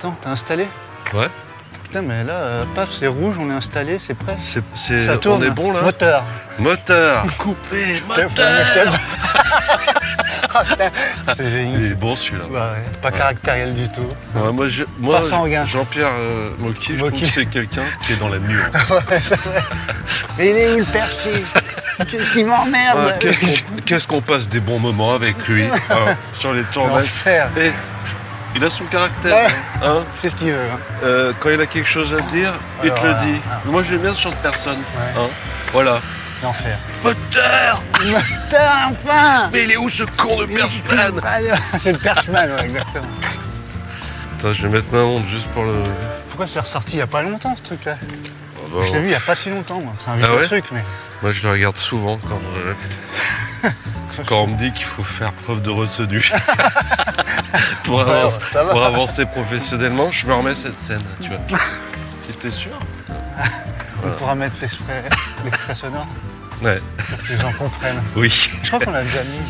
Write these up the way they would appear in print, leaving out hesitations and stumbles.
attends, t'es installé? Ouais. Putain, mais là, paf, c'est rouge, on est installé, c'est prêt. Ça tourne. On est bon là. Moteur. Coupé. Moteur. Ah, putain, c'est génial. Il est bon celui-là. Bah ouais, pas caractériel du tout. Ouais, moi Pas sanguin. Jean-Pierre Mocky, je trouve que c'est quelqu'un qui est dans la nuance. Ouais, c'est vrai. Mais il est où le persiste? Qu'est-ce qui m'emmerde? Qu'est-ce qu'on passe des bons moments avec lui sur les tournages. L'enfer. Et il a son caractère. Ouais. Hein. C'est ce qu'il veut. Hein. Quand il a quelque chose à dire, il te le dit. Moi j'aime bien ce genre de personne. Ouais. Hein. Voilà. L'enfer. Moteur. Moteur, enfin. Mais il est où ce con de Perchman? C'est le Perchman, ouais, exactement. Attends, je vais mettre ma montre juste pour le... Pourquoi c'est ressorti il n'y a pas longtemps ce truc-là? Oh, bah, Je l'ai vu il n'y a pas si longtemps, moi. C'est un vieux truc, mais... Moi je le regarde souvent quand on me dit qu'il faut faire preuve de retenue pour avancer professionnellement, je me remets cette scène, tu vois. Si t'es sûr. On pourra mettre l'extrait sonore. Ouais. Pour que les gens comprennent. Oui. Je crois qu'on l'a déjà mis.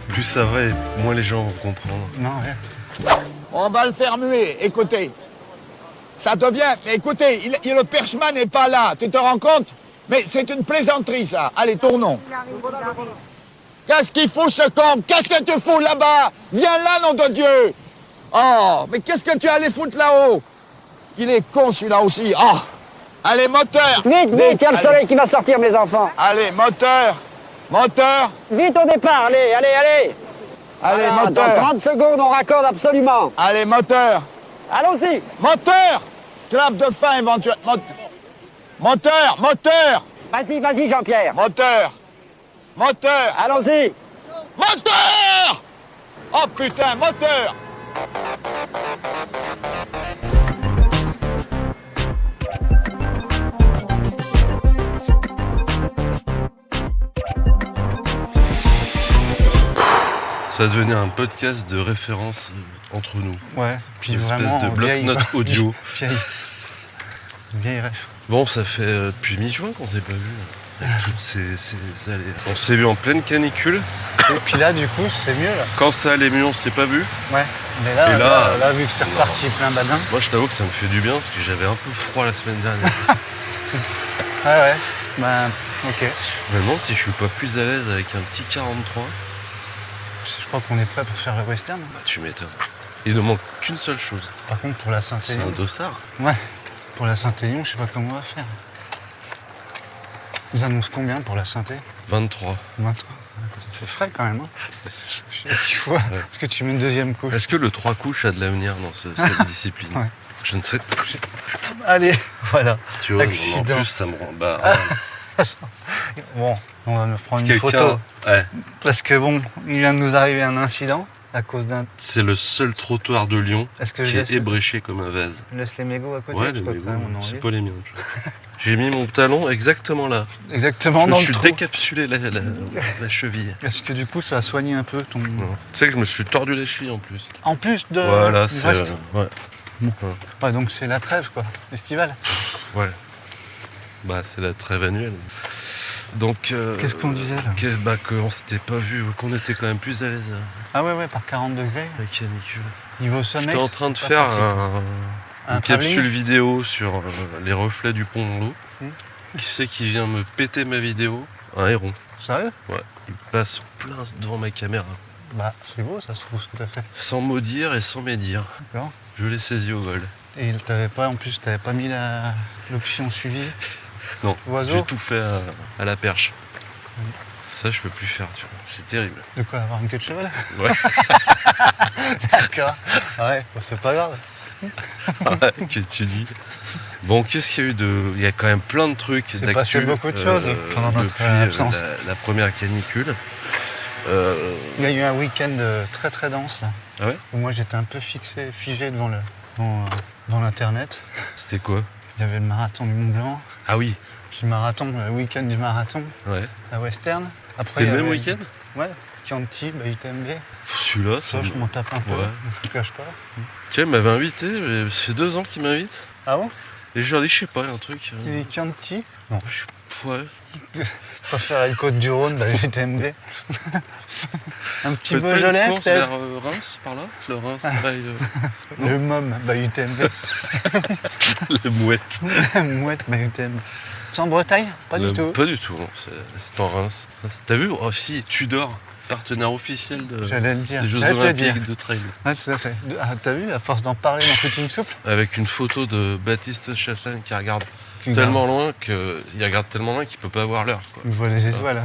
Plus ça va et moins les gens vont comprendre. Non, ouais. On va le faire muer, écoutez. Ça devient... Mais écoutez, le Perchman n'est pas là, tu te rends compte? Mais c'est une plaisanterie, ça. Allez, tournons. Il arrive. Qu'est-ce qu'il fout, ce con? Qu'est-ce que tu fous là-bas? Viens là, nom de Dieu! Oh, mais qu'est-ce que tu allais foutre là-haut? Il est con, celui-là aussi. Oh! Allez, moteur! Vite, vite, il y a le soleil qui va sortir, mes enfants. Allez, moteur! Moteur! Vite au départ, allez, allez, allez. Allez, Voilà, moteur! Dans 30 secondes, on raccorde absolument. Allez, moteur! Allons-y. Moteur! Clap de fin, éventuellement. Moteur! Moteur! Vas-y, vas-y, Jean-Pierre. Moteur! Moteur! Allons-y. Moteur! Oh putain, moteur! Ça va devenir un podcast de référence entre nous. Ouais, puis Une vraiment... espèce de bloc-notes audio. Vieille ref. Bon, ça fait depuis mi-juin qu'on s'est pas vu. Avec toutes ces allées. On s'est vu en pleine canicule. Et puis là, du coup, c'est mieux, là. Quand ça allait mieux, on s'est pas vu. Ouais. Mais là, Et là, vu que c'est reparti plein badin... Moi, je t'avoue que ça me fait du bien parce que j'avais un peu froid la semaine dernière. Ouais. Ben, ok. Je me demande si je suis pas plus à l'aise avec un petit 43. Je crois qu'on est prêt pour faire le western. Bah, tu m'étonnes. Il ne manque qu'une seule chose. Par contre, pour la C'est un Saint-Élion... dossard. Ouais. Pour la Saint-Élion, je sais pas comment on va faire. Ils annoncent combien pour la Saint-É? 23. 23. Ça fait frais quand même. Hein. Je sais qu'il faut. Est-ce que tu mets une deuxième couche? Est-ce que le 3 couches a de l'avenir dans cette discipline? Ouais. Je ne sais pas. Allez, voilà. Tu vois, en Accident. plus, ça me rend... Bah, Bon, on va me prendre une quelqu'un... photo. Ouais. Parce que bon, il vient de nous arriver un incident à cause d'un... C'est le seul trottoir de Lyon Est-ce que qui je est laisse, ébréché comme un vase. laisse les mégots à côté? Ouais, parce les que mégots, quand même, on a c'est envie. pas les miens. J'ai mis mon talon exactement là. Exactement Je dans me le suis trou. décapsulé la cheville. Est-ce que du coup, ça a soigné un peu ton... Non. Tu sais que je me suis tordu les chevilles en plus. En plus de... Voilà, du c'est... reste. ouais. Bon. Ouais, donc c'est la trêve, quoi. Estivale. Ouais. Bah, c'est la trêve annuelle. Donc... Qu'est-ce qu'on disait, là qu'on s'était pas vu, qu'on était quand même plus à l'aise. Ah ouais, par 40 degrés. La canicule. Niveau sommeil, J'étais en train de c'est pas faire pratique. une travelling. capsule vidéo sur les reflets du pont dans l'eau. Qui c'est qui vient me péter ma vidéo? Un héron. Sérieux? Ouais. Il passe plein devant ma caméra. Bah, c'est beau, ça se trouve, ce que t'as fait. Sans maudire et sans médire. D'accord. Je l'ai saisi au vol. Et en plus, t'avais pas mis l'option suivi? Non, Oiseau? j'ai tout fait à la perche. Ça, je peux plus faire, tu vois. C'est terrible. De quoi, avoir une queue de cheval? Ouais. D'accord. Ouais, bon, c'est pas grave. Que tu dis. Bon, qu'est-ce qu'il y a eu de... Il y a quand même plein de trucs C'est d'actu, passé beaucoup de choses pendant notre depuis absence. la première canicule. Il y a eu un week-end très très dense, là. Ah ouais? Où moi, j'étais un peu figé devant l'internet. C'était quoi? Il y avait le marathon du Mont Blanc. Ah oui. Puis le week-end du marathon, Ouais. la Western. Après, C'était il y le même avait- week-end? Ouais, Chianti, UTMB. Celui-là, Ça, je m'en tape un peu, Ouais. je ne cache pas. Tu vois, il m'avait invité, mais c'est 2 ans qu'il m'invite. Ah bon? Et je leur dis, je sais pas, un truc. Tu dis Chianti? Non. Ouais. Je préfère une côte du Rhône, la UTMB. Un petit Faites pas une Beaujolais, course peut-être. vers Reims, par là. Le Reims, Trail, Le MOM, bah UTMB. le Mouette. Mouette, bah UTMB. C'est en Bretagne? Pas du tout. Pas du tout, non. C'est en Reims. T'as vu aussi Tudor, partenaire officiel J'allais le dire. des Jeux J'allais te le dire. Olympiques de trail. Ah, tout à fait. Ah, t'as vu, à force d'en parler dans Footing Souple, Avec une photo de Baptiste Chassagne qui regarde tu tellement loin qu'il peut pas voir l'heure. Quoi. Il voit les étoiles.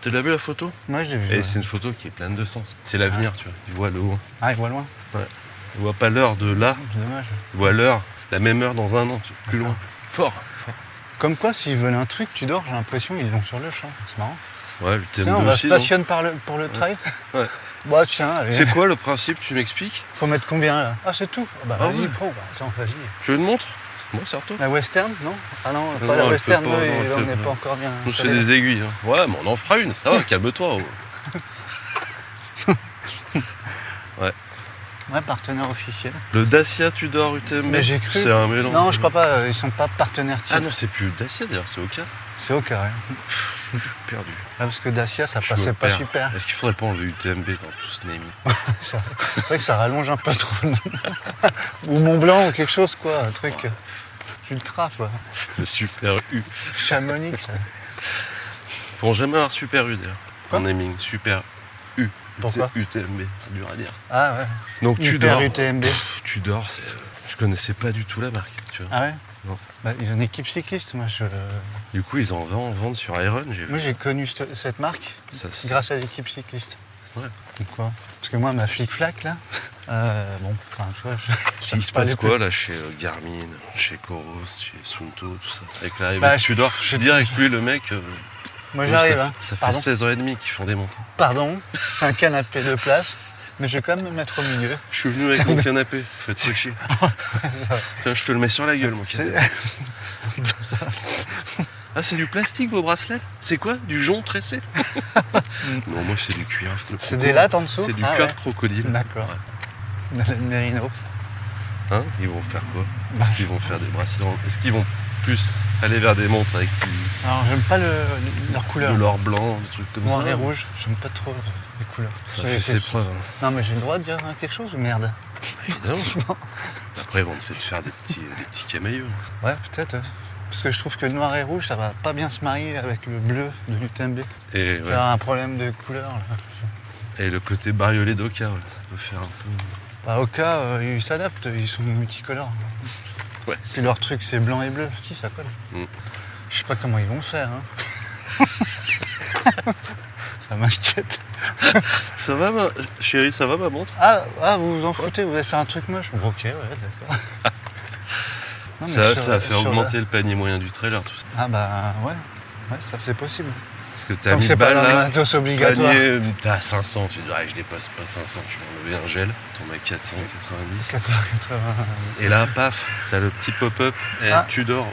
Tu l'as vu la photo? Moi, je l'ai vu. Et ouais. c'est une photo qui est pleine de sens. C'est l'avenir, tu vois. Il voit le loin. Ah, il voit loin. Il voit pas l'heure de là, C'est dommage. il voit l'heure, la même heure dans un an, tu vois, plus loin. Fort. Comme quoi, s'ils veulent un truc, tu dors, j'ai l'impression ils l'ont sur le champ. C'est marrant. Ouais, le thème Tiens, on va aussi, se non passionner pour le trail. Ouais. Bah tiens, allez. C'est quoi le principe, tu m'expliques? Faut mettre combien là? Ah, c'est tout. Bah Ah vas-y, ouais. pro. Bah, attends, vas-y. Tu veux une montre? Moi, surtout. La western, non? Ah non, Non, pas la elle western, fait pas, nous, non, elle on fait n'est pas. pas encore bien. Nous, c'est installés. des aiguilles. Hein. Ouais, mais on en fera une, ça va, calme-toi. Oh. Ouais, partenaire officiel. Le Dacia Tudor UTMB, Mais j'ai cru. c'est un mélange. Non, je crois pas, ils sont pas partenaires titres. Ah non, c'est plus Dacia d'ailleurs, c'est Oka. C'est au carré. Je suis perdu. Ah, parce que Dacia, ça Je passait me pas perds. super. Est-ce qu'il faudrait pas enlever UTMB dans tout ce naming? C'est vrai que ça rallonge un peu trop. Ou Mont Blanc ou quelque chose, quoi. Un truc ultra, quoi. Le Super U. Chamonix, ça. Ils vont jamais avoir Super U d'ailleurs. Quoi En naming, Super U. Pourquoi UTMB, c'est dur à dire. Ah ouais. Donc Hyper Tudor. UTMB. Tudor, je connaissais pas du tout la marque. Tu vois. Ah ouais Non. Bah, ils ont une équipe cycliste, moi. Du coup, ils en vendent sur Iron, j'ai vu. Moi, j'ai connu cette marque Ça, c'est- grâce à l'équipe cycliste. Ouais. Pourquoi? Parce que moi, ma flic-flac, là, bon, enfin, tu vois, Il se passe quoi là chez Garmin, chez Coros, chez Sunto, tout ça? Avec l'arrivée Bah, de Tudor, je dis avec lui, le mec. Moi, bon, j'arrive, ça, hein. ça fait Pardon. 16 ans et demi qu'ils font des montées. Pardon, c'est un canapé de place, mais je vais quand même me mettre au milieu. Je suis venu avec mon canapé, faites-toi chier. Tiens, je te le mets sur la gueule, mon canapé. Ah, c'est du plastique vos bracelets? C'est quoi? Du jonc tressé? Non, moi c'est du cuir. C'est des lattes en dessous? C'est du Ah cuir ouais. de crocodile. D'accord. Ouais. Le Merino. Hein? Ils vont faire quoi? Est-ce qu'ils vont faire des bracelets? Est-ce qu'ils vont plus aller vers des montres avec Alors, j'aime pas leur couleur. de l'or blanc, des trucs comme Noir ça? et rouge, j'aime pas trop les couleurs. Ça fait ses preuves. Hein. Non, mais j'ai le droit de dire quelque chose ou merde? Évidemment. Après, ils vont peut-être faire des petits camailleux. Ouais, peut-être. Parce que je trouve que le noir et rouge, ça va pas bien se marier avec le bleu de l'UTMB. Et, Il y ouais. a un problème de couleur. Là. Et le côté bariolé d'Oka, ouais, ça peut faire un peu. Bah, au cas, ils s'adaptent, ils sont multicolores. Ouais. Si leur truc c'est blanc et bleu, si ça colle. Mm. Je sais pas comment ils vont faire. Hein. Ça m'inquiète. Ça va, chérie, ça va ma montre? Ah, vous vous en foutez, vous avez fait un truc moche. Bon, ok, ouais, d'accord. Non, mais Ça, sur- ça a fait sur augmenter le panier moyen du trailer, tout ça. Ah bah ouais, ça c'est possible. Parce que t'as Tant que 1000 c'est pas balles dans le là, matos obligatoire. panier, t'es à 500, tu dis ah, je dépasse pas 500, je vais enlever un gel, tombe à 490. 480. Et là, paf, t'as le petit pop-up, et Ah. Tudor.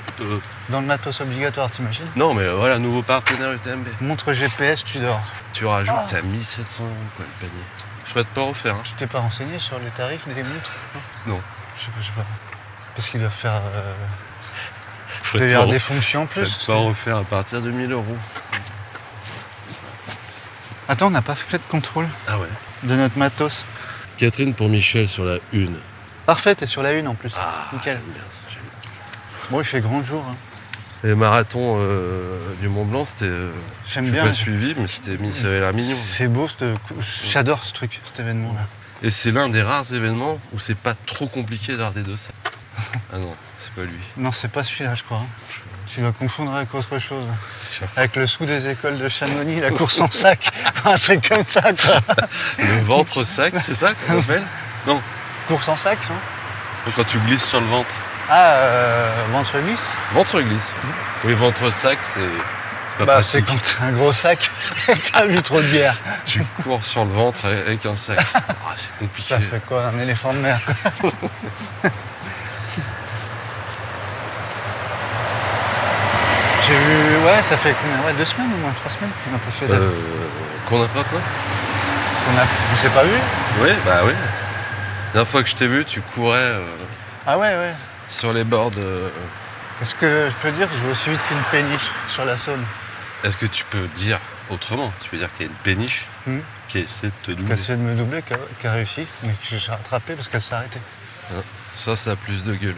Dans le matos obligatoire, t'imagines? Non mais voilà, nouveau partenaire UTMB. Montre GPS, tu dors. Tu rajoutes, Ah. t'as 1700 € quoi le panier. Je ferais de pas refaire. Hein. Tu t'es pas renseigné sur les tarifs des montres? Non. Je sais pas. Parce qu'ils doivent faire Je ferais de d'ailleurs pas des fonctions en je ferais plus. de pas refaire à partir de 1000 €. Attends, on n'a pas fait de contrôle Ah ouais. de notre matos. Catherine pour Michel sur la une. Parfait, t'es sur la une en plus. Ah, Nickel. j'aime bien, j'aime bien. Bon, il fait grand jour. Hein. Les marathons du Mont Blanc, c'était. J'aime J'ai bien. pas suivi, mais c'était mis, ça avait l'air mignon. C'est beau, j'adore ce truc, cet événement-là. Et c'est l'un des rares événements où c'est pas trop compliqué d'avoir des dossards. Ah non, c'est pas lui. Non, c'est pas celui-là, je crois. Hein. Tu dois confondre avec autre chose. Avec le sou des écoles de Chamonix, la course en sac, un truc comme ça, quoi. Le ventre sac, c'est ça qu'on appelle? Non, Course en sac, non? quand tu glisses sur le ventre. Ah, ventre glisse? Ventre glisse. Oui, ventre sac, c'est pas Bah, c'est pratique. quand t'as un gros sac et que t'as bu trop de bière. Tu cours sur le ventre avec un sac. Ah, c'est compliqué. Ça fait quoi, un éléphant de mer? J'ai vu, ouais, ça fait combien? Ouais, 2 semaines au moins, 3 semaines qu'on n'a pas fait d'app. Qu'on n'a pas quoi? On s'est pas vu? Oui, bah oui. La dernière fois que je t'ai vu, tu courais Ah ouais, ouais. sur les bords Est-ce que je peux dire que je vais aussi vite qu'une péniche sur la Saône? Est-ce que tu peux dire autrement? Tu peux dire qu'il y a une péniche qui essaie de te Qui a doubler. essayé de me doubler, qui a réussi, mais que j'ai rattrapé parce qu'elle s'est arrêtée. Ça a plus de gueule.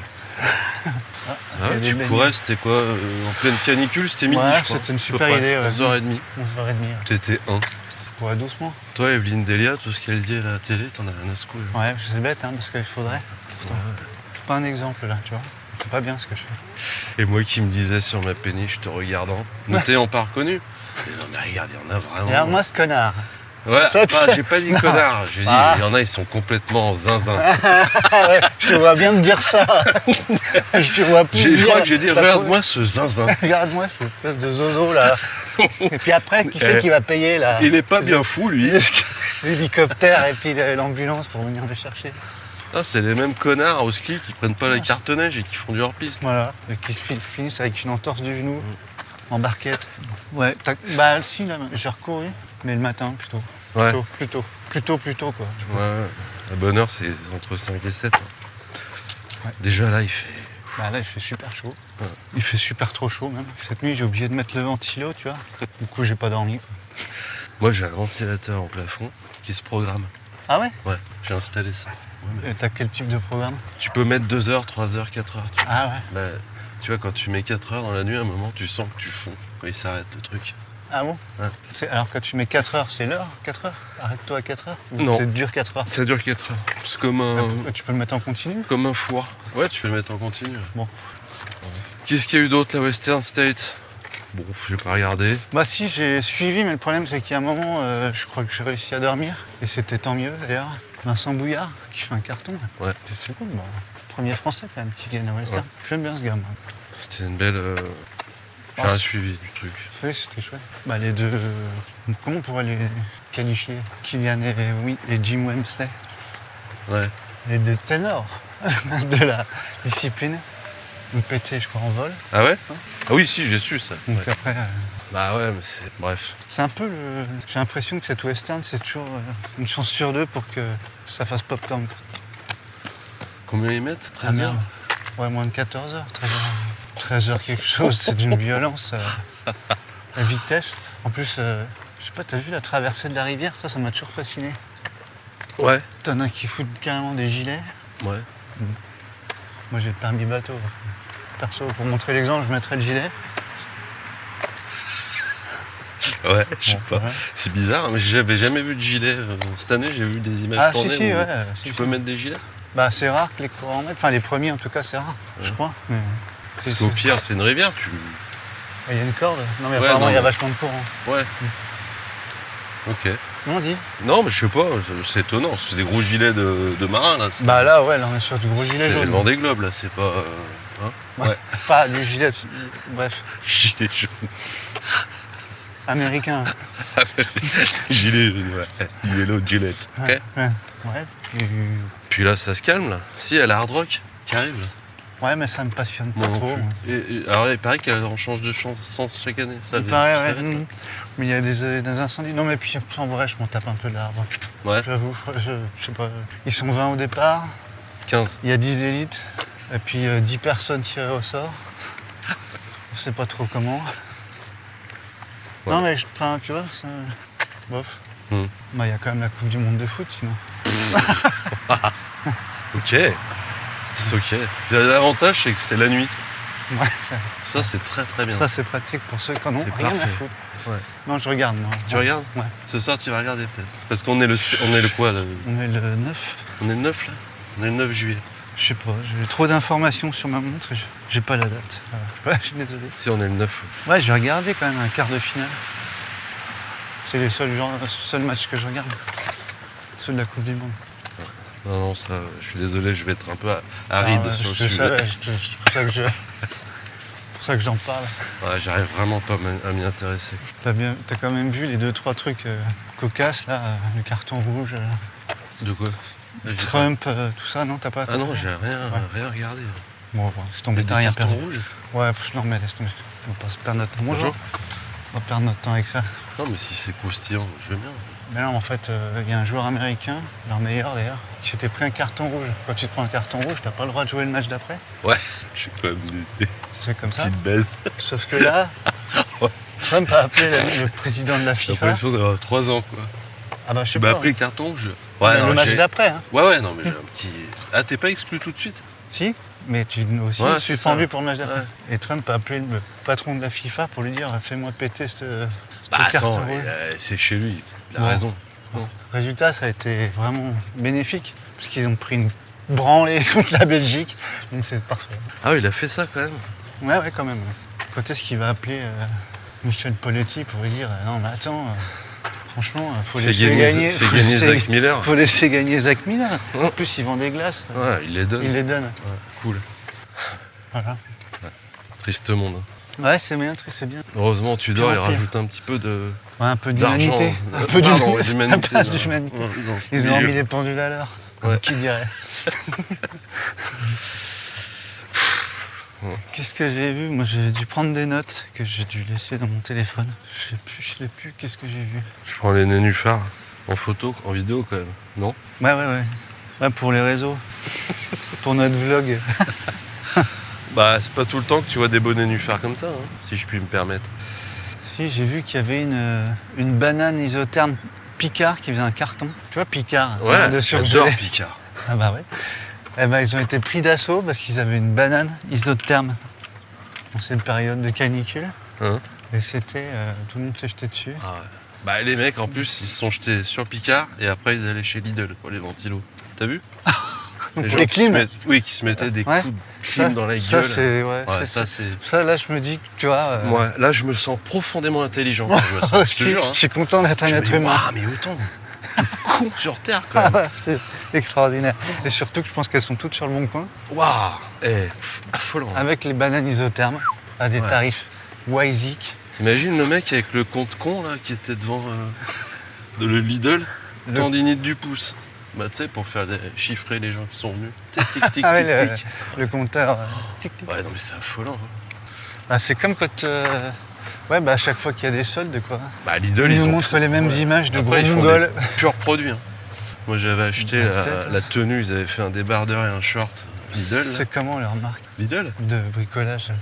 Il y a des Tu baignades. pourrais, c'était quoi en pleine canicule, c'était midi, Ouais, je crois. c'était une à peu super près, idée, ouais. 11h30. 11h30. Ouais. T'étais un. Ouais, doucement. Toi, Evelyne Delia, tout ce qu'elle dit à la télé, t'en as rien à secouer. Ouais, c'est bête, hein, parce qu'il faudrait. Pourtant, je suis pas un exemple là, tu vois. C'est pas bien ce que je fais. Et moi qui me disais sur ma péniche, te regardant, ne t'ayant pas reconnu. Mais non, mais regarde, il y en a vraiment. Regarde-moi ce connard. Ouais, Toi, tu- j'ai pas dit connard, j'ai dit, Ah. il y en a, ils sont complètement zinzin. Ah ouais, je te vois bien me dire ça. Je te vois plus Je dire. crois que j'ai dit, t'as regarde-moi ce zinzin. trouvé- Regarde-moi cette espèce de zozo là. Et puis après, qui c'est qui va payer là? Il est pas bien fou, lui. L'hélicoptère et puis l'ambulance pour venir le chercher. Ah, c'est les mêmes connards au ski qui prennent pas la carte neige et qui font du hors-piste. Voilà. Et qui finissent avec une entorse du genou en barquette. Ouais, bah si, là, j'ai recouru, mais le matin plutôt. Ouais. Plutôt quoi. Ouais, la bonne heure, c'est entre 5 et 7. Ouais. Déjà là, il fait. Bah là, il fait super chaud. Ouais. Il fait super trop chaud même. Cette nuit, j'ai oublié de mettre le ventilo, tu vois. Du coup, j'ai pas dormi. Quoi. Moi, j'ai un ventilateur en plafond qui se programme. Ah ouais? Ouais, j'ai installé ça. Et t'as quel type de programme? Tu peux mettre 2 heures, 3 heures, 4 heures. Tu vois. Ah ouais. Bah, tu vois, quand tu mets 4 heures dans la nuit, à un moment, tu sens que tu fonds. Quand il s'arrête le truc. Ah bon? Ouais. Alors quand tu mets 4 heures, c'est l'heure? 4 heures? Arrête-toi à 4 heures? Ou Non. c'est dur 4 heures? Ça dure 4 heures. C'est comme un, Tu peux le mettre en continu? comme un four. Ouais, tu peux le mettre en continu. Bon. Qu'est-ce qu'il y a eu d'autre, la Western State? Bon, j'ai pas regardé. Bah si, j'ai suivi, mais le problème c'est qu'il y a un moment, je crois que j'ai réussi à dormir. Et c'était tant mieux d'ailleurs. Vincent Bouillard qui fait un carton. Ouais. C'est cool, bah. Premier français quand même qui gagne à Western. Ouais. J'aime bien ce gars, moi. C'était une belle. J'ai Ah. un suivi du truc. Oui, c'était chouette. Bah les deux. Comment on pourrait les qualifier? Kylian et Jim Wemsley. Ouais. Les deux ténors de la discipline. Nous pété, je crois, en vol. Ah ouais? Ah oui, si, j'ai su ça. Donc Ouais. après. Bah ouais, mais c'est. Bref. C'est un peu le. J'ai l'impression que cette western, c'est toujours une chance sur deux pour que ça fasse popcorn. Combien ils mettent? 13 Ah, merde. heures? Ouais, moins de 14 heures. 13 heures. 13 heures quelque chose, c'est d'une violence. La vitesse. En plus, je sais pas, t'as vu la traversée de la rivière? Ça m'a toujours fasciné. Ouais. T'en as qui foutent carrément des gilets. Ouais. Moi, j'ai le permis bateau. Perso, pour montrer l'exemple, je mettrais le gilet. Ouais, je sais Bon, pas. ouais. C'est bizarre, mais j'avais jamais vu de gilet. Cette année, j'ai vu des images Ah, si, tournées si, où ouais. tu si, peux si. mettre des gilets. Bah, c'est rare que les coureurs en mettent. Enfin, les premiers, en tout cas, c'est rare, je Ouais. crois. Mais Parce qu'au pire, c'est une rivière. il y a une corde. Non, mais Ouais, apparemment, non, il y a mais- vachement de courant. Ouais. Ok. Non, dis. Non, mais je sais pas, c'est étonnant. C'est des gros gilets de marins, là. C'est- Bah là, ouais, là, on est sur du gros gilet c'est jaune. le Vendée Globe, là. C'est pas. Hein? Ouais. Pas du gilet, bref, Gilet jaune. américain. Gilet jaune, ouais. Yellow Gillette. Ok. Ouais. Ouais, Puis là, ça se calme, là. Si, il y a la Hard Rock qui arrive, là. ouais, mais ça me passionne pas Moi non trop. plus. Alors, il paraît qu'elle change de sens chaque année. Ça, Il je paraît, savais, ouais. ça. Mais il y a des incendies. Non, mais puis en vrai, je m'en tape un peu de l'arbre. Ouais, J'avoue, je sais pas. Ils sont 20 au départ, 15. il y a 10 élites, et puis 10 personnes tirées au sort. Je sais pas trop comment. Ouais. Non, mais enfin, tu vois, ça. Bof. Hmm. Bah, il y a quand même la Coupe du Monde de foot, sinon. Ok. C'est ok. L'avantage, c'est que c'est la nuit. Ouais, Ça, c'est très très bien. ça, c'est pratique pour ceux qui en ont C'est rien à parfait. foutre. Ouais. Non, je regarde, moi. Tu regardes? Ouais. Ce soir, tu vas regarder peut-être. Parce qu'on est le quoi là? On est le 9. On est le 9 là? On est le 9 juillet. Je sais pas, j'ai trop d'informations sur ma montre et j'ai pas la date. Voilà. Ouais, je suis désolé. Si, on est le 9. Ouais, je vais regarder quand même un quart de finale. C'est les seuls matchs que je regarde. Ceux de la Coupe du Monde. Non, non, ça, je suis désolé, je vais être un peu aride Ah ouais, sur le je sujet. savais, c'est pour ça que j'en parle. Ouais, j'arrive vraiment pas à m'y intéresser. T'as quand même vu les 2-3 trucs cocasses là, le carton rouge, De quoi? J'ai Trump, tout ça, non? T'as pas? pas- Ah non, j'ai rien regardé. Bon, bon, c'est tombé, t'as Des rien cartons perdu. rouges? Ouais, non mais laisse tomber. On va pas se perdre notre temps. Bonjour. Bonjour. On va perdre notre temps avec ça. Non, mais si c'est croustillant, je veux bien. Mais là, en fait, il y a un joueur américain, leur meilleur d'ailleurs, qui s'était pris un carton rouge. Quand tu te prends un carton rouge, t'as pas le droit de jouer le match d'après. Ouais, je suis quand même des C'est comme ça. petites baises. Sauf que là, Trump a appelé le président de la J'ai FIFA. l'impression d'avoir 3 ans, quoi. Ah bah je sais Tu m'as pas. pris le carton rouge. Mais non, le match j'ai- d'après, hein. Ouais, non, mais j'ai un petit. Ah, t'es pas exclu tout de suite? Si, mais tu aussi Ouais, c'est suspendu ça. pour le match d'après. Ouais. Et Trump a appelé le patron de la FIFA pour lui dire fais-moi péter ce Bah, carton attends, rouge. c'est chez lui. Il a Bon. raison. Résultat, ça a été vraiment bénéfique, parce qu'ils ont pris une branlée contre la Belgique. Donc c'est parfait. Ah, il a fait ça quand même. Ouais, quand même. Ouais. Quand est-ce qu'il va appeler Michel Poletti pour lui dire non, mais attends, franchement, faut laisser gagner. Fais gagner Zach Miller. Faut laisser gagner Zach Miller. En Ouais. plus, il vend des glaces. Ouais, il les donne. Il les donne. Ouais, cool. Voilà. Triste monde. Ouais, c'est bien, c'est bien. Heureusement, tu dors, il Pire en pire. rajoute un petit peu de. Ouais, un peu d'argent. d'humanité. Un peu Pardon, d'humanité. d'humanité. Un peu d'humanité. Ouais, dans le Ils ont milieu. remis les pendules à l'heure. Ouais. Qui dirait Qu'est-ce que j'ai vu? Moi, j'ai dû prendre des notes que j'ai dû laisser dans mon téléphone. Je sais plus qu'est-ce que j'ai vu. Je prends les nénuphars en photo, en vidéo quand même. Non? Ouais. Ouais, pour les réseaux. Pour notre vlog. Bah, c'est pas tout le temps que tu vois des beaux nénuphars comme ça, hein, si je puis me permettre. Si, j'ai vu qu'il y avait une banane isotherme Picard qui faisait un carton. Tu vois, Picard, de Ouais, surgelé. j'adore Picard. Ah bah ouais. Eh ben, ils ont été pris d'assaut parce qu'ils avaient une banane isotherme en cette période de canicule. Hein? Et c'était... tout le monde s'est jeté dessus. Ah ouais. Bah, les mecs, en plus, ils se sont jetés sur Picard et après, ils allaient chez Lidl pour les ventilos. T'as vu? Donc, gens les qui se clims. oui, qui se mettaient des Ouais. coups de clim dans la gueule. Ça, c'est... Ouais, Ouais, ça, c'est... ça, là, je me dis, tu vois... Moi, là, je me sens profondément intelligent. Je me sens, je te jure. je suis content d'être un Je me être dis, humain. waouh, mais autant de cons sur Terre, quand même. C'est extraordinaire. Et surtout que je pense qu'elles sont toutes sur le bon coin, Waouh, affolant. avec les bananes isothermes, à des Ouais. tarifs Wyzik. T'imagines le mec avec le compte con, là, qui était devant le Lidl, tendinite du pouce. Bah, tu sais, pour faire chiffrer les gens qui sont venus. Tic, tic, tic, Ah ouais, tic, le, tic. le compteur. Tic, tic. Ouais, non, mais c'est affolant. Hein. Ah, c'est comme quand... ouais, bah à chaque fois qu'il y a des soldes, quoi. Bah, Lidl, Ils nous ont montrent les mêmes ouais. images de Après, gros ils font mongols. des purs produits. Hein. Moi, j'avais acheté Bah, peut-être, hein. la tenue, ils avaient fait un débardeur et un short. Lidl, là. C'est comment leur marque Lidl de bricolage?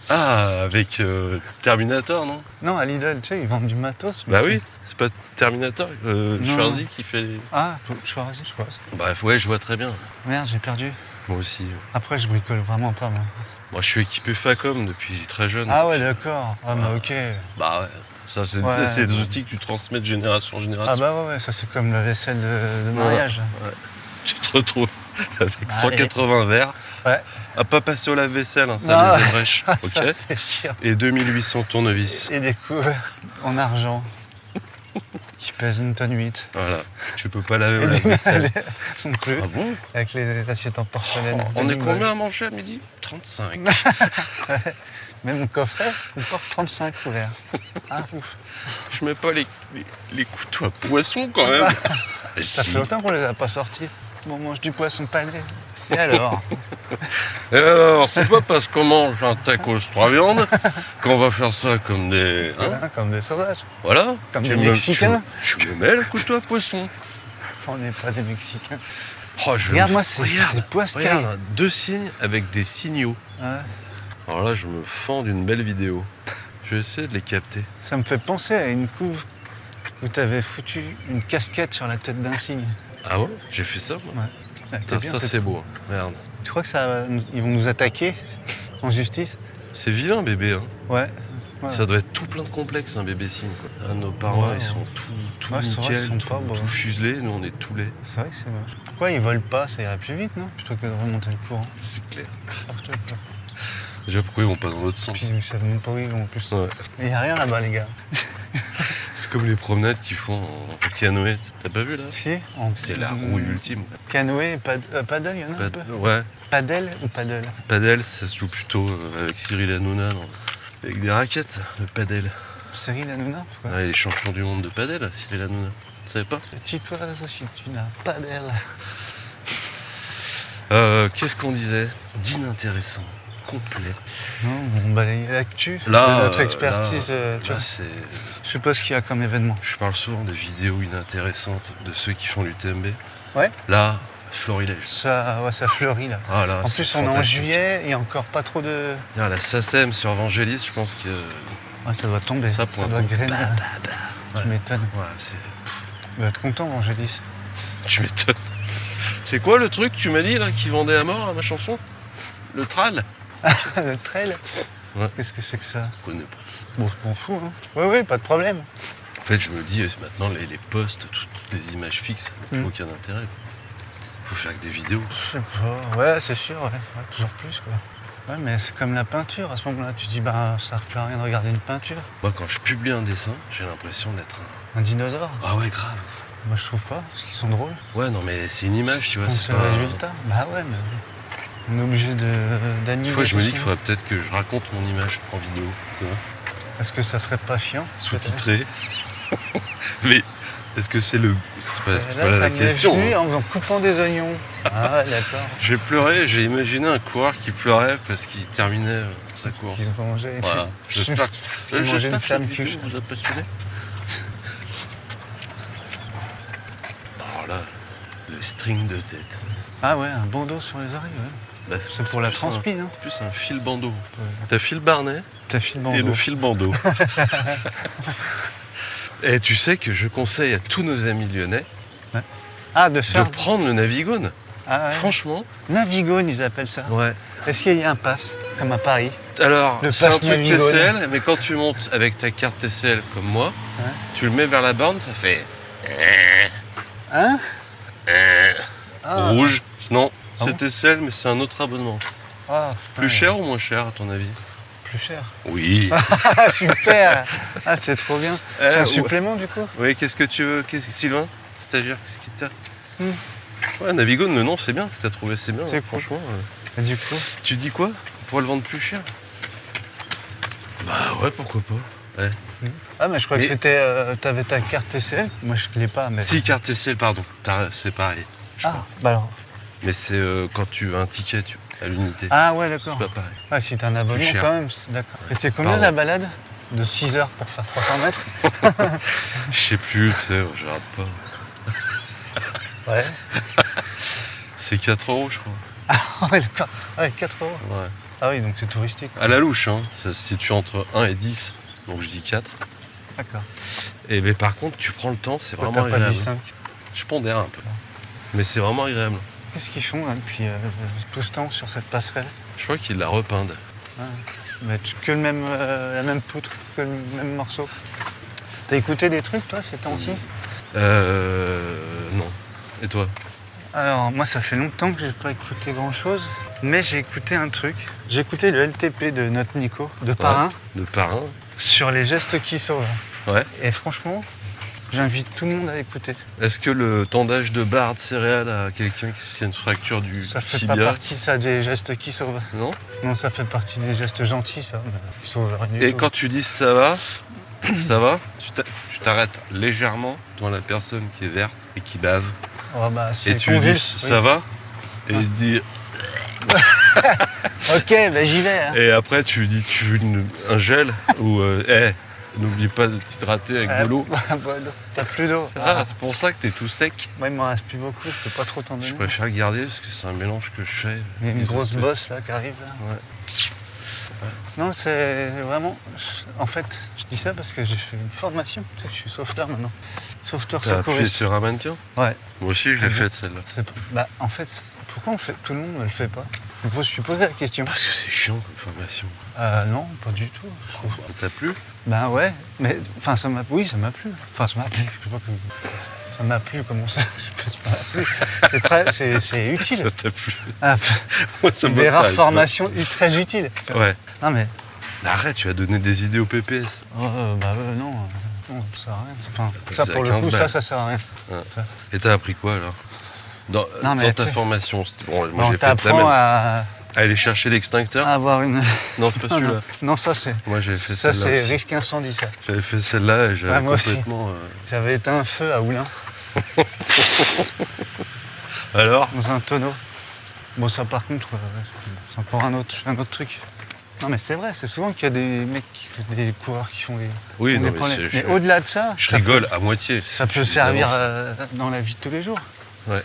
Ah, avec Terminator, non? Non, à Lidl, tu sais, ils vendent du matos. mais Bah c'est- oui, c'est pas Terminator, Non. Schwarzy qui fait les... Ah, Schwarzy, je crois. Bref, ouais, je vois très bien. Merde, j'ai perdu. Moi aussi. Après, je bricole vraiment pas, moi. Moi, je suis équipé Facom depuis très jeune. Ah ouais, d'accord. Ah bah ok. Bah ouais, ça c'est Ouais. c'est des outils que tu transmets de génération en Ah génération. bah ouais, ça c'est comme la vaisselle de Voilà. mariage. Tu te retrouves avec Allez. 180 verres, Ouais. à pas passer au lave-vaisselle, hein, Non. ça les abrèche, Ah, ok. ça c'est chiant. Et 2800 tournevis. Et des couverts en argent qui pèsent 1,8 tonne. Voilà, tu peux pas laver Et au des lave-vaisselle. non plus. Ah bon? Avec les assiettes en porcelaine. On est Des combien à manger à midi? 35. Mais mon coffret comporte 35 couverts. Ah ouf. Je mets pas les couteaux à poisson quand même. Et Ça si. fait longtemps qu'on les a pas sortis. Bon, on mange du poisson pané. Et alors? Et alors, c'est pas parce qu'on mange un tacos 3 viandes qu'on va faire ça comme des... hein, Hein, comme des sauvages. voilà. Comme Tu des me- Mexicains. Tu me mets le couteau à poisson. On n'est pas des Mexicains. Oh, Regarde-moi, c'est regarde, poiscaille. regarde, 2 signes avec des signaux. Ouais. Alors là, je me fends d'une belle vidéo. Je vais essayer de les capter. Ça me fait penser à une couve où tu avais foutu une casquette sur la tête d'un cygne. Ah ouais? J'ai fait ça, moi. Ouais. Ouais, Putain, bien, ça, cette c'est couve. beau. Merde. Tu crois que ils vont nous attaquer en justice? C'est vilain, bébé. Hein. Ouais. Ouais. Ça doit être tout plein de complexes, un bébé cygne. Quoi. Ah, nos parents, Ouais, ils sont ouais. tout Ouais, c'est vrai nickel, qu'ils sont pas beaux. tout fuselés. Nous, on est tout laids. C'est vrai que c'est moche. Pourquoi ils volent pas? Ça irait plus vite, non? Plutôt que de remonter le courant. C'est clair. N'importe quoi. Déjà, pourquoi ils vont pas dans l'autre sens? Puis ils savent même pas où ils vont en plus. Ouais. Il n'y a rien là-bas, les gars. C'est comme les promenades qu'ils font en canoë. T'as pas vu là? Si, C'est la roue ultime. Canoë et paddle, il y en a un peu. Ouais, Paddle ou paddle? padel, ça se joue plutôt avec Cyril Hanouna, non, avec des raquettes, le padel. Cyril Hanouna? Pourquoi? Ah, il est champion du monde de padel, Cyril Hanouna. Tu savais pas? Petit oiseau, si tu n'as pas d'aile. Qu'est-ce qu'on disait d'inintéressant? complet. Non, on balaye l'actu Là, de notre expertise. Tu là, vois. c'est... Je sais pas ce qu'il y a comme événement. Je parle souvent des vidéos inintéressantes de ceux qui font l'UTMB. Ouais. Là, florilège. Ça, ouais, ça fleurit là. Ah, là, En c'est plus, on est en fantastique. juillet, il y a encore pas trop de. Regarde, la SACEM sur Vangelis, je pense que... Ouais, ça doit tomber. Ça, Ça, pour un doit coup. grainer. Ouais. Tu m'étonnes. Ouais, c'est... Tu vas être content, Angélis. Tu m'étonnes. C'est quoi le truc que tu m'as dit là qui vendait à mort à ma chanson? Le trall? Le trail. Ouais. Qu'est-ce que c'est que ça? Je connais pas. Bon, je m'en fous. Hein. Ouais, pas de problème. En fait, je me dis, maintenant les posts, toutes les images fixes, ça n'a plus Mm. aucun intérêt. Faut faire que des vidéos. Je sais pas. Ouais, c'est sûr. Ouais, toujours plus quoi. Ouais, mais c'est comme la peinture. À ce moment-là, tu dis, bah, ça ne sert plus à rien de regarder une peinture. Moi, quand je publie un dessin, j'ai l'impression d'être un... Un dinosaure. Ah ouais, grave. Moi, je trouve pas. Parce qu'ils sont drôles. Ouais, non, mais c'est une image, tu vois. Donc, C'est c'est pas... le résultat. Bah ouais, mais on est obligé d'animer. Des fois, je me tout dis qu'il ça. faudrait peut-être que je raconte mon image en vidéo, tu vois, Est-ce que ça serait pas chiant? sous-titré. Mais est-ce que c'est le... C'est pas, c'est Là, pas ça la m'est question. venu hein. en coupant des oignons. Ah, d'accord. J'ai pleuré, j'ai imaginé un coureur qui pleurait parce qu'il terminait sa course. Qu'ils ont mangé. Voilà. J'espère Ils ont mangé une flamme cuche. Vous a passionné. Alors là, le string de tête. Ah ouais, un bandeau sur les oreilles, ouais. Bah, C'est pour la plus transpi, non? Plus un fil bandeau. T'as fil Barnet T'as fil et bandeau. le fil bandeau. Et tu sais que je conseille à tous nos amis lyonnais Ah, de de faire. prendre le Navigone. Ah ouais. Franchement, Navigone, ils appellent ça. ouais. Est-ce qu'il y a un pass, comme à Paris? Alors, Le c'est un pass truc Navigone. TCL, mais quand tu montes avec ta carte TCL comme moi, Ouais. tu le mets vers la borne, ça fait Hein? Ah. rouge. Non, Ah c'est bon TCL, mais c'est un autre abonnement. Ah, Plus ouais. cher ou moins cher, à ton avis? Plus cher. Oui. Ah, super. Ah, c'est trop bien. C'est un ouais. supplément, du coup? Oui, qu'est-ce que tu veux? Sylvain, stagiaire, qu'est-ce qui t'a... Hmm. Ouais, Navigone, le nom, c'est bien. T'as trouvé, c'est bien. C'est hein, cool. franchement. Et du coup? Tu dis quoi? On pourrait le vendre plus cher? Bah ouais, pourquoi pas. Ouais. Ah, mais je crois Mais- que c'était. T'avais ta carte TCL. Moi, je ne l'ai pas, mais. Si, carte TCL, pardon. C'est pareil. je Ah, crois. bah alors. Mais c'est quand tu as un ticket à l'unité. Ah, ouais, c'est d'accord. pas pareil. Ah, si t'as un abonnement, cher. quand même, d'accord. Et c'est combien Pardon. la balade? De 6 heures pour faire 300 mètres? Je sais plus, tu sais, je regarde pas. Ouais. C'est 4 € je crois. Ah, ouais, d'accord. Ouais, 4 euros. Ouais. Ah oui, donc c'est touristique. À la louche, hein. Ça se situe entre 1 et 10. Donc je dis 4. D'accord. Et mais par contre, tu prends le temps, c'est Pourquoi vraiment t'as pas agréable. dit 5? Je pondère un peu. Mais c'est vraiment agréable. Qu'est-ce qu'ils font là depuis tout ce temps sur cette passerelle? Je crois qu'ils la repeindent. Mais que le même, la même poutre, que le même morceau. T'as écouté des trucs toi ces temps-ci? Non. Et toi? Alors moi ça fait longtemps que j'ai pas écouté grand-chose, mais j'ai écouté un truc. J'ai écouté le LTP de notre Nico, de Parrain, De parrain? sur les gestes qui sauvent. Ouais. Et franchement, j'invite tout le monde à l'écouter. Est-ce que le tendage de barre de céréales à quelqu'un qui a une fracture du Ça fait pas tibia? partie ça des gestes qui sauvent. Non? Non, ça fait partie des gestes gentils ça, mais qui sauvent rien du Et tout. quand tu dis ça va, tu t'arrêtes légèrement devant la personne qui est verte et qui bave. Oh, bah, si Et elle tu lui dis convulse, ça va et il te dit Ok, bah j'y vais. Hein. et après tu lui dis tu veux un gel ou n'oublie pas de t'hydrater avec de l'eau. Bah, t'as plus d'eau. Ah, c'est pour ça que t'es tout sec. Moi, il m'en reste plus beaucoup, je peux pas trop t'en donner. Je préfère garder parce que c'est un mélange que je fais. Il y a une Les grosse autres- bosse là qui arrive là. Ouais. Non, c'est vraiment. En fait, je dis ça parce que j'ai fait une formation. Tu sais, je suis sauveteur maintenant. Sauveteur T'as appuyé secouriste. sur un mannequin? Ouais. Moi aussi je l'ai Ah, faite celle-là. Bah, en fait, pourquoi on fait... tout le monde ne le fait pas? Je me suis posé la question. Parce que c'est chiant comme formation. Non, pas du tout. Je trouve. Ça t'a plu? Ben ouais, mais enfin ça m'a. Oui, ça m'a plu. Enfin, ça m'a plu. Je sais pas que. Ça m'a plu, comment ça? Ça m'a plu. C'est utile. Ça t'a plu? Ah, Moi, ça me des va rares pas, formations très utiles. Ouais. Non mais. Mais arrête, tu vas donner des idées au PPS. Non, non, ça sert à rien. Enfin, C'est ça à pour le 15 coup, balles. ça sert à rien. Et t'as appris quoi alors? Dans mais ta tu sais- formation, bon, moi On j'ai fait la t'apprend même. à Aller chercher l'extincteur? avoir une. Non, c'est pas Non, celui-là. non, ça c'est. Moi j'ai fait Ça celle-là. c'est aussi. risque incendie ça. J'avais fait celle-là et j'avais Ouais, moi aussi. complètement. J'avais éteint un feu à Oulin, Alors? dans un tonneau. Bon ça par contre, c'est encore un autre truc. Non mais c'est vrai, c'est souvent qu'il y a des mecs, des coureurs qui font des, Oui, font non, des mais problèmes. c'est- Mais au-delà de ça, Je ça rigole à moitié. ça peut Évidemment. servir dans la vie de tous les jours. Ouais.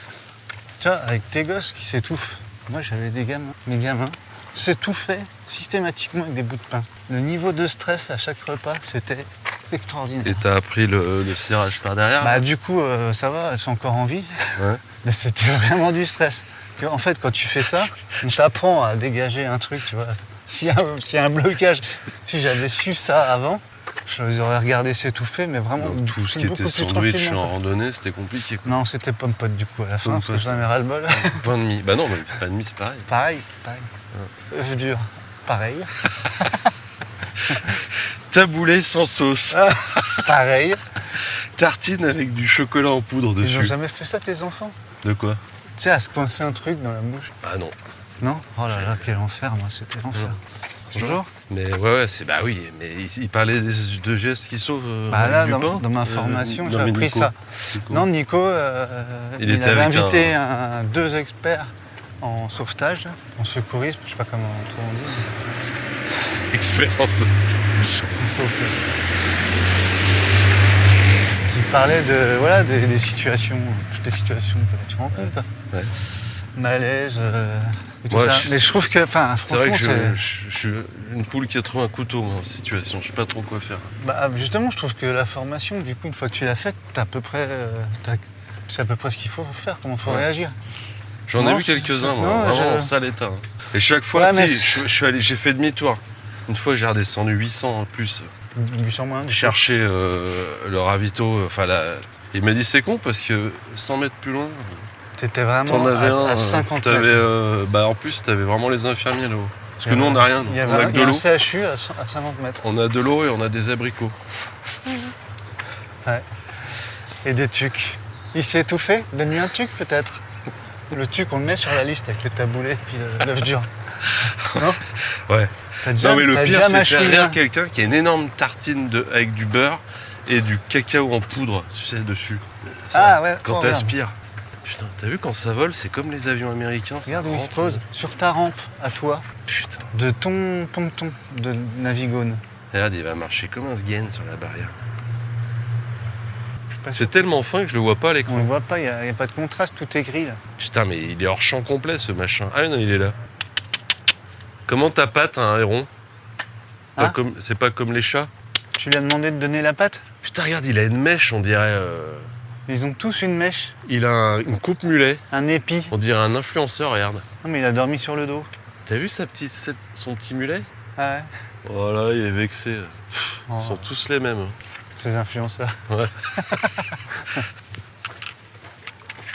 Tu vois, avec tes gosses qui s'étouffent. Moi j'avais des gamins, mes gamins s'étouffaient systématiquement avec des bouts de pain. Le niveau de stress à chaque repas, c'était extraordinaire. Et t'as appris le serrage par derrière Bah du coup, ça va, elles sont encore en vie. Ouais. Mais c'était vraiment du stress. En fait, quand tu fais ça, on t'apprend à dégager un truc, tu vois. S'il y a un blocage, si j'avais su ça avant, je les aurais regardés s'étouffer, mais vraiment Donc, tout ce qui beaucoup était plus sandwich tranquillement, en quoi. randonnée, c'était compliqué. Quoi. Non, c'était pomme pote du coup à la fin, parce que Pomme-pote. j'en avais ras-le-bol. Pain de mie. Bah non, mais pain de mie, c'est pareil. Pareil. Œuf dur, pareil. Taboulé sans sauce. Pareil. Tartine avec du chocolat en poudre Ils n'ont dessus. jamais fait ça tes enfants? De quoi? Tu sais, à se coincer un truc dans la bouche. Ah non. Non? Oh là là, quel enfer, moi, c'était l'enfer. Bonjour. Mais ouais, c'est bah oui, mais il parlait de gestes qui sauvent Bah là, du pain. dans ma formation, non, j'ai mais appris Nico. ça. Nico. Non, Nico, Il il était avait avec invité deux experts en sauvetage, en secourisme, je sais pas comment trop on dit. Expérience. Qui parlait de, voilà, des situations, toutes les situations que tu rencontres. Quoi. Ouais. Malaise, et tout Ouais, ça. Mais je trouve que, enfin, C'est vrai franchement, que je suis une poule qui a trouvé un couteau moi, en situation. Je sais pas trop quoi faire. Bah, justement, je trouve que la formation, du coup, une fois que tu l'as faite, t'as à peu près, c'est à peu près ce qu'il faut faire, comment il faut Ouais. réagir. J'en ai Non, vu quelques-uns, moi, non, vraiment je- en sale état. Hein. Et chaque fois, Ouais, mais tu sais, je suis allé, j'ai fait demi-tour. Une fois, j'ai redescendu 800 en plus. 800 moins. du coup. Chercher le ravito. Enfin, il m'a dit c'est con parce que 100 mètres plus loin, T'étais vraiment t'en avais un. à 50 t'avais, mètres. bah, en plus, t'avais vraiment les infirmiers là-haut. Parce que Il y nous, on avait- n'a rien. Il y On avait a un, que de l'eau. CHU à 50 mètres. On a de l'eau et on a des abricots. Et des tucs. Il s'est étouffé? Donne-lui un tuc peut-être. Le tuc, on le met sur la liste avec le taboulé et puis l'œuf dur. Non? Ouais. T'as déjà, Non, mais le t'as pire, déjà c'est de faire mâchouillé rire un- quelqu'un qui a une énorme tartine avec du beurre et du cacao en poudre, tu sais, dessus. Ça, Ah ouais, Quand oh, regarde. t'aspires. Putain, t'as vu quand ça vole, c'est comme les avions américains. ça Regarde où il se rentre. pose, sur ta rampe, à toi, Putain. de ton ponton de Navigone. Regarde, il va marcher comme un sgain sur la barrière. Je sais pas si- C'est tellement fin que je le vois pas à On l'écran. le voit pas, il n'y a pas de contraste, tout est gris là. Putain, mais il est hors champ complet ce machin. Ah non, il est là. Comment ta patte un héron Pas Hein comme- C'est pas comme les chats. Tu lui as demandé de donner la patte? Putain, regarde, il a une mèche, on dirait. Ils ont tous une mèche, Il a une coupe mulet. un épi. On dirait un influenceur, regarde. Non mais il a dormi sur le dos. T'as vu son petit mulet Ah ouais. Voilà, il est vexé. Oh, Ils sont tous les mêmes. ces influenceurs. Ouais.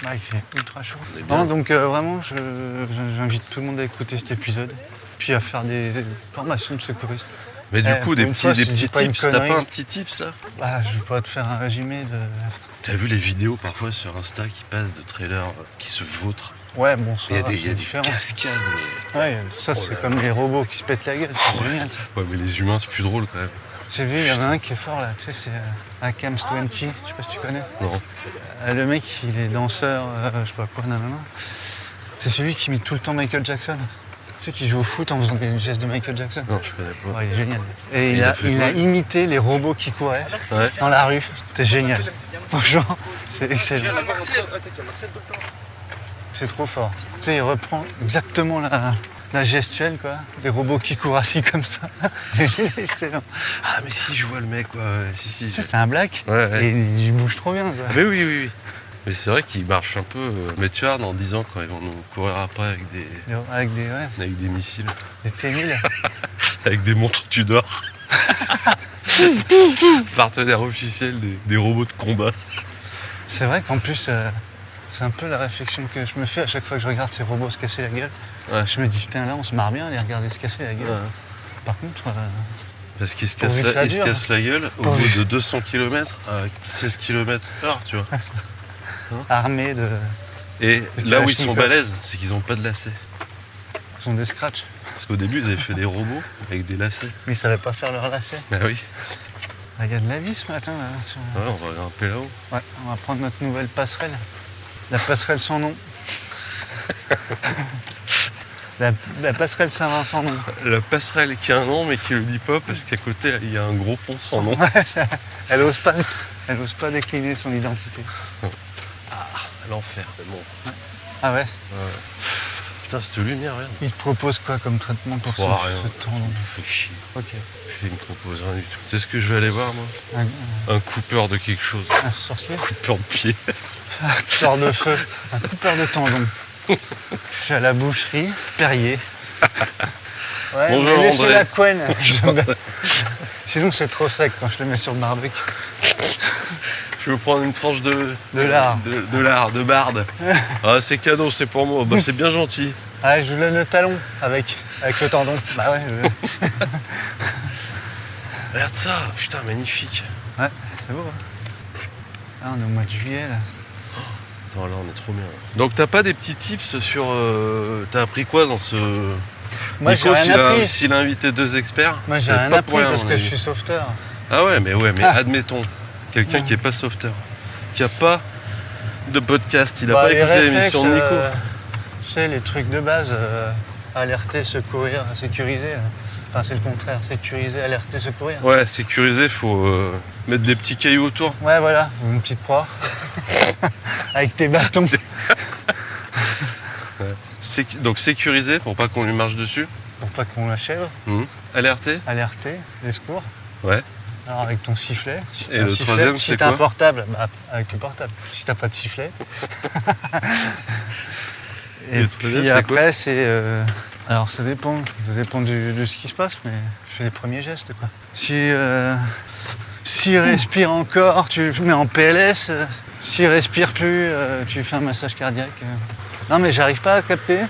Bah, il fait ultra chaud. On est bien. Non, donc vraiment, j'invite tout le monde à écouter cet épisode. Puis à faire des formations de secouristes. Mais du Eh, coup, des pour une fois, petits si je dis tips, pas une t'as connerie. pas un petit tips là Bah, je vais pas te faire un résumé de. T'as vu les vidéos parfois sur Insta qui passent de trailers qui se vautrent Ouais, bon, ça Il y a va, des, c'est différent. cascades. Ouais, ça Oh c'est là comme là. les robots qui se pètent la gueule, c'est génial. ça. Ouais, mais les humains, c'est plus drôle quand même. J'ai vu, il y en a un qui est fort là, tu sais, c'est Akams 20, je sais pas si tu connais. Non. Le mec, il est danseur, je sais pas quoi, nanana. C'est celui qui imite tout le temps Michael Jackson. Tu sais, qui joue au foot en faisant des gestes de Michael Jackson. Non, je connais pas. Ouais, il est génial. Et Il il a a, fait il quoi a imité les robots qui couraient Ouais. dans la rue. C'était génial. Franchement, c'est excellent. C'est trop fort. Tu sais, il reprend exactement la gestuelle, quoi. Des robots qui courent assis comme ça. Excellent. Ah, mais si, je vois le mec, ouais. Si. Tu sais, c'est un black. Ouais, ouais. Et il bouge trop bien, quoi. Ah, mais oui. Mais c'est vrai qu'il marche un peu. Mais tu vois, dans 10 ans, quand ils vont nous courir après avec Avec des missiles, des T1000. avec des montres Tudor. Partenaire officiel des robots de combat. C'est vrai qu'en plus, c'est un peu la réflexion que je me fais à chaque fois que je regarde ces robots se casser la gueule. Ouais. Je me dis, putain, là, on se marre bien à les regarder se casser la gueule. Ouais. Par contre, Parce qu'il se Pourvu que ça dure. casse la gueule au Pourvu. bout de 200 km à 16 km/h, tu vois. armés de. Et là où ils sont Kalachnikov. balèzes, c'est qu'ils ont pas de lacets. Ils ont des scratchs. Parce qu'au début, ils avaient fait des robots avec des lacets. Mais ils savaient pas faire leur lacet. Bah oui. Ah, il y a de la vie ce matin, là. sur- Ouais, on va grimper là-haut. Ouais, on va prendre notre nouvelle passerelle. La passerelle sans nom. La passerelle Saint-Vincent, non. La passerelle qui a un nom mais qui le dit pas parce qu'à côté il y a un gros pont sans nom. Elle ose pas décliner son identité. L'enfer, mais bon. Ah ouais. Putain, cette lumière, regarde. Il te propose quoi comme traitement pour Oh, rien. ce tendon? Fais chier. Ok. Il me propose rien du tout. Tu sais ce que je vais aller voir, moi? Un coupeur de quelque chose. Un sorcier? Coupeur de pied. Un coupeur de feu. Un coupeur de tendon. Je suis à la boucherie, Perrier. Ouais, Bonjour, mais laissez André. la couenne. Sinon c'est trop sec quand je le mets sur le barbecue. Je veux prendre une tranche de lard. De lard, de barde. Ah, c'est cadeau, c'est pour moi. Bah, c'est bien gentil. Ah, je vous donne le talon avec le tendon. Bah ouais, Regarde ça, putain, magnifique. ouais, c'est beau. Hein. Ah, on est au mois de juillet là. Attends, là, on est trop bien. Donc, t'as pas des petits tips sur. T'as appris quoi dans ce. Moi j'ai Nico, rien appris. s'il a invité 2 experts. Moi j'ai c'est rien pas appris pour rien, à parce mon que je avis. suis sauveteur. Ah ouais, mais Ah. admettons, quelqu'un qui est pas sauveteur, qui a pas de podcast, il a Bah, pas les écouté réflexes, l'émission de Nico. tu sais, les trucs de base, alerter, secourir, sécuriser. Enfin c'est le contraire, sécuriser, alerter, secourir. Ouais, sécurisé, faut mettre des petits cailloux autour. Ouais voilà, une petite croix. Avec tes bâtons. Donc sécurisé pour pas qu'on lui marche dessus. Pour pas qu'on l'achève. Alerté. Alerter, les secours. Ouais. Alors avec ton sifflet. Si Et t'as un le sifflet, troisième, si c'est t'as un quoi portable, bah, avec le portable. Si t'as pas de sifflet. Et Et le troisième, puis c'est après c'est. Alors ça dépend de ce qui se passe, mais je fais les premiers gestes quoi. S'il respire encore, tu le mets en PLS. S'il respire plus, tu fais un massage cardiaque. Non mais j'arrive pas à capter.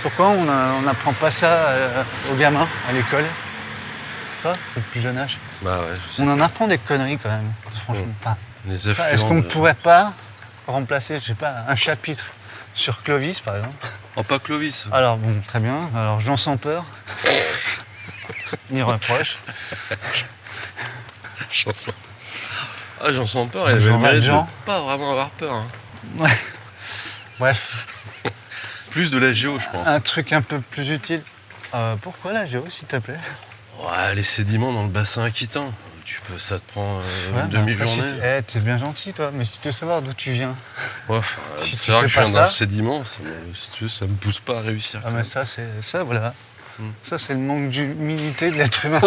Pourquoi on n'apprend pas ça aux gamins à l'école? Ça, au plus jeune âge. Bah ouais, je sais. On en apprend des conneries quand même, franchement. Enfin, Les est-ce affluents qu'on ne de- pourrait pas remplacer, je sais pas, un chapitre sur Clovis par exemple? Oh, pas Clovis. Alors bon, très bien. Alors Jean sans peur. Ni reproche. Chanson. Ah, j'en sens peur, il Jean avait le mérite de Valjean. pas vraiment avoir peur. Hein. Ouais. Bref, Plus de la géo, je pense. un truc un peu plus utile. Pourquoi la géo, s'il te plaît? Ouais, les sédiments dans le bassin aquitain. Ça te prend Ouais, une bah après, demi-journée. t'es bien gentil toi, mais si tu veux savoir d'où tu viens. Ouais, enfin, Si c'est tu vrai sais que je pas viens d'un ça- sédiment, si tu veux, ça me pousse pas à réussir. Ah mais ça voilà. Hmm. Ça c'est le manque d'humilité de l'être humain.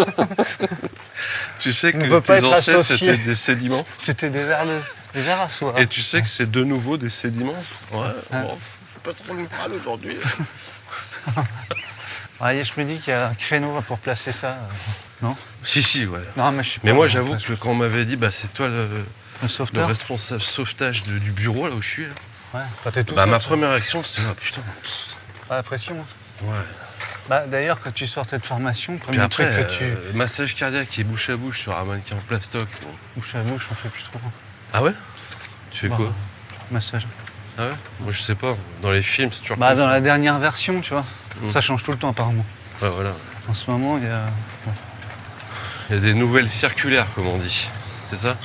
Tu sais On ne que veut pas tes être ancêtres associé. c'était des sédiments. C'était des verres à soie. Et tu sais que c'est de nouveau des sédiments. Ouais, Ah. bon, faut pas trop le mal aujourd'hui. Ouais, je me dis qu'il y a un créneau pour placer ça. Non? Si, ouais. Non mais je suis pas. Mais moi, bon, j'avoue après, que quand on m'avait dit, bah c'est toi le le sauveteur. responsable sauvetage du bureau là où je suis, là. Ouais, quand t'es tout Bah seul, ma ça. première réaction c'était ah putain. Pas la pression. Ouais. Bah d'ailleurs quand tu sortais de formation, Puis premier après, truc que tu. massage cardiaque et bouche à bouche sur un mannequin en plastoc. Bon. Bouche à bouche, on fait plus trop. Ah ouais? Tu fais Bah, quoi? Massage. Ah ouais? Moi je sais pas. Dans les films, c'est toujours Bah comme dans ça. la dernière version, tu vois. Mm. Ça change tout le temps apparemment. Ouais, voilà. En ce moment, il y a. Il y a des nouvelles circulaires, comme on dit. C'est ça?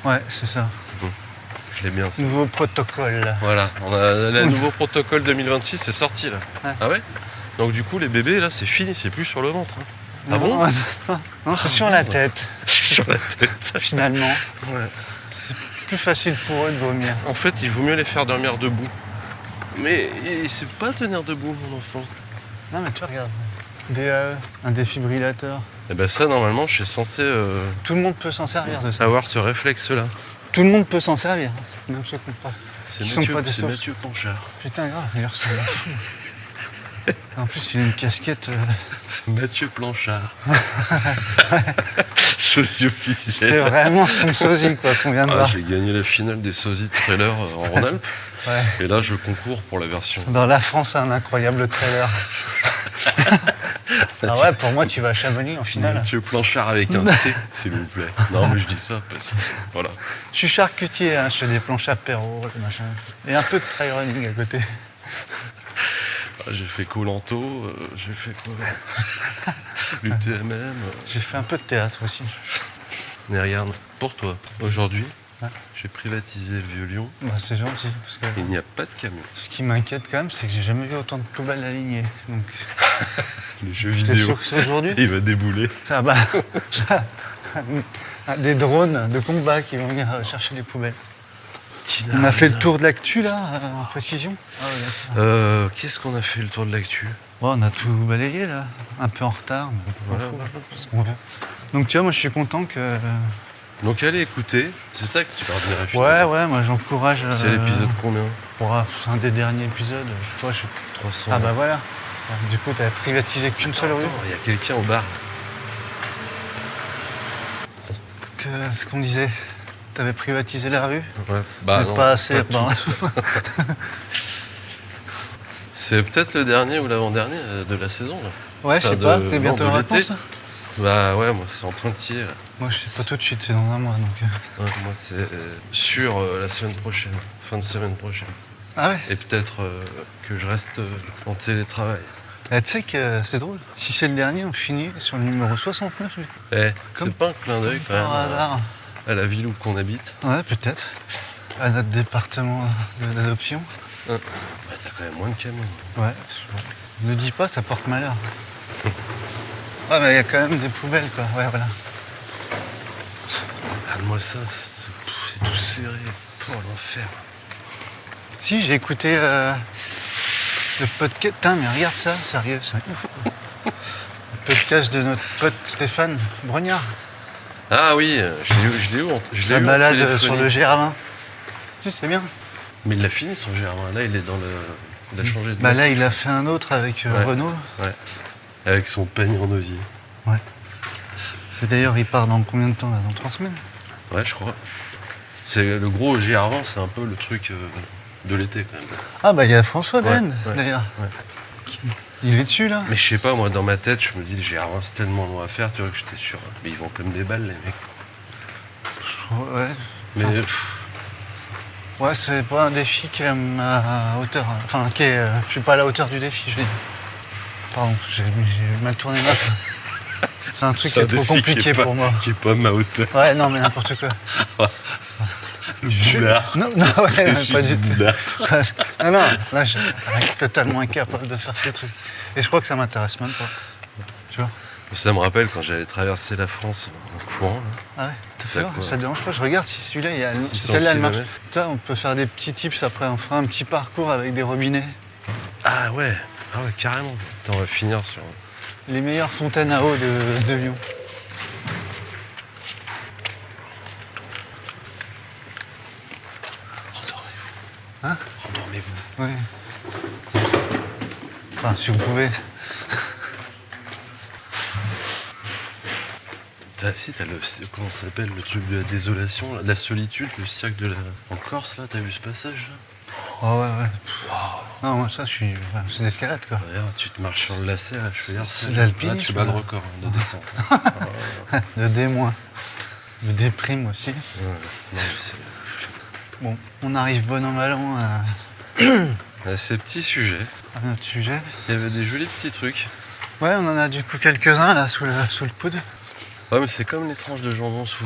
Ouais, c'est ça. Je l'ai bien. ça. Nouveau protocole. Voilà. On a le nouveau protocole 2026, c'est sorti là. Ouais. Ah ouais? Donc du coup, les bébés là, c'est fini, c'est plus sur le ventre. hein. Ah bon? Non, non, c'est sur la tête, Sur la tête. finalement. Ouais. Plus facile pour eux de vomir. En fait, il vaut mieux les faire dormir debout. Mais il sait pas tenir debout, mon enfant. Non, mais tu regardes. Un défibrillateur. Et ben ça, normalement, je suis censé Tout le monde peut s'en servir de ça. avoir ce réflexe-là. Tout le monde peut s'en servir. Même ceux qui n'ont pas. C'est Ils sont pas des Mathieu, sauves. Mathieu Planchard. Putain, grave, il ressemble à fou. En plus, il a une casquette. Mathieu Planchard. Sosie C'est officiel. vraiment son sosie, quoi, qu'on vient de Ah, voir. j'ai gagné la finale des sosies de trailer en Rhône-Alpes. Ouais. Et là, je concours pour la version. Dans la France, un incroyable trailer. Ah ouais, pour moi, tu vas à Chamonix en finale. Mathieu Planchard avec un T, s'il vous plaît. Non, mais je dis ça parce que. Voilà. Je suis charcutier, hein, je fais des planches apéro, machin. Et un peu de trail running à côté. Ah, j'ai fait Koh-Lanta, j'ai fait quoi l'UTMM. J'ai fait un peu de théâtre aussi. Mais regarde, pour toi, aujourd'hui, J'ai privatisé le Vieux-Lyon. Bah, c'est gentil. Parce que Il n'y a pas de camion. ce qui m'inquiète quand même, c'est que j'ai jamais vu autant de poubelles alignées. Donc, Le jeu t'es vidéo, sûr que c'est aujourd'hui? il va débouler. Ah bah, des drones de combat qui vont venir chercher les poubelles. On a fait le tour de l'actu là, en précision. Ah ouais, d'accord. Qu'est-ce qu'on a fait le tour de l'actu? Bon, on a tout balayé là, un peu en retard, mais Voilà, on s'en fout, voilà. c'est ce qu'on veut. Donc tu vois, moi je suis content que... Donc allez écouter, c'est ça que tu vas revenir à Ouais, finalement. ouais, moi j'encourage... C'est l'épisode combien? C'est un des derniers épisodes, je sais 300. Ah bah voilà. Du coup, t'avais privatisé qu'une seule rue. Attends, il y a quelqu'un au bar. Ce qu'on disait, t'avais privatisé la rue, Ouais. mais non, pas assez. pas tout. C'est peut-être le dernier ou l'avant-dernier de la saison là. Ouais, je sais Enfin, pas, de- t'es bientôt non, en de l'été. vacances là? Bah ouais, moi c'est en pointillé là. Moi je sais pas tout de suite, c'est dans un mois donc... Ouais, moi c'est sur la semaine prochaine, fin de semaine prochaine. Ah ouais. Et peut-être que je reste en télétravail. Tu sais que c'est drôle, si c'est le dernier, on finit sur le numéro 69 lui. Comme C'est pas un clin d'œil quand même Par hasard. à la ville où qu'on habite. Ouais, peut-être. À notre département d'adoption. Ouais, t'as quand même moins de camions. Ouais. Ne dis pas, ça porte malheur. Ah mais il y a quand même des poubelles quoi, ouais voilà. Regarde-moi ça, c'est tout serré. Oh l'enfer. Si, j'ai écouté le podcast. Putain, mais regarde ça, sérieux, c'est ouf. Le podcast de notre pote Stéphane Brognard. Ah oui, je l'ai eu je l'ai Sa eu en balade téléphonie. sur le GR20. Si, c'est bien. Mais il l'a fini son GR1. Là, il est dans le. Il a changé de Bah place. là, il a fait un autre avec Ouais. Renault. Ouais. Avec son peigne en osier. Et d'ailleurs, il part dans combien de temps là? Dans 3 semaines? Ouais, je crois. C'est le gros GR20, c'est un peu le truc de l'été quand même. Ah bah il y a François Ouais, Daen, ouais, d'ailleurs. ouais. Il est dessus là. Mais je sais pas, moi dans ma tête, je me dis le GR20 c'est tellement long à faire, tu vois, que j'étais sûr. Mais ils vont comme des balles, les mecs. Ouais. Mais Ah. pff, Ouais, c'est pas un défi qui est à ma hauteur. Enfin, qui est. Je suis pas à la hauteur du défi, je veux dire. Pardon, j'ai mal tourné ma phrase. C'est un truc qui c'est est un trop défi qui compliqué est pas- pour moi. Qui est pas ma hauteur. Ouais, non, mais n'importe quoi. Le boulard. Non, non, ouais, Je pas suis du tout. boulard. Non, non, là, je suis totalement incapable de faire ce truc. Et je crois que ça m'intéresse même pas. Tu vois? Ça me rappelle quand j'allais traverser la France en courant. Là. Ah ouais, t'as fait Ça voir, quoi ça te dérange pas? Je regarde si celui-là, il y a... si 600 celle-là, elle marche. kilomètres. Putain, on peut faire des petits tips après, on fera un petit parcours avec des robinets. Ah ouais, carrément. Attends, on va finir sur. Les meilleures fontaines à eau de Lyon. Rendormez-vous. Hein? Rendormez-vous. Oui. Enfin, si vous pouvez. T'as le. Comment ça s'appelle le truc de la désolation, là, de la solitude, le cirque de la. En Corse là, t'as vu ce passage là? Oh ouais, ouais. Non, moi ça, je suis. Enfin, c'est l'escalade quoi. Regarde, tu te marches sur le lacet, là, je fais dire, C'est de l'alpinisme, là, tu bats le là. record hein, de descente. De D-. De déprime aussi. Ouais, non, mais c'est- Bon, on arrive bon an mal an À ces petits sujets, à notre sujet. il y avait des jolis petits trucs. Ouais, on en a du coup quelques-uns là sous le coude, Ouais, mais c'est comme les tranches de jambon sous.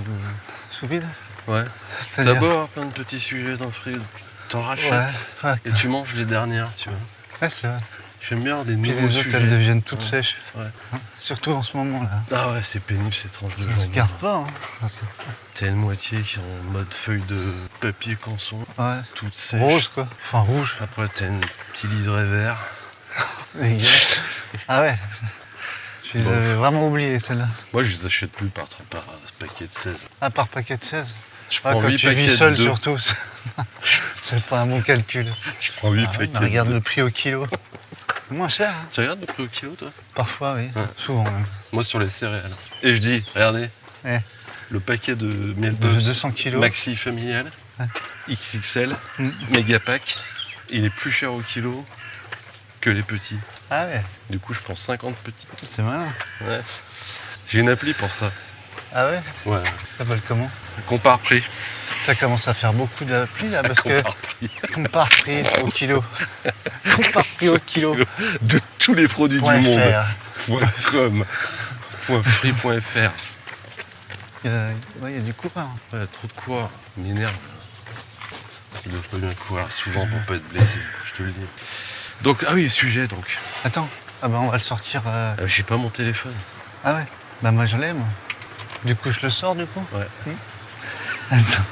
sous vide. Ouais. T'as C'est-à-dire. beau avoir plein de petits sujets dans le frigo, t'en rachètes Ouais, ouais. et tu manges les dernières, tu vois. Ouais, c'est vrai. J'aime bien avoir des Puis nouveaux les autres, sujets. elles deviennent toutes Ouais. sèches. Ouais. Hein, surtout en ce moment là. Ah ouais, c'est pénible ces tranches de On se jambon. garde pas, hein. Enfin, T'as une moitié qui est en mode feuille de papier canson, ouais. toute sèche. Rose quoi. Enfin rouge. Après t'as un petit liseré vert. Dégueulasse. Ah ouais. Je les Bon. avais vraiment oubliés celles-là. Moi je les achète plus par paquet de 16. À part paquet de 16. Je Ah, prends quand 8 tu paquets vis de seul 2. surtout, c'est pas un bon calcul. Je prends 8 Ah ouais, paquets mais regarde de 2. le prix au kilo. C'est moins cher, hein. Tu regardes le prix au kilo toi? Parfois, oui. Ouais. Souvent même. Moi sur les céréales. Et je dis, regardez, Ouais. le paquet de miel De puffs 200 kilos. maxi familial, Ouais. XXL, Mm. méga pack, il est plus cher au kilo que les petits. Ah ouais, Du coup je prends 50 petits. c'est malin. Ouais. J'ai une appli pour ça. Ah ouais, Ouais. ça s'appelle comment? Compare prix. Ça commence à faire beaucoup d'applis là parce que Compare prix. compare prix au kilo. Compare prix au kilo. De tous les produits Point du monde. .fr. .com. .free.fr. il y a du coureur. Ouais, trop de coureurs. M'énerve. Il doit pas bien courir souvent pour pas être blessé, je te le dis. Donc, ah oui, sujet donc. Attends, ah bah on va le sortir. J'ai pas mon téléphone. Ah ouais. Bah moi je l'ai moi. Du coup je le sors du coup. Ouais. Attends.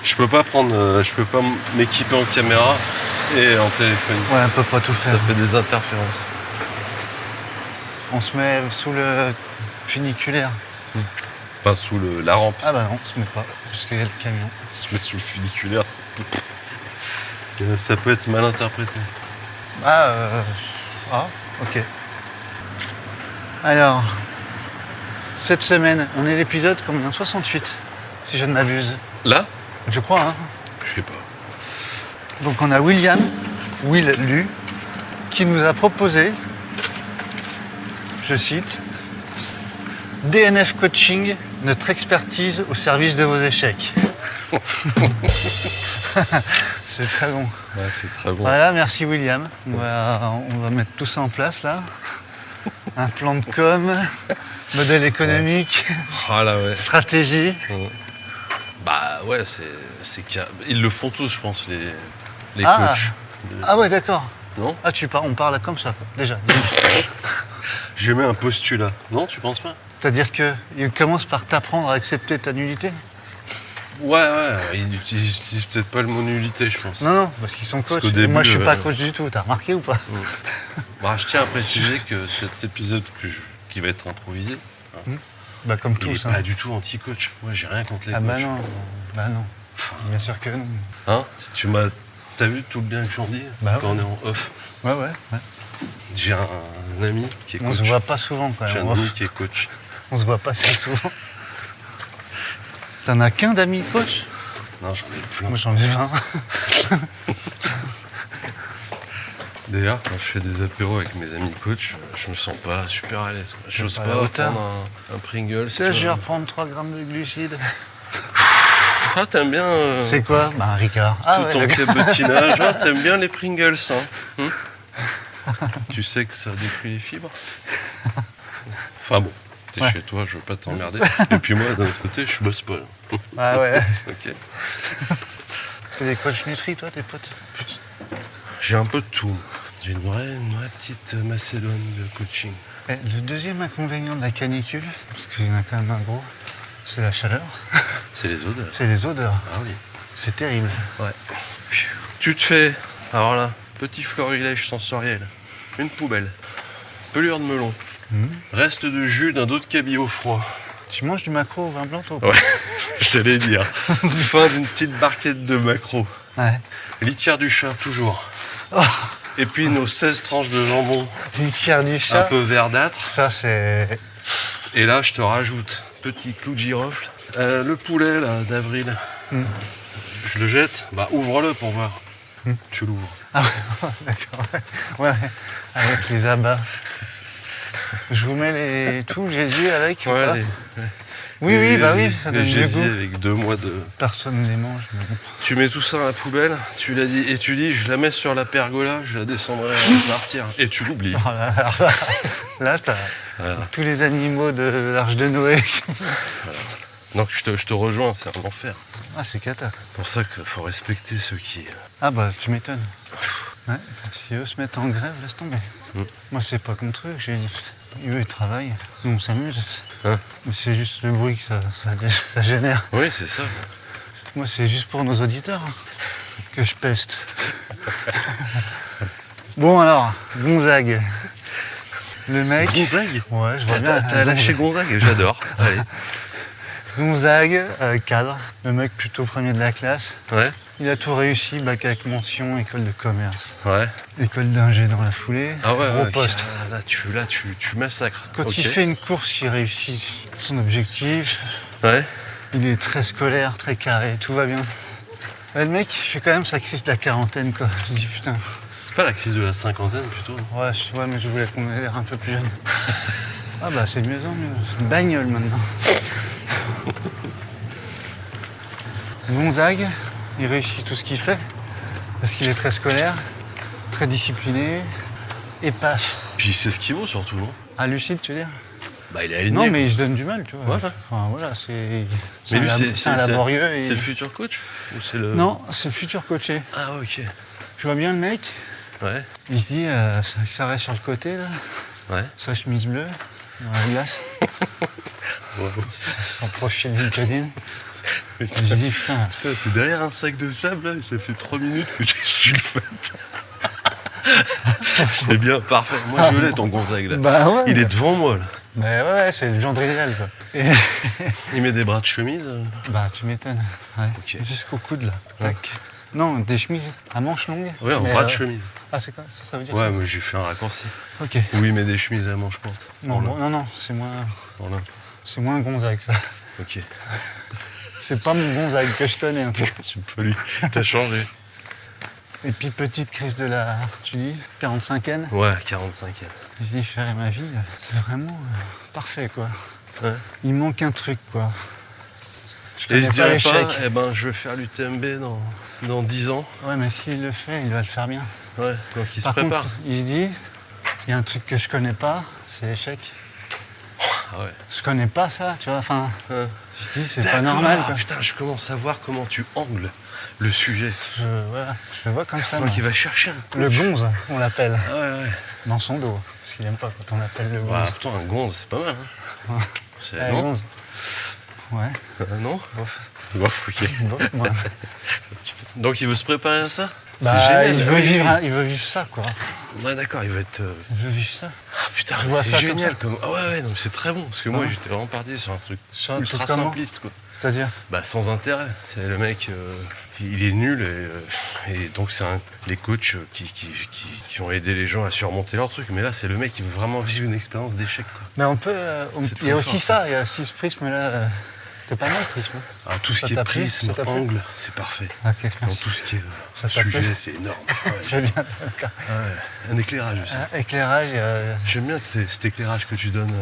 Je peux pas m'équiper en caméra et en téléphone. Ouais, on peut pas tout faire. Ça fait des interférences. On se met sous le funiculaire. Enfin, sous la rampe. Ah bah non, on se met pas, parce qu'il y a le camion. On se met sous le funiculaire, ça peut être mal interprété. Ah, ok. Alors, cette semaine, on est l'épisode combien 68, si je ne m'abuse. Là? Je crois, hein. Je sais pas. Donc on a Will Lu, qui nous a proposé, je cite, DNF Coaching, notre expertise au service de vos échecs. C'est très bon. Ouais, c'est très bon. Voilà, merci William. On va mettre tout ça en place là. Un plan de com, modèle économique, Ah là ouais. stratégie. Bah ouais, ils le font tous, je pense, les Ah. coachs. Ah ouais, d'accord. Non? Ah, on parle comme ça, quoi. Déjà. J'ai mis un postulat. Non, tu penses pas? C'est-à-dire qu'il commence par t'apprendre à accepter ta nullité. Ouais, ils n'utilisent peut-être pas le mot nullité, je pense. Non, parce qu'ils sont coachs. qu'au début, Moi, je suis pas coach du tout. T'as remarqué ou pas? Bah, je tiens à préciser que cet épisode qui va être improvisé, Bah, comme il tous. est Hein. pas du tout anti-coach. Moi, j'ai rien contre les Ah coachs. bah non. Bien sûr que non. Hein? T'as vu tout le bien que j'en dis Bah quand on est en off? Ouais. J'ai un ami qui est coach. On se voit pas souvent quand J'ai même. un ami qui est coach. On se voit pas assez souvent. T'en as qu'un d'amis coach? Non, j'en ai plein. Moi j'en ai 20. D'ailleurs, quand je fais des apéros avec mes amis coachs, je me sens pas super à l'aise. J'ose pas à la pas hauteur. prendre un Pringles. Tu sais, je vais reprendre 3 grammes de glucides. Ah, t'aimes bien C'est quoi? Bah un Ricard. Ah tout ouais, ton d'accord. cabotinage. Ah, t'aimes bien les Pringles, hein? Tu sais que ça détruit les fibres. Enfin bon, t'es Ouais. chez toi, je veux pas t'emmerder. Et puis moi, d'un autre côté, je bosse pas. Ah ouais. Ok. T'es des coachs nutri toi, tes potes? Putain. J'ai un peu de tout. J'ai une vraie petite Macédoine de coaching. Eh, le deuxième inconvénient de la canicule, parce qu'il y en a quand même un gros, c'est la chaleur. C'est les odeurs. C'est les odeurs. Ah oui. C'est terrible. Ouais. Tu te fais, alors là, petit florilège sensoriel, une poubelle, pelure de melon, reste de jus d'un dos de cabillaud froid. Tu manges du maquereau au vin blanc toi? Ouais, j'allais dire. Fin d'une petite barquette de maquereau. Ouais. Litière du chat, toujours. Et puis nos 16 tranches de jambon, Une cuillère du un chat. peu verdâtre. Ça c'est... Et là, je te rajoute petit clou de girofle. Le poulet là d'avril, je le jette. Bah ouvre-le pour voir. Tu l'ouvres. Ah ouais, d'accord. Ouais, avec les abats. Je vous mets les tout Jésus avec ou pas? Oui, bah oui, ça donne les du gésiers goût. avec 2 mois de... Personne ne les mange. Mais bon. Tu mets tout ça dans la poubelle, tu l'as dit, et tu dis je la mets sur la pergola, je la descendrai avec Martyr. Et tu l'oublies. Oh là, t'as Voilà. tous les animaux de l'Arche de Noé. Donc je te rejoins, c'est un enfer. Ah, c'est cata. C'est pour ça qu'il faut respecter ceux qui... Ah bah, tu m'étonnes. Ouais, si eux se mettent en grève, laisse tomber. Moi, c'est pas comme truc. Eux, ils travaillent. Nous, on s'amuse. Hein? Mais c'est juste le bruit que ça génère. Oui, c'est ça. Moi, c'est juste pour nos auditeurs hein, que je peste. Bon, alors, Gonzague. Le mec... Gonzague. Ouais, je vois bien. T'as lâché Gonzague, j'adore. Allez. Gonzague, cadre. Le mec plutôt premier de la classe. Ouais, Il a tout réussi, bac avec mention, école de commerce. ouais. École d'ingé dans la foulée. Ah ouais, gros ouais, poste. Là, tu massacres. Quand Ok. il fait une course, il réussit son objectif. Ouais. Il est très scolaire, très carré, tout va bien. Ouais, le mec, il fait quand même sa crise de la quarantaine, quoi. Je dis putain. C'est pas la crise de la cinquantaine, plutôt? Ouais, mais je voulais qu'on ait l'air un peu plus jeune. Ah bah c'est de mieux en mieux. C'est une bagnole maintenant. Gonzague, il réussit tout ce qu'il fait. Parce qu'il est très scolaire, très discipliné. Et paf. Puis c'est ce qu'il vaut, surtout, non? Ah, lucide, tu veux dire? Bah, il est aligné. Non, quoi. mais il se donne du mal, tu vois. Voilà. Enfin, voilà, c'est Mais lui, c'est un laborieux. C'est le futur coach ou c'est le... Non, c'est le futur coaché. Ah, ok. Je vois bien le mec, Ouais, il se dit, ça reste sur le côté, là, ouais. sa chemise bleue, dans la glace, Wow. son profil LinkedIn. Et je me dis, putain, Putain, t'es derrière un sac de sable là et ça fait 3 minutes que j'ai sulfate. C'est bien, parfait. Moi je l'ai ton Gonzague là. bah ouais. Il est devant moi là. Mais ouais, c'est le genre idéal, quoi. Et, Il met des bras de chemise. bah, tu m'étonnes. Ouais. Ok. Jusqu'au coude, là. Ouais. Tac. Non, des chemises à manches longues. Ouais, en mais, bras de chemise. Ah, c'est quoi ça veut dire Ouais, ça moi j'ai fait un raccourci. Ok. Où il met des chemises à manches courtes. Non, non, c'est moins Gonzague, ça. Ok. C'est pas mon Gonzague que je connais, en tout cas. C'est pas lui. T'as changé. Et puis, petite crise de la, tu dis, 45e. Ouais, 45e. Je dis, faire ma vie, c'est vraiment parfait, quoi. Ouais. Il manque un truc, quoi. Je Et il se connais pas dirait pas, l'échec. eh ben je vais faire l'UTMB dans 10 ans. Ouais, mais s'il le fait, il va le faire bien. Ouais, donc il se Par prépare. contre, il se dit, il y a un truc que je connais pas, c'est l'échec. Ah ouais. Je connais pas ça, tu vois, enfin, Hein. je dis, c'est pas D'accord, normal, quoi. Putain, je commence à voir comment tu angles le sujet. Voilà, je le vois comme ça, Donc moi. il va chercher un coach. Le gonze, on l'appelle, Ah ouais, ouais. dans son dos. Parce qu'il aime pas quand on l'appelle le Bah, gonze. pourtant, un gonze, c'est pas mal. Hein. C'est Ah, le non gonze. Ouais, Non bof. Bon, ok. Bof, moi. Donc il veut se préparer à ça. Bah, c'est génial. il veut vivre ça, quoi. Ouais, d'accord, il va être. Il veut vivre ça. Ah putain, Je mais vois c'est ça comme génial ça. comme. Ah ouais, non, mais c'est très bon. Parce que moi, Ouais. j'étais vraiment parti sur un truc Sur un ultra truc comment simpliste, quoi. C'est-à-dire Bah, sans intérêt. C'est le mec, il est nul et donc c'est les coachs qui ont aidé les gens à surmonter leur truc. Mais là, c'est le mec qui veut vraiment vivre une expérience d'échec, quoi. Mais on peut. C'est Il y a trop aussi fort, ça, il y a aussi ce prisme-là. C'est pas mal, le prisme. Ah, tout ce Ça qui est t'a plu prisme, Ça t'a plu angle, c'est parfait. Ok, Dans tout ce qui est Ça t'a plu sujet, c'est énorme. Ouais. j'aime bien. Un éclairage aussi. Éclairage, J'aime bien cet éclairage que tu donnes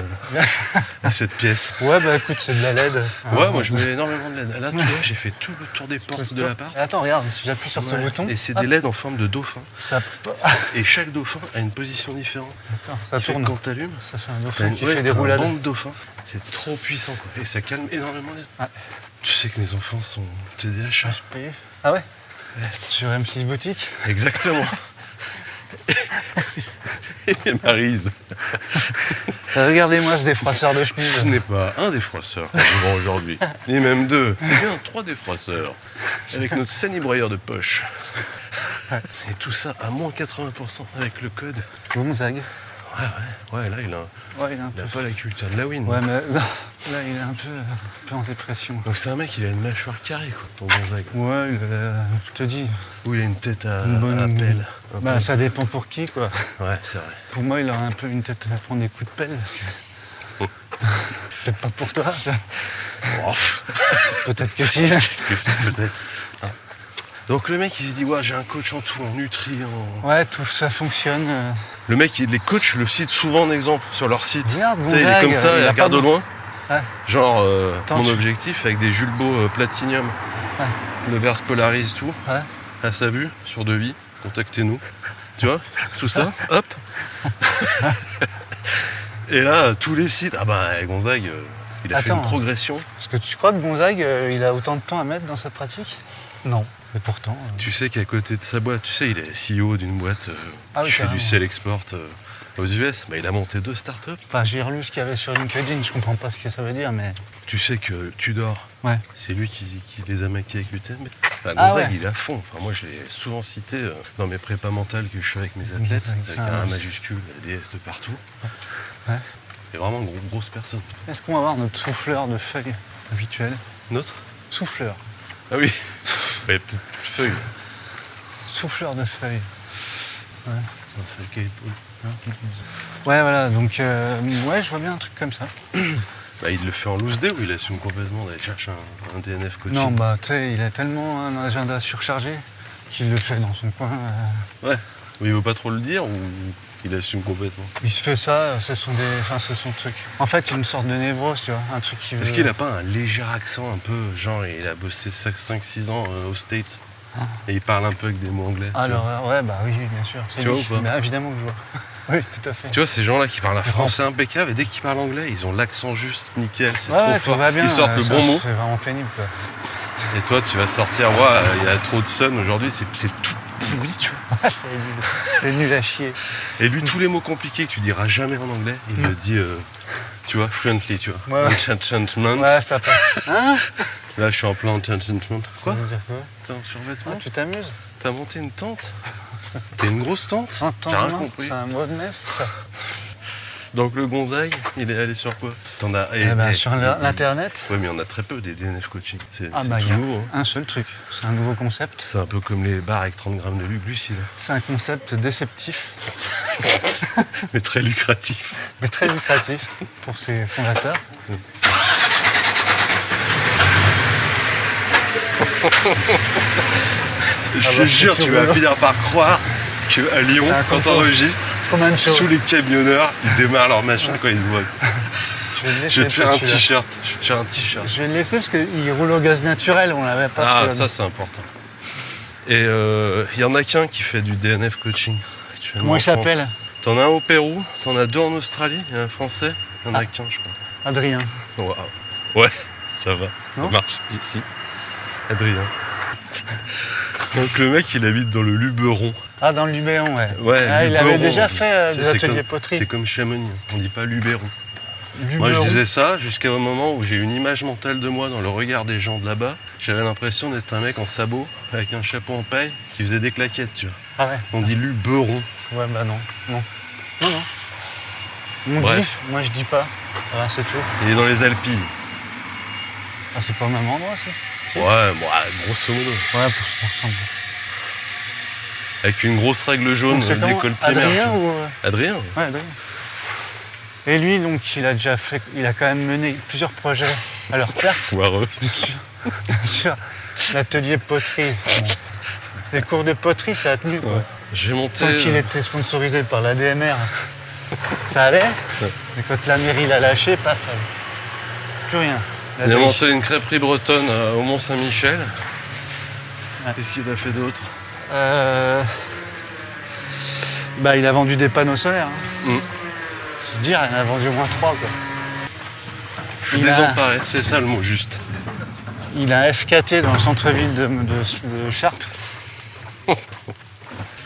à cette pièce. ouais, bah écoute, c'est de la LED. Ouais, moi je mets énormément de LED. Là, tu vois, j'ai fait tout le tour des portes de l'appart. Attends, regarde, si j'appuie sur ce Ouais. bouton, Et c'est hop, des LED en forme de dauphin. ça, Et chaque dauphin a une position différente. ça Qui fait que tourne. quand t'allumes, Ça fait un t'as dauphin une, qui ouais, fait des t'as un roulades. banc de dauphins. C'est trop puissant, quoi. Et ça calme énormément les. Ouais. Tu sais que mes enfants sont TDAH. HPU. Ah ouais Sur M6 Boutique. Exactement. Et Maryse, Regardez-moi ce défroisseur de ce chemise. n'est pas un défroisseur qu'on vend aujourd'hui, ni même deux. C'est bien 3 défroisseurs. Avec notre sani-broyeur de poche. Et tout ça à moins 80% avec le code. Gonzague. Ouais, là il a Ouais, il est un il peu. a pas la culture de la win. Ouais, mais là, il est un peu en dépression. Donc c'est un mec, il a une mâchoire carrée, quoi, ton Gonzague. Ouais, je te dis. Ou il a une tête à Une bonne- pelle. Un Bah, peu. ça dépend pour qui, quoi. Ouais, c'est vrai. Pour moi, il aurait un peu une tête à prendre des coups de pelle. Parce que... Peut-être pas pour toi. tu vois. Oh, Peut-être que si. que c'est peut-être. Hein. Donc le mec, il se dit, ouais, j'ai un coach en tout, en nutri, en... Ouais, tout ça fonctionne. Le mec, les coachs le citent souvent en exemple sur leur site. Regarde, Tu sais, il est Gonzague, comme ça, il a regarde pas de loin. Ouais. Genre, Attends, mon tu- objectif avec des Julbo Platinum. Ouais. Le verse polarise tout. Ouais. À sa vue, sur devis, contactez-nous. Tu vois, tout ça, hop. Et là, tous les sites, ah bah Gonzague, il a fait Attends. une progression. Est-ce que tu crois que Gonzague, il a autant de temps à mettre dans sa pratique? Non. Mais pourtant. Tu sais qu'à côté de sa boîte, tu sais, il est CEO d'une boîte Ah oui, qui fait carrément. du sell-export aux US. Bah, il a monté 2 startups. Enfin, j'ai relu ce qu'il y avait sur LinkedIn, je comprends pas ce que ça veut dire, mais. Tu sais que Tudor, Ouais. c'est lui qui les a maqués avec l'UTMB. Bah, Ah Gonzague, ouais. il est à fond. Enfin, moi, je l'ai souvent cité dans mes prépas mentales que je fais avec mes athlètes, Avec avec ça, un A ouais. majuscule, des S de partout. Ouais. C'est vraiment une grosse personne. Est-ce qu'on va avoir notre souffleur de feuilles habituel? Notre Souffleur. Ah oui. Bah, il y a peut-être plus de feuilles. Souffleur de feuilles. Non, c'est à quelle épaule Ouais, voilà, donc ouais, je vois bien un truc comme ça. Bah, il le fait en loose day ou il assume complètement d'aller chercher un DNF coaching? Non, bah, tu sais, il a tellement un agenda surchargé qu'il le fait dans son coin. Ouais. Mais il veut pas trop le dire ou il assume complètement? Il se fait ça, c'est son truc. En fait, une sorte de névrose, tu vois, un truc qui veut. Est-ce qu'il a pas un léger accent un peu, genre il a bossé 5-6 ans aux States et il parle un peu avec des mots anglais? tu vois? Alors, ouais, bah oui, bien sûr. C'est Tu vois lui. ou pas? Mais évidemment que je vois. Oui, tout à fait. Tu vois, ces gens-là qui parlent un français impeccable et dès qu'ils parlent anglais, ils ont l'accent juste nickel, c'est trop Ouais, tout fort. va bien. Ils sortent le ça, bon mot. C'est vraiment pénible, quoi. Et toi, tu vas sortir, il y a trop de sun aujourd'hui, c'est tout pourri, tu vois. Ah, c'est nul. C'est nul à chier. Et lui, tous les mots compliqués que tu diras jamais en anglais, il le dit, tu vois, fluently, tu vois. Ouais. Enchantment. Ouais, ça passe. Hein? Là, je suis en plein enchantment. Quoi? Ça veut dire quoi? T'es en survêtement? Ah, tu t'amuses? T'as monté une tente? T'es une grosse tente? Attends, T'as rien non, compris. c'est un mot de messe, ça. Donc le Gonzague, il est allé sur quoi? T'en as... Eh ben, sur l'internet, Ouais, mais on a très peu des DNF coaching. C'est ah c'est bah, tout il y a nouveau, hein. un seul truc. C'est un nouveau concept. C'est un peu comme les bars avec 30 grammes de glucides, C'est un concept déceptif, mais très lucratif. mais très lucratif pour ses fondateurs. Je bah, te jure, c'est tu vas rigolo. finir par croire qu'à Lyon, C'est un quand concours. t'enregistres, Combien de choses? tous les camionneurs, ils démarrent leur machin quand ils te voient. Je vais le Je vais te laisser, faire un celui-là. t-shirt. Je vais te faire un t-shirt. Je vais le laisser parce qu'il roule au gaz naturel, on l'avait pas. Ah, celui-là. ça c'est important. Et il y en a qu'un qui fait du DNF coaching actuellement. Comment en il France. s'appelle? T'en as un au Pérou, t'en as deux en Australie, il y a un français, il y en a qu'un, je crois. Adrien. Waouh. Ouais, ça va. Non Ça marche ici. Adrien. Donc le mec il habite dans le Luberon. Ah, dans le Luberon, ouais. Ouais, Ah, il avait Luberon. déjà fait C'est- des c'est ateliers comme- poterie. C'est comme Chamonix, on dit pas Luberon. Luberon. Moi je disais ça jusqu'au moment où j'ai une image mentale de moi dans le regard des gens de là-bas. J'avais l'impression d'être un mec en sabot avec un chapeau en paille qui faisait des claquettes, tu vois. Ah ouais. On dit Luberon. Ouais, bah non. Non. Non, non. On Bref. dit, moi je dis pas. Voilà, c'est tout. Il est dans les Alpilles. Ah, c'est pas au même endroit, ça? Ouais, bon, grosso modo. Ouais, pour se ressemble. Avec une grosse règle jaune Donc, c'est de comment l'école primaire. Adrien tu vois. ou. Adrien. Ouais, Adrien. Et lui, donc, il a déjà fait. Il a quand même mené plusieurs projets à leur perte. Foireux. Sur l'atelier poterie. Bon. Les cours de poterie, ça a tenu, quoi. Ouais. J'ai monté. Tant qu'il était sponsorisé par la DMR, ça allait. Ouais. Mais quand la mairie l'a lâché, paf, plus rien. La Il a DIC. monté une crêperie bretonne au Mont-Saint-Michel. Ouais. Qu'est-ce qu'il a fait d'autre? Bah, il a vendu des panneaux solaires. Hein. Mm. Je veux dire, il en a vendu au moins 3, quoi. Je suis Il a- désemparé, c'est ça le mot juste. Il a FKT dans le centre-ville de Chartres.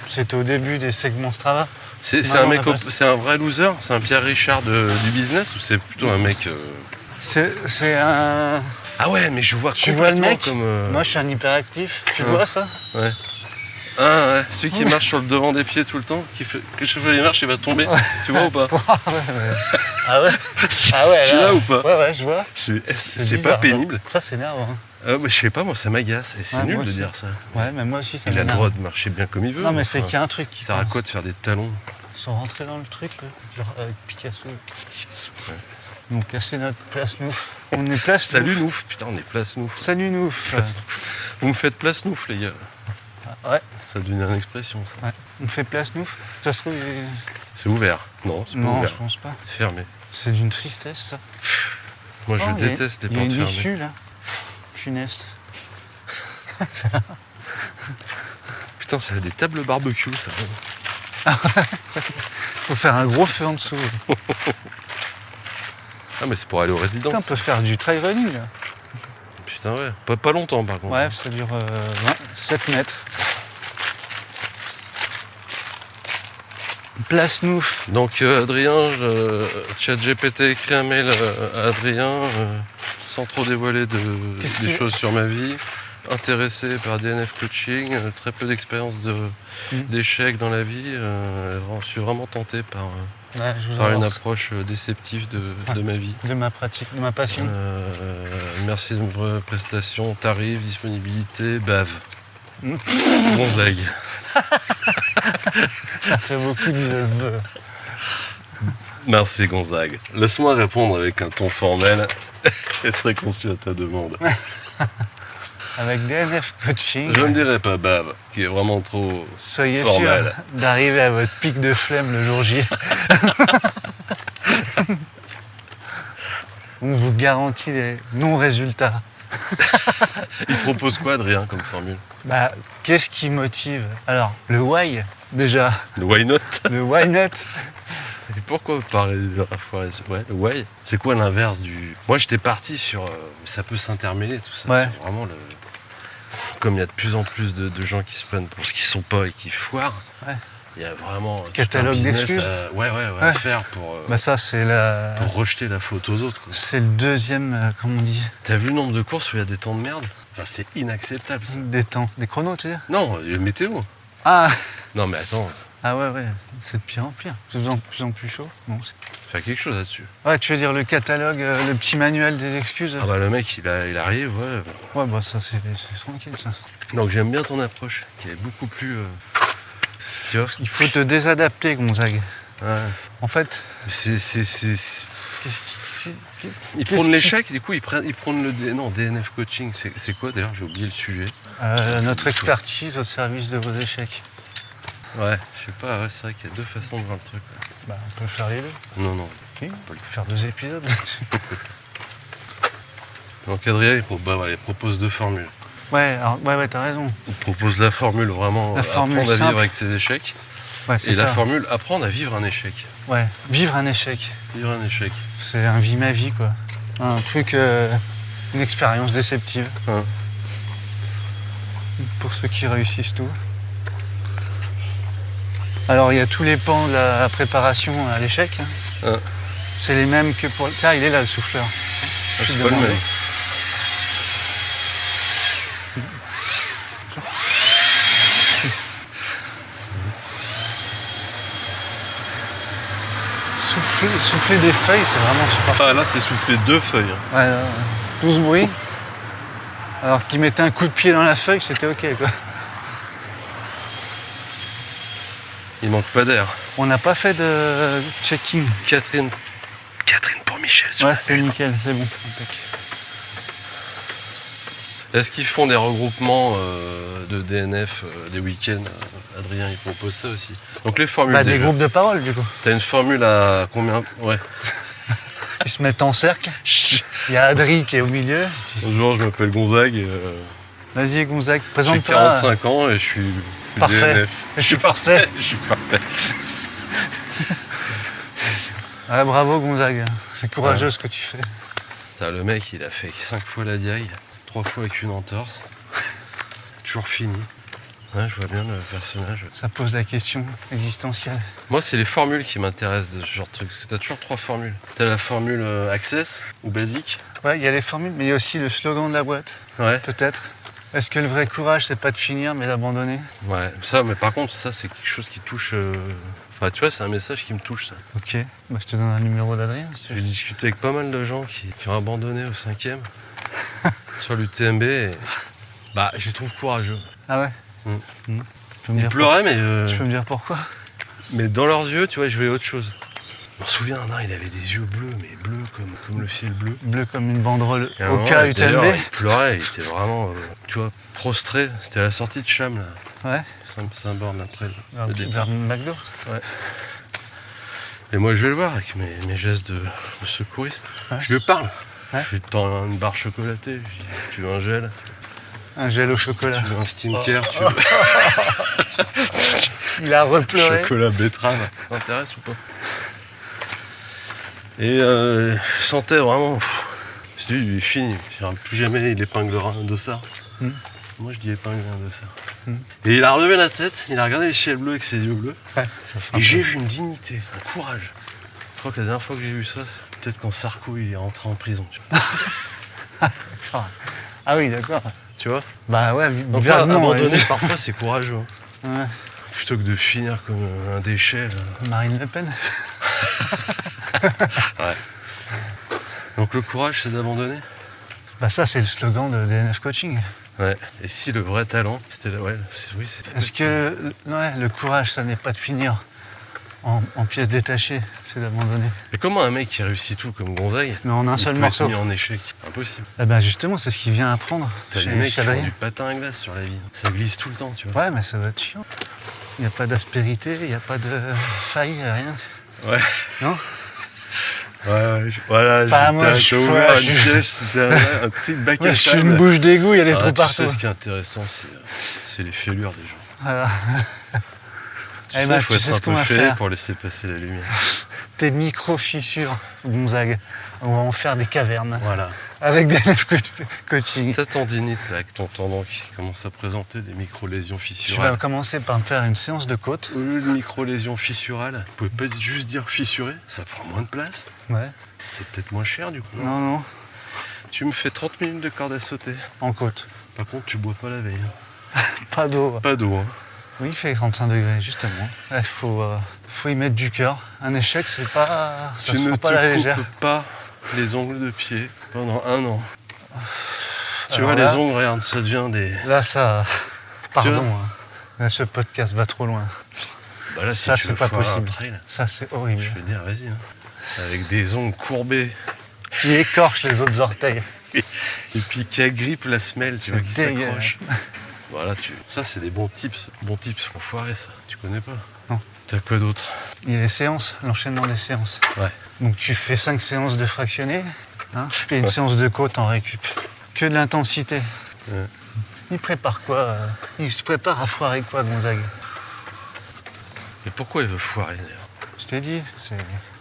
C'était au début des segments Strava. C'est Non, un on mec, a pas- c'est un vrai loser? C'est un Pierre Richard du business ou c'est plutôt un mec. C'est un. Ah ouais, mais je vois Tu vois le complètement mec comme. Moi, je suis un hyperactif. Tu Ouais. vois ça? Ah ouais, celui qui marche sur le devant des pieds tout le temps, qui fait que chaque fois qu'il marche, il va tomber. Tu vois ou pas? Ah ouais? Ah ouais, Tu là. l'as ou pas? Ouais, ouais, je vois. C'est bizarre, pas pénible. Ça, c'est énervant. Hein. Mais je sais pas, moi ça m'agace. Et c'est Ouais, nul moi de aussi. dire ça. Ouais, mais moi aussi, ça Il a le m'énerve. droit de marcher bien comme il veut. Non, mais c'est enfin, qu'il y a un truc qui ça sert à quoi de faire des talons? Ils sont rentrés dans le truc, là, genre avec Picasso. Ouais. Ils ont cassé notre place Nouf. On est place Salut Nouf. Nouf, putain on est place Nouf. Salut Nouf. Place Vous me faites place Nouf les gars. Ouais, Ça devient une expression ça. ouais. On fait place Nouf. Ça se trouve, C'est ouvert. Non, c'est pas non, ouvert. je pense pas. C'est fermé. C'est d'une tristesse, ça. Moi Oh, je déteste les Il y a portes une fermées. issue, là. Funeste. Putain, ça a des tables barbecue ça. Faut faire un gros feu en dessous. Ah mais c'est pour aller aux résidences. Putain, on peut faire du trail running, là. Putain ouais. Pas longtemps par contre. Ouais, ça dure 7 mètres. Place Nouf. Donc Adrien, ChatGPT écrit un mail à Adrien sans trop dévoiler Qu'est-ce des que- choses sur ma vie. Intéressé par DNF coaching, très peu d'expérience d'échec dans la vie. Je suis vraiment tenté par Ouais, je vous une avance. approche déceptive de ma vie. De ma pratique, de ma passion. Merci de vos prestations, tarifs, disponibilité, bave. Mm. Gonzague. Ça fait beaucoup de... Merci Gonzague. Laisse-moi répondre avec un ton formel et très conscient à ta demande. Avec DNF Coaching, Je ne dirais pas bave, qui est vraiment trop... soyez formel. sûr d'arriver à votre pic de flemme le jour J. On vous garantit des non-résultats. Il propose quoi Adrien comme formule? Bah, qu'est-ce qui motive? Alors, le why, déjà, Le why not? le why not? Et pourquoi vous parlez de l'enfoiré? Ouais, le why. C'est quoi l'inverse du. Moi j'étais parti sur. Ça peut s'intermêler tout ça. Ouais. Sur vraiment le. Comme il y a de plus en plus de gens qui se prennent pour ce qu'ils sont pas et qui foirent. Ouais. Il y a vraiment. tout un Catalogue business d'excuses. Ouais, à Ouais. faire pour. Bah ça c'est Pour rejeter la faute aux autres. Quoi. c'est le deuxième, comment on dit, T'as vu le nombre de courses où il y a des temps de merde? Enfin, c'est inacceptable ça. des temps, des chronos tu veux dire? Non, le météo. Ah, Non, mais attends, ah ouais, c'est de pire en pire, c'est de plus en plus chaud. Bon, faire quelque chose là-dessus. ouais, tu veux dire le catalogue, le petit manuel des excuses? Ah bah le mec il arrive, ouais. Ouais, bah ça c'est tranquille ça. Donc j'aime bien ton approche, qui est beaucoup plus. Tu vois? Il faut te désadapter, Gonzague. Ouais. En fait, C'est. qu'est-ce qui- Ils Qu'est-ce prennent qui- l'échec, du coup ils prennent non, DNF coaching, c'est quoi d'ailleurs? J'ai oublié le sujet. notre expertise au service de vos échecs. Ouais, je sais pas, ouais, c'est vrai qu'il y a deux façons de voir le truc. Ouais. Bah, on peut faire les deux. Non, non. Oui, on peut faire 2 épisodes là-dessus. Donc Adrien il propose deux formules. Ouais, alors, ouais, t'as raison. Il propose la formule vraiment La formule apprendre à simple. vivre avec ses échecs. Ouais, Et c'est la ça. formule apprendre à vivre un échec. Ouais, vivre un échec. Vivre un échec. C'est un vie ma vie, quoi. Un truc, une expérience déceptive. Hein. Pour ceux qui réussissent tout. Alors, il y a tous les pans de la préparation à l'échec. Hein. Hein. C'est les mêmes que pour. Tiens, il est là, le souffleur. Ah, Je c'est te pas le demande. même. Souffler des feuilles, c'est vraiment super. Enfin là c'est souffler deux feuilles. Hein. Ouais, tout ce bruit. Alors qu'il mettait un coup de pied dans la feuille, c'était ok, quoi. Il manque pas d'air. On n'a pas fait de checking. Catherine pour Michel. sur Ouais, la c'est bulle. nickel, c'est bon. Impec. Est-ce qu'ils font des regroupements de DNF des week-ends? Adrien il propose ça aussi. Donc les formules Bah, des déjà. groupes de parole, du coup. T'as une formule à combien? Ouais. Ils se mettent en cercle. Il y a Adri qui est au milieu. Bonjour, je m'appelle Gonzague. Vas-y, Gonzague, J'ai présente-toi. 45 ans et je suis Parfait. DNF. Je suis parfait. Je suis parfait. Ah, bravo, Gonzague. C'est courageux ce que tu fais. Putain, le mec, il a fait 5 fois la diaille, 3 fois avec une entorse. Toujours fini. Ouais, je vois bien le personnage. Ça pose la question existentielle. Moi, c'est les formules qui m'intéressent de ce genre de truc. Parce que t'as toujours 3 formules. T'as la formule Access ou Basic. Ouais, il y a les formules, mais il y a aussi le slogan de la boîte, Ouais. peut-être. Est-ce que le vrai courage, c'est pas de finir, mais d'abandonner? Ouais. Ça, mais par contre, ça, c'est quelque chose qui touche. Enfin, tu vois, c'est un message qui me touche, ça. Ok, bah, je te donne un numéro d'Adrien. si tu veux. J'ai discuté avec pas mal de gens qui ont abandonné au 5e sur l'UTMB. Et... Bah, je les trouve courageux. Ah ouais. Mm. Tu peux me Ils dire pleuraient, mais. Tu peux me dire pourquoi? Mais dans leurs yeux, tu vois, je voyais autre chose. Je me souviens, non, il avait des yeux bleus, mais bleus comme le ciel bleu. Bleu comme une banderole. Et à un Au moment, cas d'ailleurs, UTMB. il pleurait, il était vraiment, tu vois, prostré. C'était à la sortie de Cham, là. Ouais. Saint-Borne après Vers, le départ. vers McDo. Et moi, je vais le voir avec mes gestes de secouriste. Ouais. Je lui parle. Ouais. Je lui tends une barre chocolatée. Je lui dis, tu veux un gel? Un gel au chocolat. Tu veux un steam care? Tu veux Il a repleuré. chocolat betterave? Ça t'intéresse ou pas? Et je sentais vraiment... Je me suis dit, il est fini. Plus jamais il épinglera un dossard. Mm. Moi, je dis épingler un dossard. Mm. Et il a relevé la tête, il a regardé le ciel bleu avec ses yeux bleus. Ouais, ça fait un Et j'ai peu. vu une dignité, un courage. Je crois que la dernière fois que j'ai vu ça, c'est peut-être quand Sarko il est rentré en prison. Ah oui, d'accord. Tu vois? Bah ouais, Donc là, non, abandonner parfois c'est courageux. Hein. ouais. Plutôt que de finir comme un déchet. Marine Le Pen. Donc le courage c'est d'abandonner? Bah ça, c'est le slogan de DNF Coaching. Ouais. Et si le vrai talent, c'était là, ouais, oui, c'est Est-ce que ouais, le courage, ça n'est pas de finir en pièces détachées, c'est d'abandonner. Mais comment un mec qui réussit tout comme Gonzague, Mais en un il seul peut morceau. être mis en échec? Impossible. Eh ben justement, c'est ce qu'il vient apprendre T'as chez des mecs qui font Adrien. du patin à glace sur la vie. Ça glisse tout le temps, tu vois. Ouais, mais ça doit être chiant. Il n'y a pas d'aspérité, il n'y a pas de faille, rien. Ouais. Non? Voilà, Enfin, moi, t'as je- ouvert ouais, une je- pièce, t'as un petit bac Ouais, à je suis sable. une bouche d'égout, il y a des Ah, trous tu sais, partout. ce qui est intéressant, c'est les fêlures des gens. Voilà. Tu Eh sais, ben, faut tu être sais un ce qu'on peu va fait faire. pour laisser passer la lumière. Tes micro-fissures, Gonzague. On va en faire des cavernes Voilà. avec des coaching. Ta tendinite là, avec ton tendon qui commence à présenter des micro-lésions Tu vas fissurales. commencer par me faire une séance de côte. Au lieu de micro-lésions fissurales, vous pouvez pas juste dire fissuré, ça prend moins de place. Ouais. C'est peut-être moins cher du coup. Non, non, Tu me fais 30 minutes de corde à sauter. en côte. Par contre, tu bois pas la veille. Hein. Pas d'eau. Pas d'eau. Hein. Oui, il fait 35 degrés, justement. Il faut y mettre du cœur. Un échec, c'est pas. Ça Tu se ne prend te pas à la légère. coupes pas les ongles de pied pendant 1 an. Tu Alors vois, là- les ongles, regarde, ça devient des... Là, ça. Pardon. vois Hein. Là, ce podcast va trop loin. Bah là, Ça, si tu c'est veux pas faire un possible. trail, Ça, c'est je horrible. vais te dire, vas-y. Hein. Avec des ongles courbés Qui écorche les autres orteils. et puis qui agrippe la semelle, tu vois, qui C'est dégueulasse. s'accroche. Voilà, ça c'est des bons tips. Bons tips pour foirer ça. Tu connais pas? Non. T'as quoi d'autre? Il y a les séances, l'enchaînement des séances. Ouais. Donc tu fais 5 séances de fractionné, hein, et une séance de côte en récup. Que de l'intensité. Ouais. Il prépare quoi Il se prépare à foirer quoi, Gonzague? Et pourquoi il veut foirer d'ailleurs? Je t'ai dit,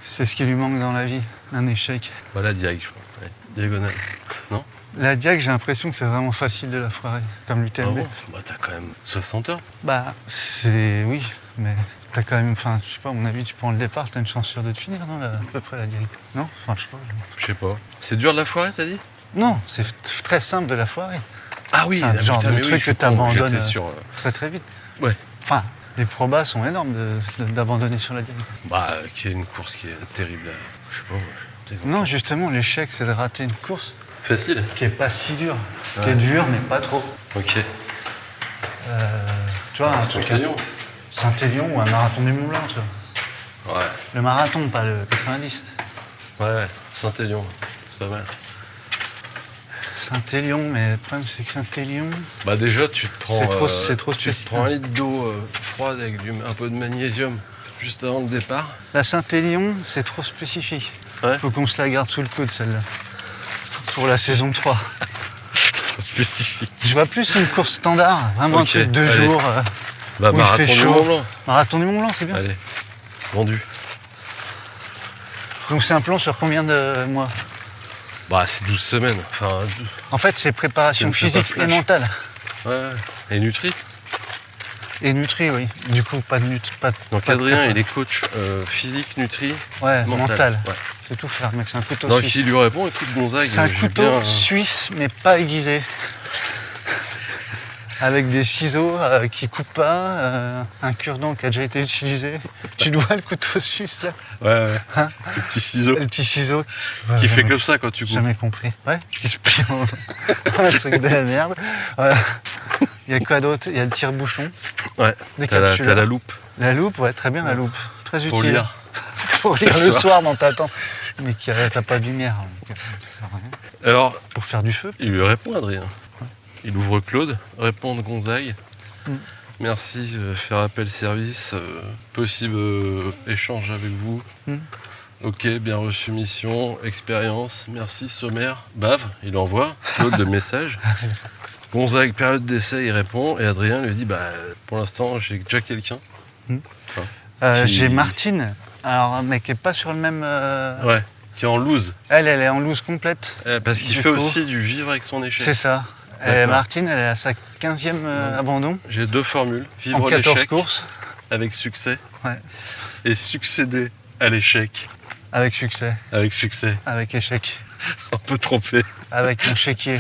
c'est ce qui lui manque dans la vie, un échec. Voilà, diag, je crois. Ouais. Diagonale. Non? La diag, j'ai l'impression que c'est vraiment facile de la foirer, comme Ah l'UTMB. bon? Bah t'as quand même 60 heures. Bah, c'est... oui, mais t'as quand même... Enfin, je sais pas, à mon avis, tu prends le départ, t'as une chance sûre de te finir, non, à peu près, la diag. Non? Enfin, je sais pas. Je sais pas. C'est dur de la foirer, t'as dit? Non, c'est très simple de la foirer. Ah oui, C'est un genre putain, de mais truc je suis que t'abandonnes, con, j'étais sur... Très, très vite. Ouais. Enfin, les probas sont énormes d'abandonner sur la diag. Bah, qui est une course qui est terrible. Je sais pas, moi. Non, justement, l'échec, c'est de rater une course Facile. qui est pas si dure. Qui Ouais. est dure, mais pas trop. Ok. Tu vois, un truc... Saint-Élion. Saint-Élion ou un marathon du Mont-Blanc, tu vois. Ouais. Le marathon, pas le 90. Ouais, Saint-Élion. C'est pas mal. Saint-Élion, mais le problème, c'est que Saint-Élion... Bah déjà, tu te prends... C'est trop Tu te spécifique. prends 1 litre d'eau froide avec un peu de magnésium juste avant le départ. La Saint-Élion, c'est trop spécifique. Ouais. Faut qu'on se la garde sous le coude, celle-là. Pour la saison 3. Trop spécifique. Je vois plus une course standard, vraiment Ok, un truc 2 allez. jours. Bah, Où il marathon fait du chaud. Mont-Blanc. Marathon du Mont-Blanc, c'est bien. Allez, vendu. Donc c'est un plan sur combien de mois? Bah, c'est 12 semaines. Enfin, En fait, c'est préparation C'est une physique prépa et flash. mentale. ouais. Et Nutri. Et Nutri, oui. Du coup, pas de Nutri. Donc Adrien, il est coach physique, Nutri, Ouais, mental. Ouais. C'est tout faire, mec. C'est un couteau Donc suisse. il lui répond, écoute Gonzague, C'est un j'ai couteau bien... suisse, mais pas aiguisé. Avec des ciseaux qui coupent pas, un cure-dent qui a déjà été utilisé. Tu le vois, le couteau suisse, là? Ouais, Hein le petit ciseau Le petit ciseau. qui fait comme ça quand tu coupes. Jamais compris. Ouais, qui se plie en... un truc de la merde. Voilà. Il y a quoi d'autre? Il y a le tire-bouchon. Ouais, Des t'as la capsuleurs. loupe La loupe, ouais, très bien la loupe. Très utile. pour lire. Pour lire Le le soir. soir dans ta tente. Mais t'as pas de lumière. Donc, ça sert à rien. Alors, Pour faire du feu. il lui répond Adrien. Il ouvre Claude, répond Gonzague. Mm. Merci, faire appel service, possible échange avec vous. Mm. Ok, bien reçu mission, expérience, merci, sommaire. Bave, il envoie Claude le message. Gonzague, période d'essai, il répond. Et Adrien lui dit, bah pour l'instant j'ai déjà quelqu'un. Qui- J'ai Martine. Alors, mais qui est pas sur le même. Ouais, qui est en loose. Elle est en loose complète. Parce qu'il Du fait coup, aussi du vivre avec son échec. C'est ça. Et D'accord. Martine, elle est à sa 15e abandon. J'ai 2 formules. En Vivre 14 l'échec courses. avec succès. Ouais. Et succéder à l'échec Avec succès. avec succès. Avec échec. Un peu trompé. Avec mon chéquier.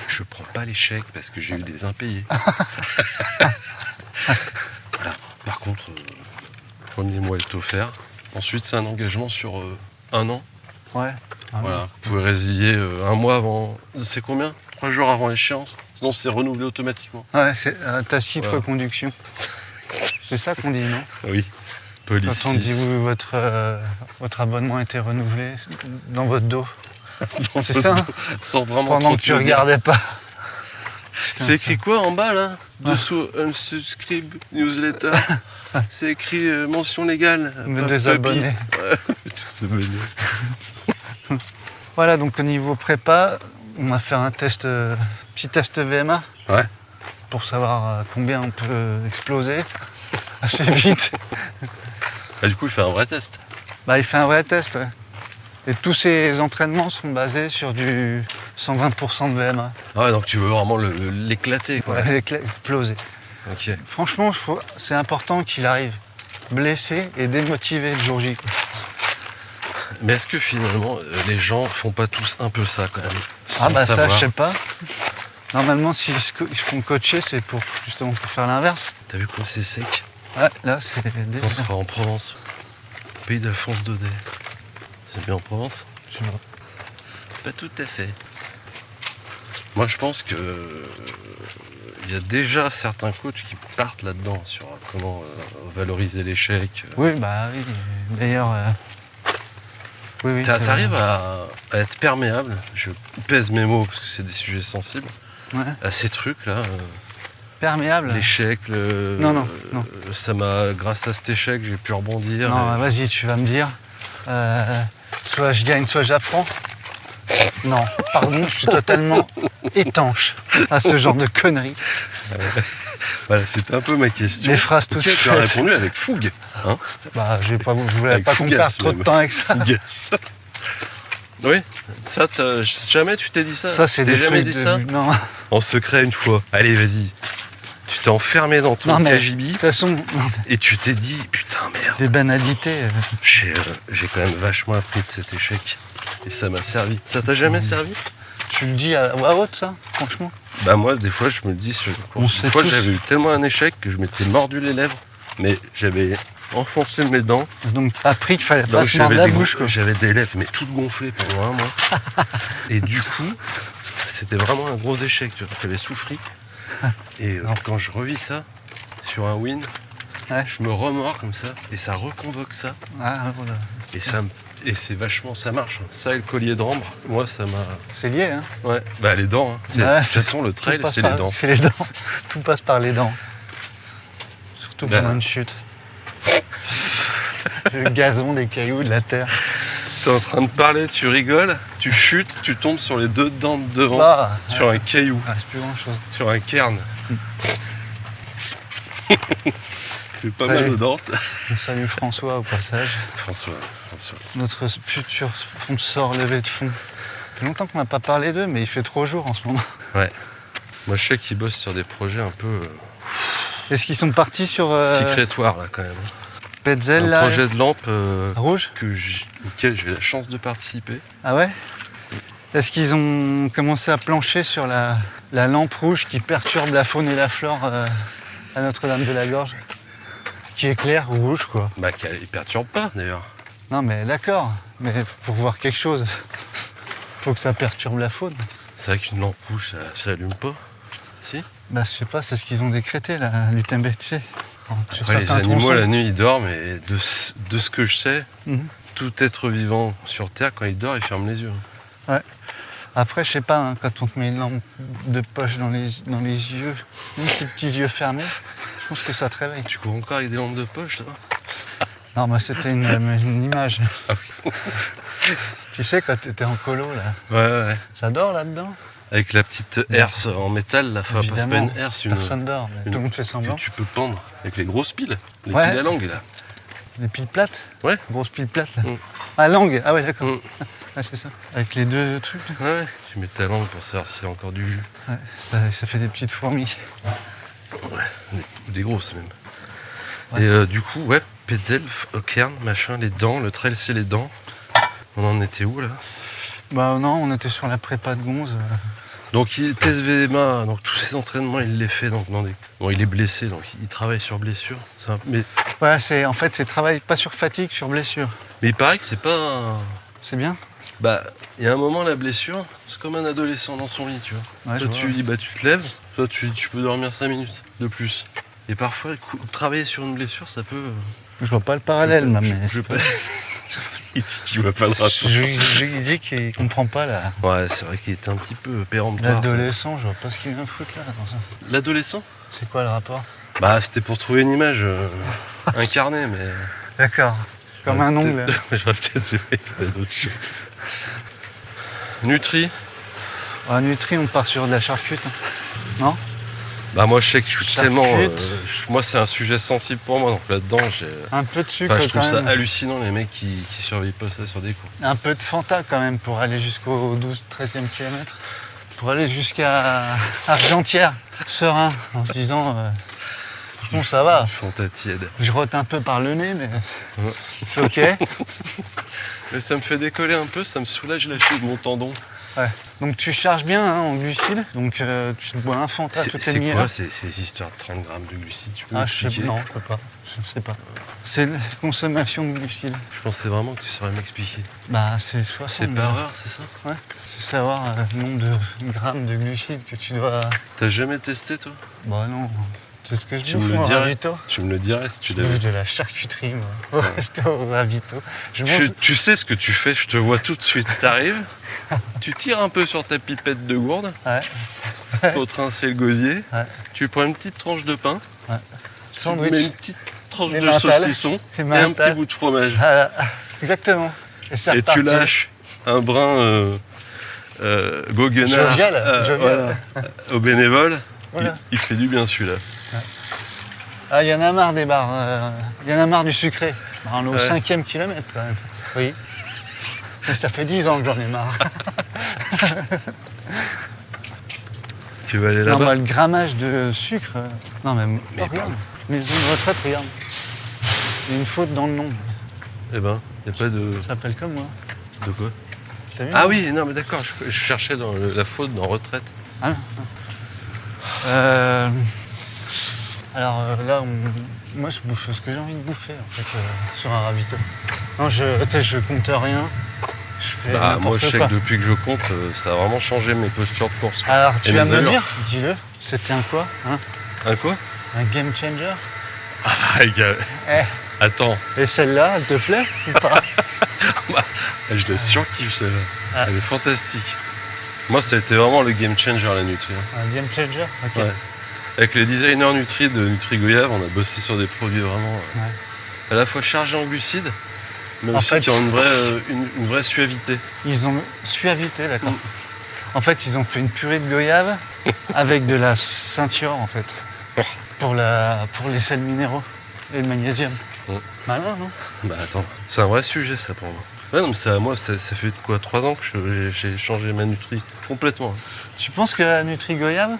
Je prends pas l'échec parce que j'ai eu des impayés. Voilà. Par contre, premier mois est offert. Ensuite, c'est un engagement sur 1 an. Ouais. Ah, Voilà. Vous pouvez résilier 1 mois avant. C'est combien? 3 jours avant l'échéance. Sinon, c'est renouvelé automatiquement. Ouais, c'est tacite Voilà. reconduction. C'est ça qu'on dit, non? Oui. Police Quand on dit 6. votre abonnement a été renouvelé dans votre dos. C'est ça, hein? Sans vraiment Pendant trop que tu te le dire. regardais pas. Putain, C'est écrit quoi en bas là? Dessous unsubscribe newsletter. C'est écrit mention légale. Me pas désabonner. puppy. Désabonner. Voilà, donc au niveau prépa, on va faire un test, petit test VMA Ouais. pour savoir combien on peut exploser. assez vite. Ah, du coup, il fait un vrai test. Bah, il fait un vrai test, ouais. Et tous ces entraînements sont basés sur du 120% de VMA. Ah ouais, donc tu veux vraiment l'éclater, quoi. Ouais, exploser. Ok. Franchement, c'est important qu'il arrive blessé et démotivé le jour J, quoi. Mais est-ce que finalement, les gens font pas tous un peu ça, quand même? Ah sans bah ça, savoir je sais pas. Normalement, s'ils se font coacher, c'est justement pour faire l'inverse. T'as vu comme c'est sec? Ouais, là, c'est On sera en Provence. Pays d'Alphonse Daudet. C'est bien en Provence? Je sais pas. Pas tout à fait. Moi, je pense que il y a déjà certains coachs qui partent là-dedans sur comment valoriser l'échec. Oui, bah oui. D'ailleurs, oui. T'arrives à être perméable, je pèse mes mots parce que c'est des sujets sensibles, Ouais. à ces trucs-là. Perméable. L'échec, Non. ça m'a, grâce à cet échec, j'ai pu rebondir. Non, vas-y, tu vas me dire. Soit je gagne, soit j'apprends. Non, pardon, je suis totalement étanche à ce genre de conneries. Voilà, c'était un peu ma question. Les phrases toutes auxquelles tu as faites. répondu avec fougue. Hein. Bah, je voulais Avec pas qu'on fougasse, perde trop de même. temps avec ça. Fougasse. Oui, ça, jamais tu t'es dit ça? Ça, c'est Tu t'es des jamais trucs dit de... ça? Non, de En secret une fois. Allez, vas-y. Tu t'es enfermé dans ton Non, mais- KGB toute façon, non, et tu t'es dit, putain, merde. des banalités. J'ai quand même vachement appris de cet échec. Et ça m'a servi. Ça t'a jamais servi? Tu le dis à voix haute, ça, franchement. Bah moi, des fois, je me le dis sur On une sait fois, tous. j'avais eu tellement un échec que je m'étais mordu les lèvres, mais j'avais enfoncé mes dents. Donc, t'as appris qu'il fallait pas Donc se mordre la bouche, quoi. j'avais des lèvres, mais toutes gonflées pendant un mois. Et du coup, c'était vraiment un gros échec, tu vois. J'avais souffri. Et quand je revis ça, sur un win, Ouais. je me remords comme ça, et ça reconvoque ça. Ah, voilà. Et c'est vachement, ça marche. Ça et le collier de rambre, moi ça m'a... C'est lié, hein. Ouais, bah les dents. Hein. Ouais, De toute façon, le trail, Tout passe c'est par- les dents. C'est les dents. Tout passe par les dents. Surtout Là. pendant une chute. Le gazon, des cailloux, de la terre. T'es en train de parler, tu rigoles, tu chutes, tu tombes sur les deux dents de devant, Bah, sur un caillou, il reste plus grand chose. sur un cairn. C'est pas Salut. mal aux dents. Je salue François au passage. François. Notre futur sponsor levé de fonds. Ça fait longtemps qu'on n'a pas parlé d'eux, mais il fait trop jour en ce moment. Moi je sais qu'ils bossent sur des projets un peu Est-ce qu'ils sont partis sur sécrétoires là quand même. Petzel, Un là projet de lampe Rouge auquel j'ai eu la chance de participer. Ah ouais? Est-ce qu'ils ont commencé à plancher sur la lampe rouge qui perturbe la faune et la flore à Notre-Dame-de-la-Gorge? Qui est claire ou rouge, quoi. Bah il perturbe pas d'ailleurs. Non, mais d'accord. Mais pour voir quelque chose, faut que ça perturbe la faune. C'est vrai qu'une lampe rouge ça allume pas. Si. Bah, je sais pas, c'est ce qu'ils ont décrété, là, l'UTMB, tu sais. Sur Après, les certains animaux tronçons. la nuit ils dorment et de ce que je sais, Mhm. tout être vivant sur Terre quand il dort il ferme les yeux. Après, je sais pas, hein, quand on te met une lampe de poche dans les yeux, même tes petits yeux fermés, je pense que ça te réveille. Tu cours encore avec des lampes de poche toi? Non, mais c'était une image. Tu sais, quand t'étais en colo, là, Ouais. ça dort là-dedans? Avec la petite herse en métal, là, enfin, c'est pas Évidemment, une herse, une personne dort, mais tout le monde fait semblant. que tu peux pendre avec les grosses piles, les Ouais. piles à langue là. Des piles plates? Ouais. Grosses piles plates, là. Mm. Ah, langue. Ah ouais, d'accord. Mm. Ah, c'est ça. Avec les deux trucs, là. Ouais, tu mets ta langue pour savoir s'il y a encore du jus. Ouais, ça fait des petites fourmis. Des grosses même. Ouais. Et du coup, ouais, Petzel, Cairn, machin, les dents, le trail c'est les dents. On en était où là? Bah non, on était sur la prépa de Gonze. Donc il teste VMA, donc tous ces entraînements il les fait donc dans des... Bon il est blessé donc il travaille sur blessure. Mais Voilà, en fait, c'est travail pas sur fatigue, sur blessure. il paraît que c'est pas un... C'est bien? Bah, il y a un moment, la blessure, c'est comme un adolescent dans son lit, tu vois. Ouais, je Toi, tu vois. dis, bah, tu te lèves, toi, tu peux dormir 5 minutes de plus. Et parfois, travailler sur une blessure, ça peut... Je vois pas le parallèle, là, mais... Il dit qu'il voit pas le rapport. Je dis qu'il comprend pas là. Ouais, c'est vrai qu'il était un petit peu péremptoire. ça. L'adolescent, je vois pas ce qu'il vient foutre là. Dans ça. L'adolescent? C'est quoi le rapport? Bah, c'était pour trouver une image incarnée, mais... D'accord. Comme un ongle. J'aurais peut-être fait d'autres choses. Nutri? À Nutri, on part sur de la charcute. Hein. Non? Bah moi je sais que je suis tellement... Charcute. moi c'est un sujet sensible pour moi, donc là-dedans j'ai... Un peu de sucre Enfin, je trouve quand ça même. hallucinant les mecs qui survivent pas ça sur des cours. Un peu de Fanta quand même pour aller jusqu'au 13e kilomètre. Pour aller jusqu'à Argentière, serein, en se disant bon ça va. Fanta tiède. Je rote un peu par le nez mais Ouais. c'est ok. Mais ça me fait décoller un peu, ça me soulage la cheville de mon tendon. Ouais. Donc tu charges bien hein, en glucides, donc tu te bois un Fanta toutes les C'est demi-heures. quoi ces histoires de 30 grammes de glucides, tu peux Ah je sais m'expliquer? non, je peux pas. Je sais pas. C'est la consommation de glucides. Je pensais vraiment que tu saurais m'expliquer. Bah c'est 60. C'est par heure, c'est ça? Ouais. C'est savoir le nombre de grammes de glucides que tu dois. T'as jamais testé toi? Bah non. C'est ce que je Tu bouffe me le au dirais. ravito. Tu me le dirais si tu Je bouffe l'avais. de la charcuterie moi. Au resto, au ravito. Je mange. Tu sais ce que tu fais, je te vois tout de suite. T'arrives, tu tires un peu sur ta pipette de gourde Ouais. pour trincer le gosier. Ouais. Tu prends une petite tranche de pain, tu Sandwich. mets une petite tranche Des de mentales. saucisson Des et un mentales. petit bout de fromage. Ah, exactement. Et c'est Et reparti. tu lâches un brin goguenard Jovial, jovial. voilà, au bénévole. Voilà. Il fait du bien celui-là. Ah, il y en a marre des bars. Il y en a marre du sucré. Bah, on est au Ouais. 5e kilomètre quand même. Oui. Mais ça fait 10 ans que j'en ai marre. Tu vas aller Non, là-bas? moi, le grammage de sucre. Non, mais, Mais regarde. Maison de retraite, regarde. Il y a une faute dans le nom. Eh ben, y a pas de... Ça s'appelle comme moi. De quoi? T'as vu, Ah non oui, non mais d'accord, je cherchais dans la faute dans retraite. Ah, non. Euh, Alors là, moi je bouffe ce que j'ai envie de bouffer en fait sur un ravito. Non, tu sais, je compte rien. Je fais Bah, moi n'importe je sais quoi. que depuis que je compte, ça a vraiment changé mes postures de course. Alors tu Et vas mes me le allures. dire, dis-le, c'était un quoi hein Un quoi? Un game changer. Ah, gars, Eh, attends, et celle-là, elle te plaît ou pas? je la surkiffe celle-là. Ah. Elle est fantastique. Moi ça a été vraiment le game changer la Nutri. Hein. Un game changer. Ok. Ouais. Avec les designers Nutri de Nutri Goyave, on a bossé sur des produits vraiment Ouais. à la fois chargés en glucides, mais En aussi fait- qui ont une vraie suavité. Ils ont suavité, d'accord. Mm. En fait, ils ont fait une purée de goyave avec de la ceinture en fait. Pour les sels minéraux et le magnésium. Mm. Malin, non? Bah attends, c'est un vrai sujet ça pour moi. Ouais non mais ça, moi ça fait quoi 3 ans que j'ai changé ma Nutri complètement. Tu penses que la Nutri Goyave,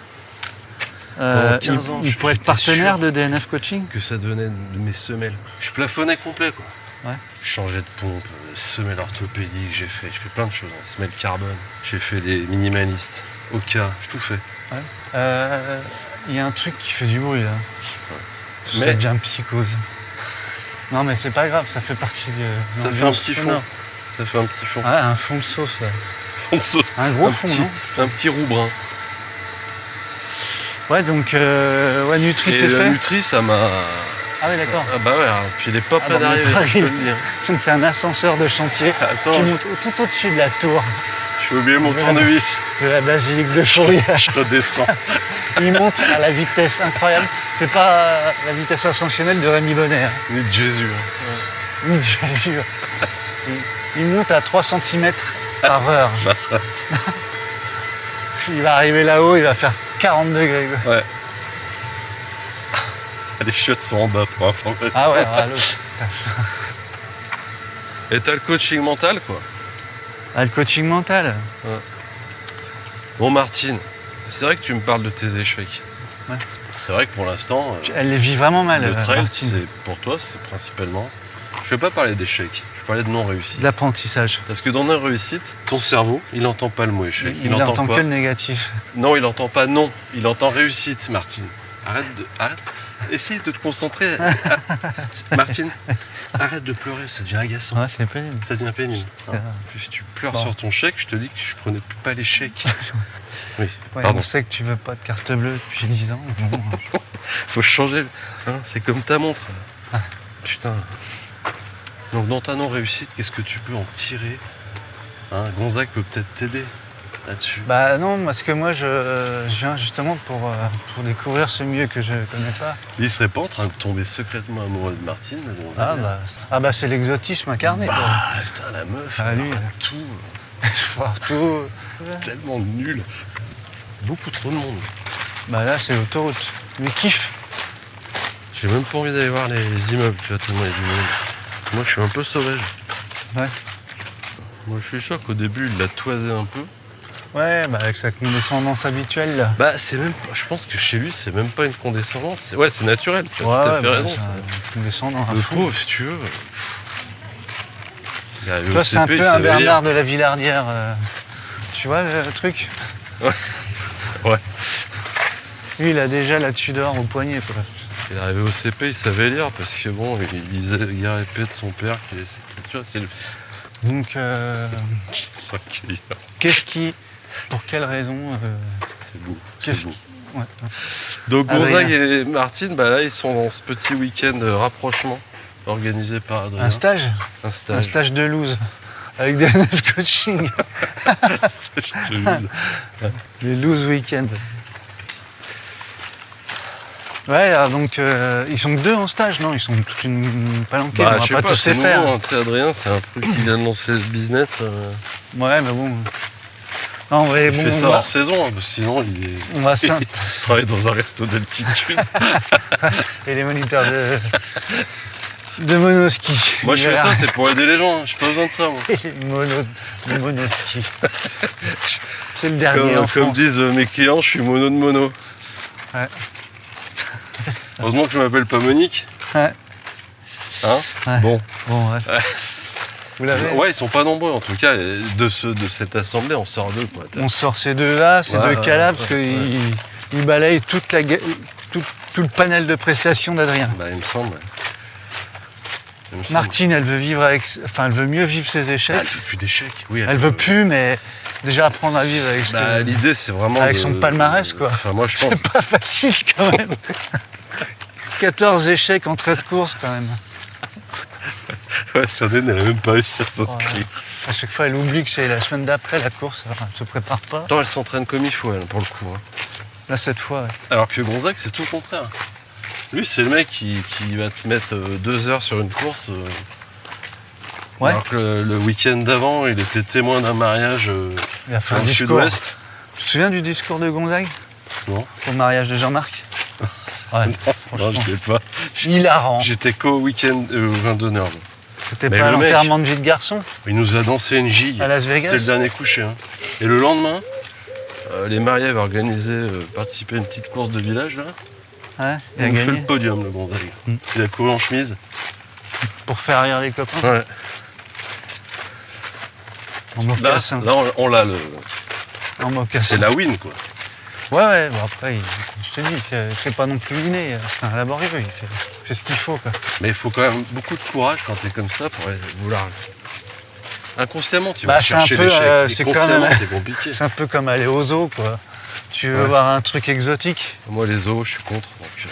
Pendant 15 ans, il pourrait être j'étais partenaire sûr. de DNF Coaching? Que ça devenait de mes semelles. Je plafonnais complet quoi. Ouais. Je changeais de pompe, semelles orthopédiques, j'ai fait plein de choses, hein. Semelles carbone, j'ai fait des minimalistes, Oka, j'ai tout fait. Il y a un truc qui fait du bruit là. Ça Mais- devient psychose. Non mais c'est pas grave, ça fait partie de Ça fait un l'ambiance petit sonore. fond. Ça fait un petit fond. Ouais, un fond de sauce là. Fond de sauce. Un gros fond, petit, non? un petit roux brun. Ouais, donc ouais, Nutri Et c'est la fait. Nutri ça m'a... Ah oui, d'accord. Ah bah ouais, hein. Puis il est pas Ah prêt bah, on est d'arriver, pas je peux le arrivé. dire. Donc c'est un ascenseur de chantier Attends, qui monte tout au-dessus de la tour j'ai oublié mon tournevis, de la basilique de Fourrière. je redescends. Il monte à la vitesse incroyable. C'est pas la vitesse ascensionnelle de Rémi Bonnet, hein, Ni de Jésus. Hein. ni de Jésus. Il monte à 3 cm par heure. Il va arriver là-haut, il va faire 40 degrés. quoi. Ouais. Les chiottes sont en bas pour information. Ah ouais, ah, l'autre. Et t'as le coaching mental quoi. Ah, le coaching mental. Bon Martine, c'est vrai que tu me parles de tes échecs. Ouais. C'est vrai que pour l'instant, Elle les vit vraiment mal. le trail, Martine. c'est pour toi, c'est principalement... Je vais pas parler d'échecs, je vais parler de non-réussite. De l'apprentissage. Parce que dans non-réussite, ton cerveau, il n'entend pas le mot échec. Il entend entend quoi? que le négatif. Non, il entend pas non, il entend réussite, Martine. Arrête. Essaye de te concentrer. Martine, arrête de pleurer, ça devient agaçant. Ouais, c'est pénible. Ça devient pénible. C'est Si tu pleures Bon. sur ton chèque, je te dis que je prenais pas les chèques. Oui, Ouais, pardon. on sait que tu veux pas de carte bleue depuis 10 ans. Bon. Faut changer. Hein, c'est comme ta montre. Putain. Donc dans ta non-réussite, qu'est-ce que tu peux en tirer? Hein, Gonzague peut peut-être t'aider là-dessus. Bah non, parce que moi je viens justement pour découvrir ce milieu que je connais pas. Il serait pas en train de tomber secrètement amoureux de Martine, là, Gonzague? Ah bah c'est l'exotisme incarné. quoi. Bah, putain, la meuf, Ah, elle lui, a tout, Partout. tellement nul. Beaucoup trop de monde. Bah là, c'est l'autoroute. Lui kiffe. J'ai même pas envie d'aller voir les immeubles, tu vois, tellement il y a du monde. Moi, je suis un peu sauvage. Ouais. Moi, je suis sûr qu'au début, il l'a toisé un peu. Ouais, bah avec sa condescendance habituelle, là. Bah, c'est même. Je pense que chez lui, c'est même pas une condescendance. Ouais, c'est naturel. Tu as tout à fait bah, raison. c'est ça. un condescendant à Le fond. pauvre, si tu veux. Il est arrivé Toi, au c'est un CP, il peu un savait lire. Bernard de la Villardière. Tu vois le truc? Ouais. Lui, il a déjà la Tudor au poignet, quoi. Il est arrivé au CP, il savait lire parce que bon, il lisait Guerre et paix de son père. Tu vois, c'est le. Donc, C'est ça qui est- qu'est-ce qui... Pour quelle raison C'est beau. Qu'est-ce C'est beau. qui... Ouais. Donc Adrien. Gonzague et Martine, bah là, ils sont dans ce petit week-end de rapprochement organisé par Adrien. Un stage? Un Un stage. stage de loose. Avec des coaching. Je te jure. Les loose week-end. Ouais, alors donc ils sont que 2 en stage, non? Ils sont toute une palanquée, Bah, on va je sais pas pas, tous c'est les nouveau, faire. hein. Tu sais, Adrien, c'est un truc qui vient de lancer le business. Ouais, mais bon. Non, mais Il bon, fait ça on va, hors saison, hein, parce que sinon on va s'in- il travaille dans un resto d'altitude. et les moniteurs de monoski. Moi, je fais ça, c'est pour aider les gens. Hein. J'ai pas besoin de ça, moi. Le monoski. C'est le dernier en Comme France. disent mes clients, je suis mono de mono. Ouais. Heureusement que je m'appelle pas Monique. Ouais. Hein Ouais. Bon. Bon, ouais. Vous l'avez? Ouais, ils sont pas nombreux en tout cas. De cette assemblée, on sort d'eux. Quoi. On sort ces deux-là, ces Ouais, deux cas-là, ouais, parce ouais. qu'ils balayent toute tout le panel de prestations d'Adrien. Bah, il me semble. Ouais. Il me semble. Martine, elle veut vivre avec, enfin, elle veut mieux vivre ses Ah, échecs. elle veut plus d'échecs. Oui, Elle veut plus, mais déjà apprendre à vivre avec ce Bah, que... l'idée, c'est vraiment. avec son palmarès, quoi. Enfin, moi, je pense. C'est pas facile quand même. 14 échecs en 13 courses quand même. Ouais, Sardine, elle a même pas réussi à s'inscrire. Ouais. À chaque fois, elle oublie que c'est la semaine d'après la course, alors elle se prépare pas. Pourtant, elle s'entraîne comme il faut, elle, pour le coup. Hein. Là, cette fois, ouais. Alors que Gonzague, c'est tout le contraire. Lui, c'est le mec qui va te mettre 2 heures sur une course. Ouais. Alors que le week-end d'avant, il était témoin d'un mariage Il a fait dans un le discours. sud-ouest. Tu te souviens du discours de Gonzague Non. au mariage de Jean-Marc? Ouais, Non, franchement. je l'ai pas. Hilarant. J'étais qu'au week-end au vin d'honneur. moi. C'était Mais pas le mec- l'enterrement de vie de garçon Il nous a dansé une gigue. à Las Vegas? C'était le dernier coucher. Hein. Et le lendemain, les mariés avaient organisé, participer à une petite course de village. Là. Ouais, il Il a nous fait gagné. le podium, le Gonzague. Mm. Il a couru en chemise. Pour faire rire les copains. Ouais. En Là, mocassin. là on l'a le. En mocassin. C'est la win, quoi. Ouais, ouais, bon après, je te dis, c'est pas non plus inné, c'est un laborieux, il fait ce qu'il faut, quoi. Mais il faut quand même beaucoup de courage quand t'es comme ça pour vouloir. Inconsciemment, tu Bah, vas c'est un chercher peu, l'échec. c'est Et quand consciemment, même- c'est compliqué. C'est un peu comme aller aux zoos, quoi. Tu veux Ouais. voir un truc exotique? Moi, les os, je suis contre. Donc,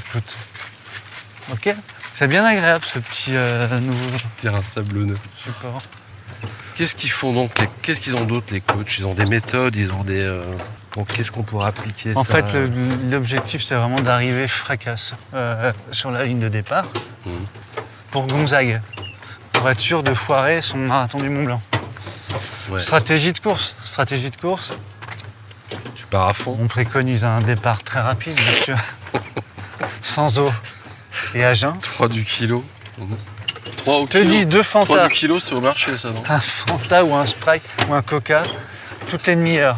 Écoute. Ok. C'est bien agréable, ce petit nouveau terrain sablonneux. support. Qu'est-ce qu'ils font donc Qu'est-ce qu'ils ont d'autre, les coachs? Ils ont des méthodes, ils ont des. Qu'est-ce qu'on pourrait appliquer En ça fait, l'objectif, c'est vraiment d'arriver fracasse sur la ligne de départ Mhm. pour Gonzague, pour être sûr de foirer son marathon du Mont Blanc. Ouais. Stratégie de course. Je pars à fond. On préconise un départ très rapide, bien sûr, sans eau et à jeun. 3 du kilo. 3 au Je te kilo. dis, 2 3 Fanta, du kilo, c'est au marché, ça, non? un Fanta ou un Sprite ou un Coca, toutes les demi-heures.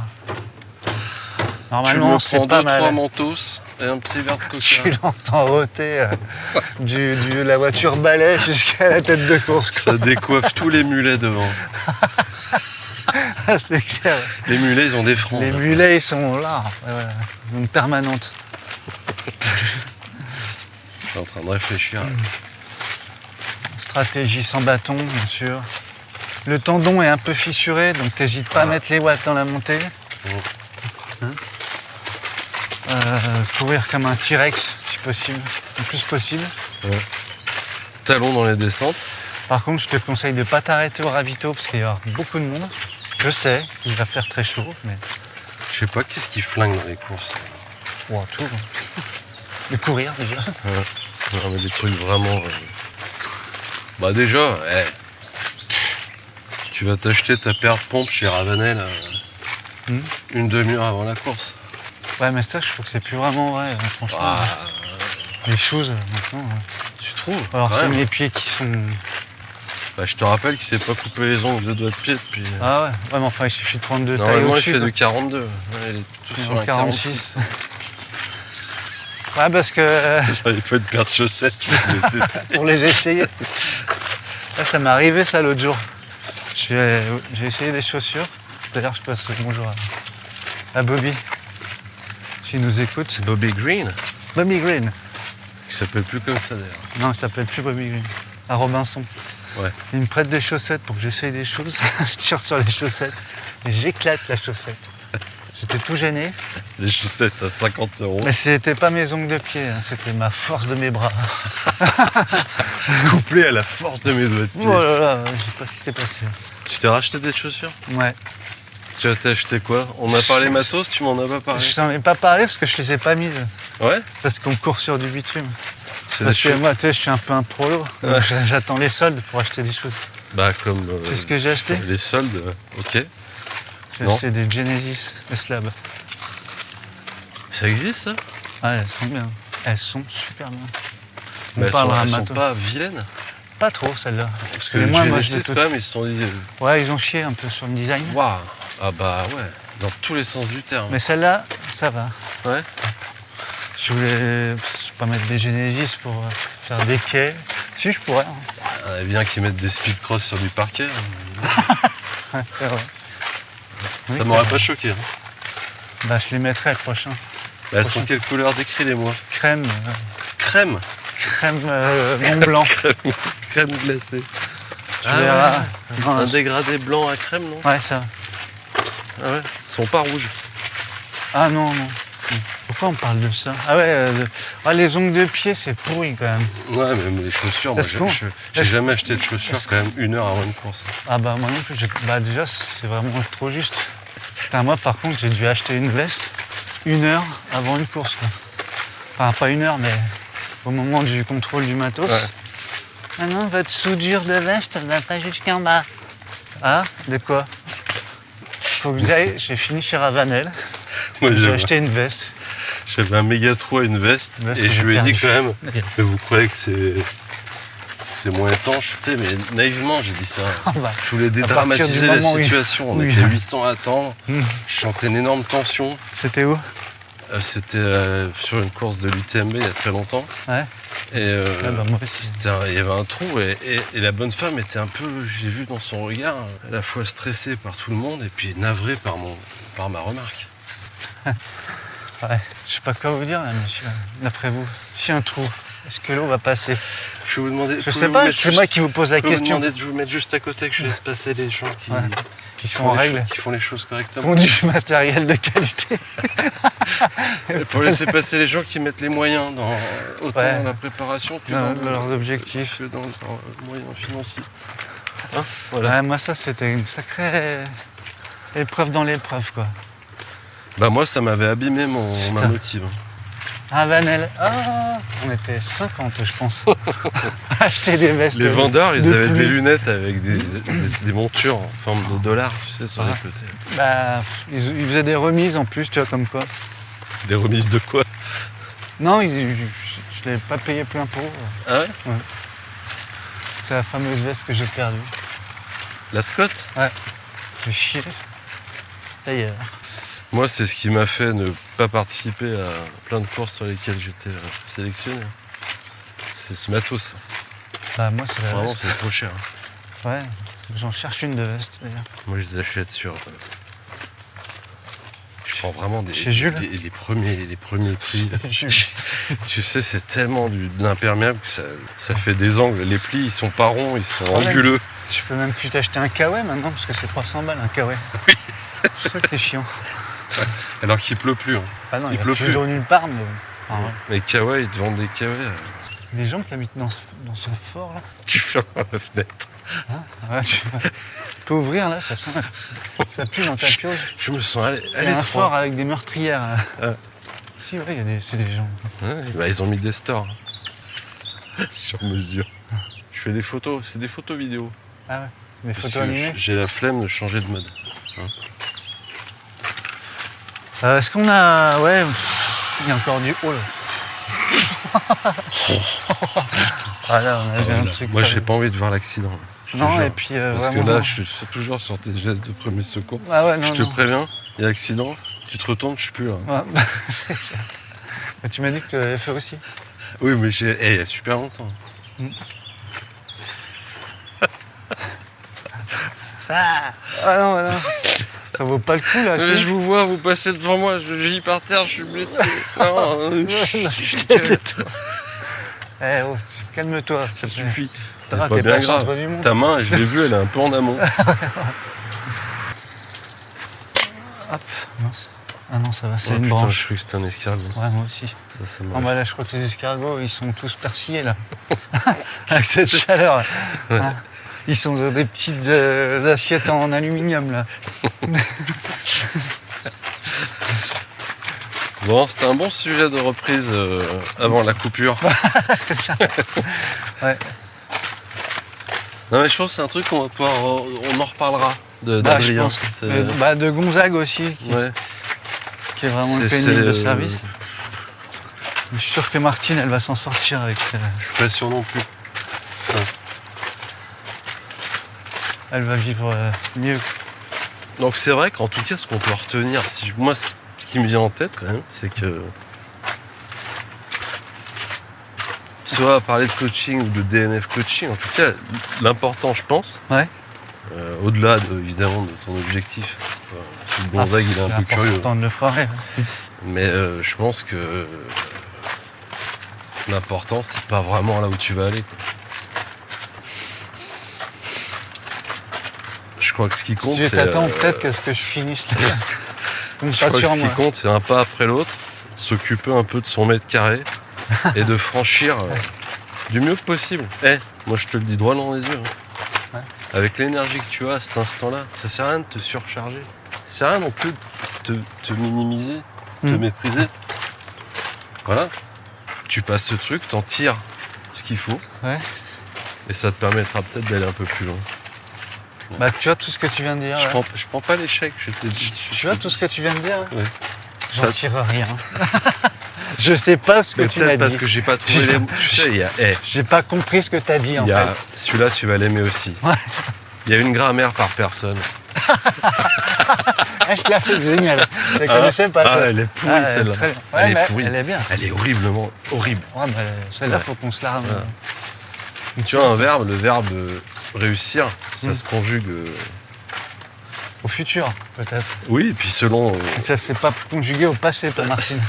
Tu Normalement, me c'est prends pas 2-3 mal. mentos et un petit verre de Tu coca. l'entends rôter de la voiture balai jusqu'à la tête de course. quoi. Ça décoiffe tous les mulets devant. C'est clair. Les mulets, ils ont des francs. Les mulets, ils sont là, une permanente. Je suis en train de réfléchir. Stratégie sans bâton, bien sûr. Le tendon est un peu fissuré, donc t'hésites pas à mettre les watts dans la montée. Hein courir comme un T-Rex, si possible, le plus possible. Talons dans les descentes. Par contre, je te conseille de ne pas t'arrêter au ravito parce qu'il y aura beaucoup de monde. Je sais qu'il va faire très chaud, mais Je sais pas, qu'est-ce qui flingue dans les courses? wow, tout. De courir déjà. Ouais, mais des trucs vraiment. Bah, déjà, tu vas t'acheter ta paire de pompes chez Ravenel Hmm. une demi-heure avant la course. Ouais, mais ça, je trouve que c'est plus vraiment vrai, franchement. Ah, Les choses, maintenant. tu trouves Alors, quand c'est même. mes pieds qui sont. Bah, je te rappelle qu'il s'est pas coupé les ongles de doigts de pied depuis. Ah ouais, ouais, mais enfin, il suffit de prendre de taille Normalement, il au-dessus. fait quoi. de 42. Ouais, il est tout sur un 46. Ouais, parce que Il faut une paire de chaussettes. pour les essayer. Là, ça m'est arrivé ça l'autre jour. J'ai essayé des chaussures. D'ailleurs, je passe le bonjour à Bobby, s'il nous écoute. Bobby Green, Bobby Green. qui s'appelle plus comme ça d'ailleurs. Non, il s'appelle plus Bobby Green. À Robinson. Ouais. Il me prête des chaussettes pour que j'essaye des choses. Je tire sur les chaussettes et j'éclate la chaussette. J'étais tout gêné. Les chaussettes à 50 €. Mais c'était pas mes ongles de pied, hein, c'était ma force de mes bras. Couplé à la force de mes doigts de pied. Oh là là, je sais pas ce qui s'est passé. Tu t'es racheté des chaussures? Ouais. Tu as acheté quoi? On a parlé matos, tu m'en as pas parlé. Je t'en ai pas parlé parce que je les ai pas mises. Ouais? Parce qu'on court sur du bitume. C'est Parce des que choses. moi, tu sais, je suis un peu un prolo. Ouais. Donc j'attends les soldes pour acheter des choses. Bah, comme. C'est ce que j'ai acheté. Les soldes, ok. J'ai Non. acheté des Genesis slab. Ça existe ça? Ah, elles sont bien. Elles sont super bien. On Mais elles parlera sont matos. pas vilaines. Pas trop celle-là. Parce que les les moins, moi, je Genesis, les quand même, ils se sont dit. Ouais, ils ont chié un peu sur le design. Waouh! Ah bah ouais, dans tous les sens du terme. Mais celle-là, ça va. Ouais. Je voulais pas mettre des Genesis pour faire des quais. Si, je pourrais. Hein. Ah, bien qu'ils mettent des speed cross sur du parquet. Ouais, c'est vrai. Oui, Ça m'aurait c'est pas vrai. choqué. Hein. Bah, je les mettrai le prochain. Elles sont quelle couleur? Décris-les-moi. Crème. Crème. Crème Mont Blanc. Crème glacée. Tu Ah verras. Non, Un dégradé blanc à crème, non? ouais, ça. Ah ouais. Ils sont pas rouges. Ah non, non. Pourquoi on parle de ça? Ah ouais, les ongles de pied, c'est pourri quand même. Ouais, mais les chaussures, moi, Est-ce qu'on- j'ai est-ce- jamais acheté de chaussures quand même 1 heure avant une course. Ah bah moi non plus, bah déjà c'est vraiment trop juste. Putain, moi par contre j'ai dû acheter une veste 1 heure avant une course. Quoi. Enfin pas 1 heure mais au moment du contrôle du matos. Ouais. Ah non, votre soudure de veste elle va pas jusqu'en bas. Ah, de quoi? Faut que j'aille, j'ai fini chez Ravanel, Moi, j'ai acheté une veste. j'avais un méga trou à une veste Veste et que je j'ai lui ai dit perdue. quand même, mais vous croyez que c'est moins étanche? Tu sais, mais naïvement, j'ai dit ça. Ah bah, Je voulais partir dédramatiser du la moment où il- situation. On où il- était 800 à attendre. Hmm. Je sentais une énorme tension. C'était où? C'était sur une course de l'UTMB il y a très longtemps. Ouais. Et Ah bah, moi aussi. il y avait un trou et la bonne femme était un peu, j'ai vu dans son regard, à la fois stressée par tout le monde et puis navrée par ma remarque. Ouais. Je sais pas quoi vous dire là, monsieur. D'après vous, si un trou, est-ce que l'eau va passer? Je vais vous demander. Je pouvez sais vous pas, mettre c'est moi qui vous pose la je peux vous question. demander de vous mettre juste à côté que je laisse passer les gens qui, Ouais. Qui sont font en les règle. qui font les choses correctement. Conduit matériel de qualité. Pour laisser passer les gens qui mettent les moyens autant Ouais. dans la préparation que Dans dans leurs objectifs. que dans leurs moyens financiers. Ouais, moi ça c'était une sacrée épreuve dans l'épreuve quoi. Bah moi ça m'avait abîmé ma Putain. motive. Ah Vanel, on était 50 je pense. Acheter des vestes. Les vendeurs ils de avaient pluie. des lunettes avec des montures en forme de dollars, tu sais, sur les Ah. côtés. Bah, ils faisaient des remises en plus, tu vois comme quoi. Des remises de quoi? Non, je l'ai pas payé plein pot. Ah ouais? C'est la fameuse veste que j'ai perdue. La Scott? J'ai chié. D'ailleurs. Moi c'est ce qui m'a fait ne pas participer à plein de courses sur lesquelles j'étais sélectionné. C'est ce matos. Bah moi c'est la Vraiment veste. c'est trop cher. Ouais, j'en cherche une de veste d'ailleurs. Moi, je les achète sur. Je prends vraiment Chez Jules les premiers prix. Tu sais, c'est tellement de l'imperméable que ça fait des angles. Les plis, ils sont pas ronds, ils sont Problème. anguleux. Tu peux même plus t'acheter un kawaii maintenant parce que c'est 300 balles un kawaii. Oui. C'est ça qui est chiant. Alors qu'il pleut plus. Hein. Ah non, Il il pleut pleut plus. plus d'eau nulle part. Mais... Ah ouais. Les kawaii, ils te vendent des kawaii. Des gens qui habitent dans ce fort là. Tu fermes la fenêtre. Ouais, tu peux ouvrir là, ça sent. Ça pue dans ta pioche. Je me sens allé Il y a un trop. fort avec des meurtrières. Là. Si, ouais, c'est des gens. Ouais, bah, ils ont mis des stores. Sur mesure. Je fais des photos, c'est des photos vidéo. Ah ouais, des Parce photos que animées. j'ai la flemme de changer de mode. Hein. Est-ce qu'on a... Ouais, il y a encore du... Oh là. Ah là, on a vu un truc. Moi, pas- j'ai pas envie de voir l'accident. Je te Non, jure. et puis Parce vraiment... que là, je suis toujours sur tes gestes de premier secours. Ah ouais, non, Je te non. préviens, il y a accident, tu te retournes, je suis plus là. Ouais. Mais tu m'as dit que tu l'avais fait aussi. Oui, mais il y a super longtemps. Ah non, non. Ça vaut pas le coup là. Mais si. je vous vois, vous passez devant moi, je vis par terre, je suis blessé. Non, Eh oh, calme-toi. ça suffit. Ça C'est va, pas t'es bien pas le grave. centre du monde. Ta main, je l'ai vue, elle est un peu en amont. Hop, mince. Ah non, ça va, c'est Oh, une putain, branche. je crois que c'était un escargot. Ouais, moi aussi. Ça Ah bah là, je crois que les escargots, ils sont tous persillés là. Avec cette chaleur. Ouais. Hein. Ils sont dans des petites assiettes en aluminium là. Bon, c'était un bon sujet de reprise avant la coupure. Ouais. Non mais je pense que c'est un truc qu'on va pouvoir, on en reparlera Bah, je d'Adrien. pense. C'est- De Gonzague aussi, Ouais. qui est vraiment le C'est- pénible de c'est, service. Je suis sûr que Martine, elle va s'en sortir avec. Je suis pas sûr non plus. Elle va vivre mieux. Donc c'est vrai qu'en tout cas, ce qu'on peut retenir, moi, ce qui me vient en tête quand même, c'est que soit à parler de coaching ou de DNF coaching, en tout cas, l'important, je pense, Ouais. au-delà évidemment de ton objectif, si le Gonzague il est un peu C'est curieux, important de le foirer. mais je pense que l'important, c'est pas vraiment là où tu vas aller, quoi. Je crois que ce qui compte, Si je c'est t'attends peut-être qu'à ce que je finisse là. Donc je pas crois que sur ce moi. qui compte, c'est un pas après l'autre, s'occuper un peu de son mètre carré et de franchir du mieux que possible. Moi je te le dis droit dans les yeux. Hein. Ouais. Avec l'énergie que tu as à cet instant-là, ça sert à rien de te surcharger. Ça sert à rien non plus de te minimiser, te mépriser. Voilà. Tu passes ce truc, t'en tires ce qu'il faut. Ouais. Et ça te permettra peut-être d'aller un peu plus loin. Bah tu vois tout ce que tu viens de dire. Je là. prends pas l'échec, je te dis. Tu vois tout ce que tu viens de dire. Ouais. J'en Ça- tire rien. Je sais pas ce que Mais tu m'as peut-être parce dit. que j'ai pas trouvé les mots. Tu sais, il y a. J'ai pas compris ce que t'as dit en Il y a- fait. Celui-là, tu vas l'aimer aussi. Ouais. Il y a une grammaire par personne. Ah, je l'ai fait génial. Je la connaissais pas. toi. Elle est pourrie Ah, celle-là. très bien. Ouais, Elle est mais pourrie. elle est bien. Elle est horriblement horrible. Ouais, bah, celle-là, Ouais. faut qu'on se la ramène. Ouais. Tu vois, un verbe, le verbe réussir, ça se conjugue. Au futur, peut-être. Oui, et puis selon. Ça s'est pas conjugué au passé pour Martine.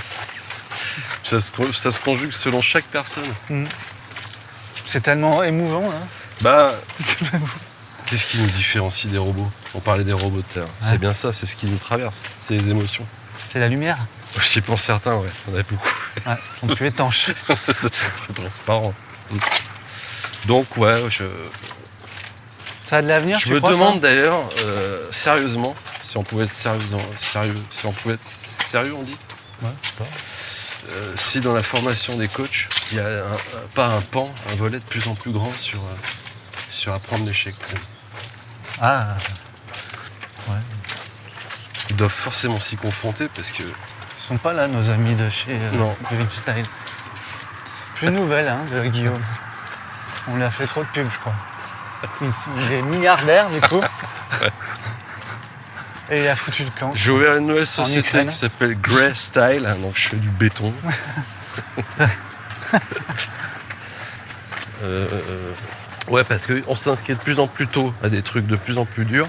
Ça se conjugue selon chaque personne. C'est tellement émouvant, hein. Bah. Qu'est-ce qui nous différencie des robots? On parlait des robots tout à l'heure. Ouais. C'est bien ça, c'est ce qui nous traverse. C'est les émotions. C'est la lumière. C'est pour certains, ouais. On a beaucoup. Ouais, ils sont plus étanches. C'est très transparent. Donc, ouais, Ça a de l'avenir, je tu me crois, ça demande d'ailleurs, sérieusement, si on pouvait être sérieux, si on pouvait être sérieux, on dit, Ouais, je sais pas. si dans la formation des coachs, il y a pas un pan, un volet de plus en plus grand sur apprendre l'échec. Ah. Ouais. Ils doivent forcément s'y confronter parce que Ils sont pas là, nos amis de chez Non. Living Style. Plus nouvelle, hein, de Guillaume. On lui a fait trop de pub, je crois. Il est milliardaire, du coup. Et il a foutu le camp. j'ai ouvert une nouvelle société Ukraine. qui s'appelle Grey Style, hein, donc je fais du béton. Ouais, parce qu'on s'inscrit de plus en plus tôt à des trucs de plus en plus durs,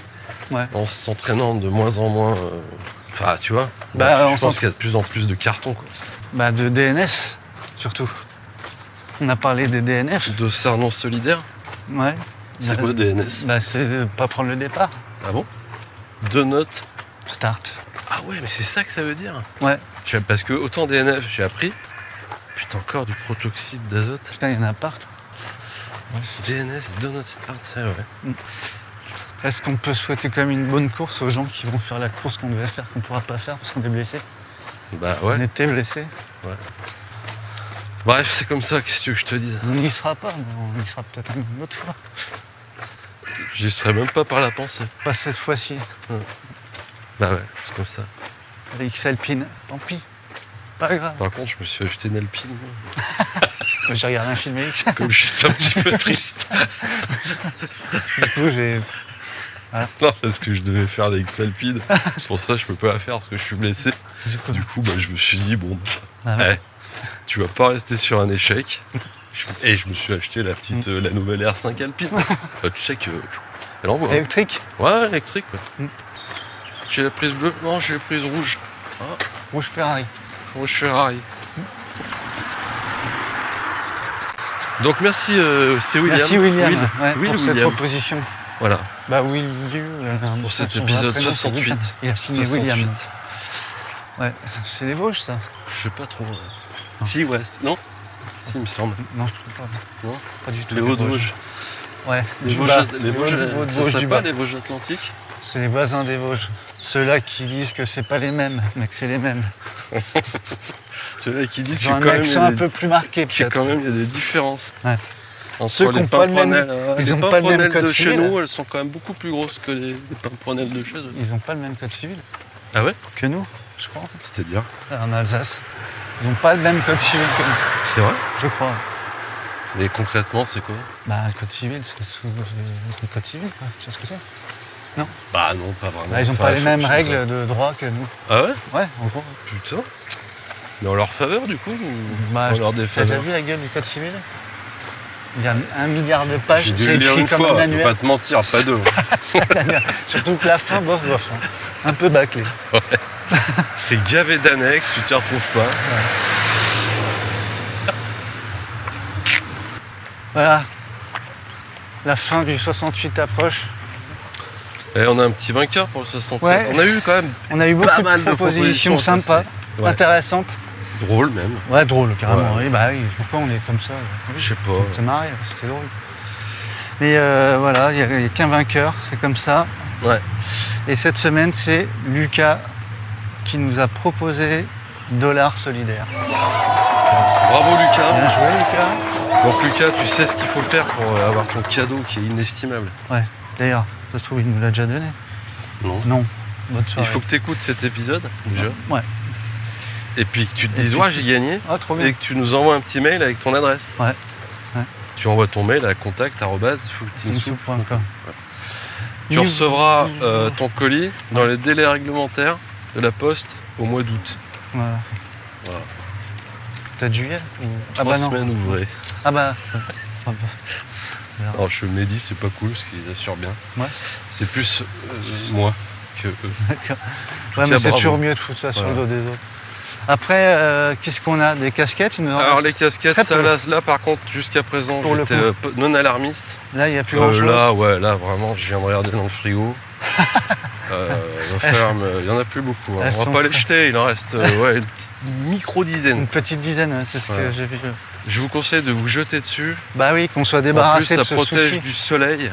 Ouais. en s'entraînant de moins en moins. Enfin, tu vois, Bah, on je pense s'en- qu'il y a de plus en plus de cartons, quoi. Bah, de DNS, surtout. On a parlé des DNF. De Cernon solidaire. Ouais. C'est quoi DNS? Bah, c'est pas prendre le départ. Ah bon? Deux notes. Start. Ah ouais, mais c'est ça que ça veut dire. Ouais. Parce que autant DNF, j'ai appris. Putain, encore du protoxyde d'azote. Putain, il y en a partout. DNS, deux notes start. Ah ouais. Est-ce qu'on peut souhaiter quand même une bonne course aux gens qui vont faire la course qu'on devait faire, qu'on pourra pas faire parce qu'on est blessé? Bah On ouais. était blessé. Bref, c'est comme ça, qu'est-ce que tu veux que je te dise? On n'y sera pas, mais on y sera peut-être une autre fois. J'y serais même pas par la pensée. Pas cette fois-ci. Bah ouais, c'est comme ça. La X Alpine, tant pis. Pas grave. Par contre, je me suis acheté une Alpine. Moi, j'ai regardé un film X. Comme j'étais un petit peu triste. Du coup, j'ai. Non, parce que je devais faire la X Alpine. Pour ça, je peux pas la faire parce que je suis blessé. Du coup, bah, je me suis dit, bon, Ah ouais. tu vas pas rester sur un échec. Et je me suis acheté la petite, la nouvelle R5 Alpine. Bah, tu sais que elle envoie. Électrique. Ouais, électrique. Ouais. Tu l'as prise bleue? Non, j'ai prise rouge. Rouge Ferrari. Rouge Ferrari. Donc merci, c'était William. Merci William, Will pour cette William. proposition. Voilà, Bah Will du. pour cet son épisode vrai prénom, c'est 68. William. Il a signé 68. William. Ouais, c'est les Vosges ça. Je sais pas trop. Si, ouais, non? Si, il me semble. Non, je trouve pas. Non, Pas du tout. les Hauts-de-Vosges. Ouais, Les du Vosges, bas. les Vosges, Hauts-de-Vosges ça serait du pas bas. les Vosges Atlantiques? C'est les voisins des Vosges. Ceux-là qui disent que c'est pas les mêmes, mais que c'est les mêmes. Ceux-là qui disent Ils ont un que quand même, accent un peu plus marqué peut-être. quand même il y a des différences. Ouais. Entre Ceux qui les ont pas le même- pimprenelles, ils les ont pas le même pimprenelles code de chez civil. nous, elles sont quand même beaucoup plus grosses que les pimprenelles de chez eux. Ils n'ont pas le même code civil Ah ouais? que nous, je crois, C'est-à-dire? en Alsace. Ils n'ont pas le même code civil que nous, C'est vrai? je crois. Mais concrètement, c'est quoi? Bah, un code civil, c'est le code civil, quoi. Tu sais ce que c'est? Bah non, pas vraiment. Bah, ils n'ont Enfin, pas les faut mêmes que je règles sais. de droit que nous. Ah ouais? Ouais, en gros. Putain. Mais en leur faveur du coup ou Bah, en leur T'as déjà défaveur? vu la gueule du code civil? Il y a 1 milliard de pages, J'ai dû c'est le lire écrit une comme fois, un je vais annuaire. pas te mentir, pas deux. Surtout que la fin, bof, bof. Hein. Un peu bâclé. C'est gavé d'annexes, tu t'y retrouves pas. Voilà. La fin du 68 approche. Et on a un petit vainqueur pour le 67. Ouais. On a eu quand même On a eu pas beaucoup mal de de propositions sympas, Ouais. intéressantes. drôle même. Ouais, drôle, carrément. Ouais. Oui, bah oui, pourquoi on est comme ça? Je sais pas. On s'est marré, c'était drôle. Mais voilà, il n'y a qu'un vainqueur, c'est comme ça. Ouais. Et cette semaine, c'est Lucas qui nous a proposé Dollar Solidaire. Bravo Lucas. Bien joué, Lucas. Donc Lucas, tu sais ce qu'il faut faire pour avoir ton cadeau qui est inestimable. Ouais, d'ailleurs, ça se trouve, il nous l'a déjà donné. Non. Non. Bonne Il soirée. faut que tu écoutes cet épisode déjà. Ouais. Et puis que tu te dises ouais j'ai gagné. Ah, trop bien. Et que tu nous envoies un petit mail avec ton adresse. Ouais. Ouais. Tu envoies ton mail à contact@foottinsoup.com. Tinsoup.com. Tu recevras ton colis dans les délais réglementaires de la poste au mois d'août. Voilà. Voilà. Peut-être juillet ou... 3 non. semaines ouvrées. Ah bah. Ah bah. Alors chez Mehdi c'est pas cool parce qu'ils assurent bien. Ouais. C'est plus moi que eux. D'accord. tout Ouais, cas, mais c'est bravo. toujours mieux de foutre ça sur le Voilà. dos des autres. Après, qu'est-ce qu'on a? Des casquettes? Il nous en Alors reste les casquettes, très ça peu. là par contre jusqu'à présent Pour le j'étais coup. non alarmiste. Là, il n'y a plus grand chose. Là ouais là vraiment je viens de regarder dans le frigo. Il y en a plus beaucoup. Hein. Elles On va sont pas les fraîches. jeter, il en reste ouais, une petite micro-dizaine. Une petite dizaine, ouais, c'est ce que Ouais. j'ai vu. Je vous conseille de vous jeter dessus. Bah oui, qu'on soit En plus débarrassé ça de ce protège souci. du soleil.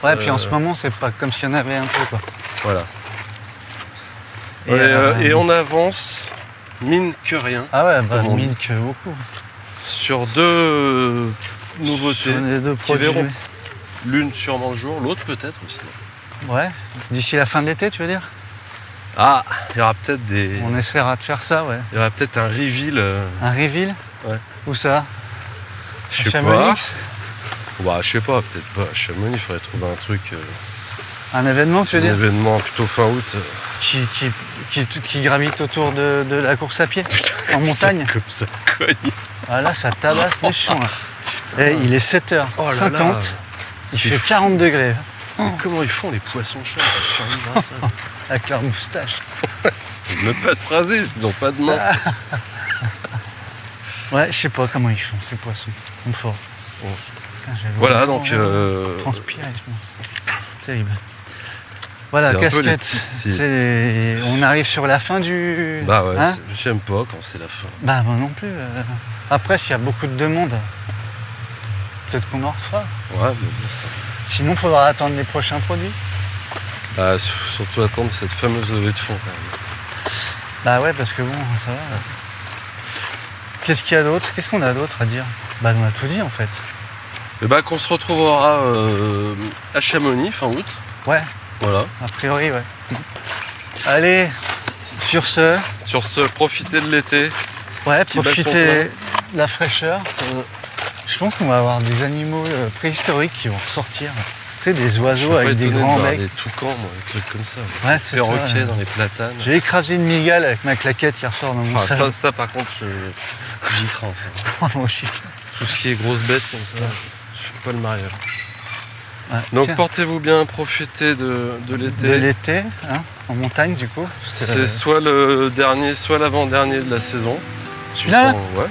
Ouais, puis en euh, ce moment, c'est pas comme s'il y en avait un peu, quoi. Voilà. Et, Et on avance, mine que rien, Ah ouais, bah comme on mine que beaucoup. sur deux nouveautés Sur les deux qui produits. verront l'une sûrement le jour, l'autre peut-être aussi. Ouais, d'ici la fin de l'été, tu veux dire? Ah, il y aura peut-être des. On essaiera de faire ça, ouais. Il y aura peut-être un reveal. Un reveal? Ouais. Où ça? Je sais pas. Chamonix? Bah, je sais pas, peut-être pas. À Chamonix, il faudrait trouver un truc. Un événement, tu veux Un dire? événement plutôt fin août. Qui gravite autour de la course à pied? En montagne? Comme ça, cogne. Ah là, ça tabasse méchant. Là. Et il est 7h50. Oh là là. Il C'est fait fou. 40 degrés. Mais comment ils font les poissons chats pour survivre à ça? Avec leur moustache. Ils ne pas se raser, ils n'ont pas de main. Ouais, je sais pas comment ils font, ces poissons. Ils sont forts. Bon. Putain, j'avais Voilà, vraiment donc. transpiré, je pense. Terrible. Voilà, C'est un peu les casquette. petites- On arrive sur la fin du... Bah ouais, Hein j'aime pas quand c'est la fin. Bah moi non plus. Après, s'il y a beaucoup de demandes, peut-être qu'on en refera. Ouais, mais bon, ça. Sinon, il faudra attendre les prochains produits. Ah, surtout attendre cette fameuse levée de fonds quand même. Bah ouais, parce que bon, ça va. Qu'est-ce qu'il y a d'autre? Qu'est-ce qu'on a d'autre à dire? Bah on a tout dit en fait. Et bah qu'on se retrouvera à Chamonix fin août. Ouais, Voilà. a priori, ouais. Allez, Sur ce, profitez de l'été. ouais, Qui bat son profitez de la fraîcheur. Euh, Je pense qu'on va avoir des animaux préhistoriques qui vont ressortir. Tu sais, des oiseaux pas avec des étonné de grands voir becs. Des toucans, moi, des trucs comme ça. Ouais, Des c'est ça. perroquets dans les platanes. J'ai écrasé une migale avec ma claquette hier soir dans mon Ah, salon. ça, par contre, j'y crains ça. Moi aussi. Tout ce qui est grosse bête comme ça, je fais pas le mariage. Ouais, Donc tiens, portez-vous bien, profitez de l'été. de l'été, hein, en montagne du coup. Parce que, C'est soit le dernier, soit l'avant-dernier de la saison. Celui-là, là Ouais,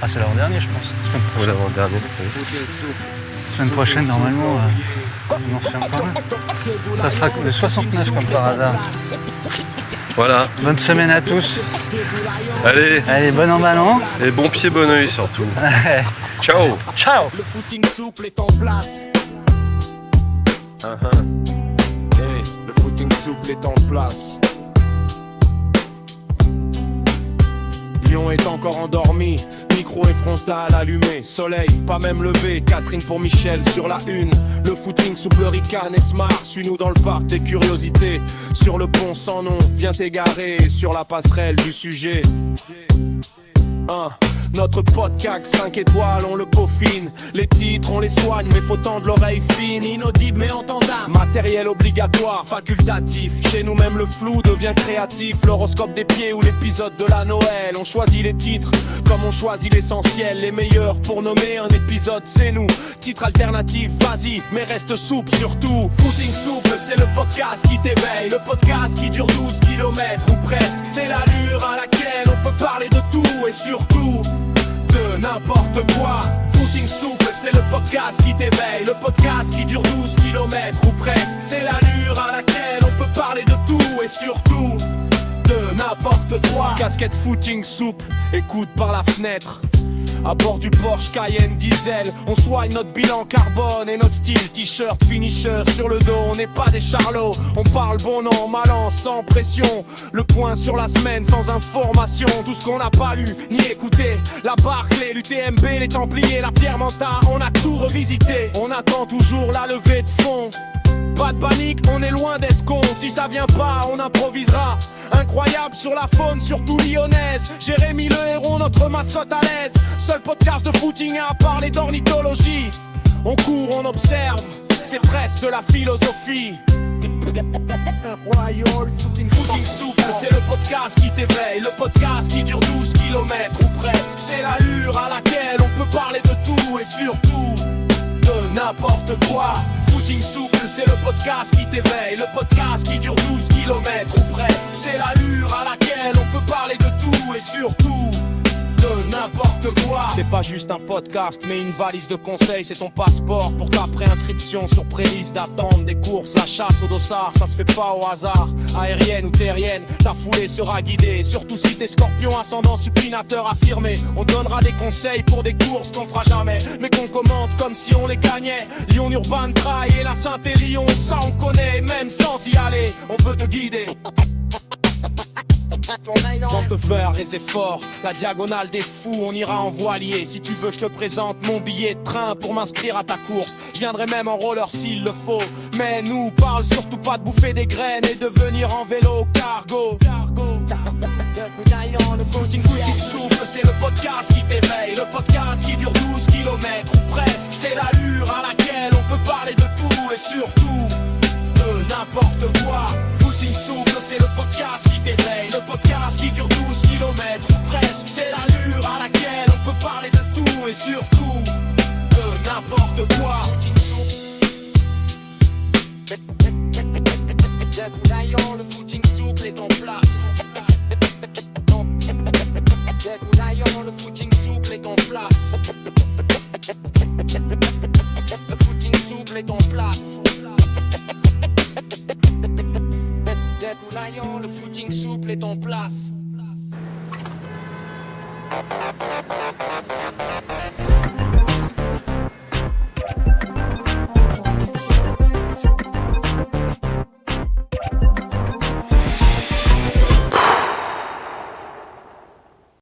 ah, c'est l'avant-dernier, je pense. ou l'avant-dernier. Semaine prochaine, normalement, on en fait encore un. Ça sera le 69 comme par hasard. Voilà, Bonne semaine à tous. allez, Allez, bon emballant. et bon pied, bon oeil surtout. Ciao. Ciao. Le footing souple est en place. Hey, le footing souple est en place. Lyon est encore endormi, micro et frontal allumé, soleil pas même levé, Catherine pour Michel sur la une. Le footing souple ricane et smart, suis-nous dans le parc des curiosités. Sur le pont sans nom, viens t'égarer sur la passerelle du sujet. Notre podcast 5 étoiles, on le peaufine. Les titres, on les soigne, mais faut tendre l'oreille fine. Inaudible mais entendable. Matériel obligatoire, facultatif. Chez nous même le flou devient créatif. L'horoscope des pieds ou l'épisode de la Noël. On choisit les titres comme on choisit l'essentiel. Les meilleurs pour nommer un épisode, c'est nous. Titre alternatif, vas-y, mais reste souple surtout. Footing souple, c'est le podcast qui t'éveille. Le podcast qui dure 12 km ou presque. C'est l'allure à laquelle on peut parler de tout et surtout de n'importe quoi. Footing souple, c'est le podcast qui t'éveille. Le podcast qui dure 12 km ou presque. C'est l'allure à laquelle on peut parler de tout et surtout de n'importe quoi. Casquette footing souple, écoute par la fenêtre. À bord du Porsche Cayenne diesel, on soigne notre bilan carbone et notre style. T-shirt finisher sur le dos, on n'est pas des charlots. On parle bon an, mal an, sans pression. Le point sur la semaine, sans information. Tout ce qu'on n'a pas lu, ni écouté. La Barclay, l'UTMB, les Templiers, la Pierre Manta, on a tout revisité. On attend toujours la levée de fond. Pas de panique, on est loin d'être con. Si ça vient pas, on improvisera. Incroyable sur la faune, surtout lyonnaise. Jérémy le héros, notre mascotte à l'aise. Seul podcast de footing à parler d'ornithologie. On court, on observe, c'est presque de la philosophie. Footing souple, c'est le podcast qui t'éveille. Le podcast qui dure 12 km ou presque. C'est l'allure à laquelle on peut parler de tout et surtout de n'importe quoi. Footing souple, c'est le podcast qui t'éveille. Le podcast qui dure 12 km ou presque. C'est l'allure à laquelle on peut parler de tout et surtout de n'importe quoi. C'est pas juste un podcast, mais une valise de conseils. C'est ton passeport pour ta préinscription sur pré-liste d'attente des courses. La chasse au dossard, ça se fait pas au hasard. Aérienne ou terrienne, ta foulée sera guidée. Surtout si t'es scorpion, ascendant supinateur affirmé. On donnera des conseils pour des courses qu'on fera jamais, mais qu'on commente comme si on les gagnait. Lyon Urban Trail et la Saint-Élion, ça on connaît, même sans y aller, on peut te guider. Sans te faire les efforts, la diagonale des fous, on ira en voilier. Si tu veux, je te présente mon billet de train pour m'inscrire à ta course. Je viendrai même en roller s'il le faut. Mais nous parle surtout pas de bouffer des graines et de venir en vélo cargo. Footing souple, c'est le podcast qui t'éveille. Le podcast qui dure 12 km ou presque. C'est l'allure à laquelle on peut parler de tout et surtout de n'importe quoi. Footing souple, c'est le podcast qui t'éveille. Le podcast qui dure 12 km ou presque. C'est l'allure à laquelle on peut parler de tout et surtout de n'importe quoi. Le footing souple est en place. Le footing souple est en place. Le footing souple est en place. Le footing souple est en place.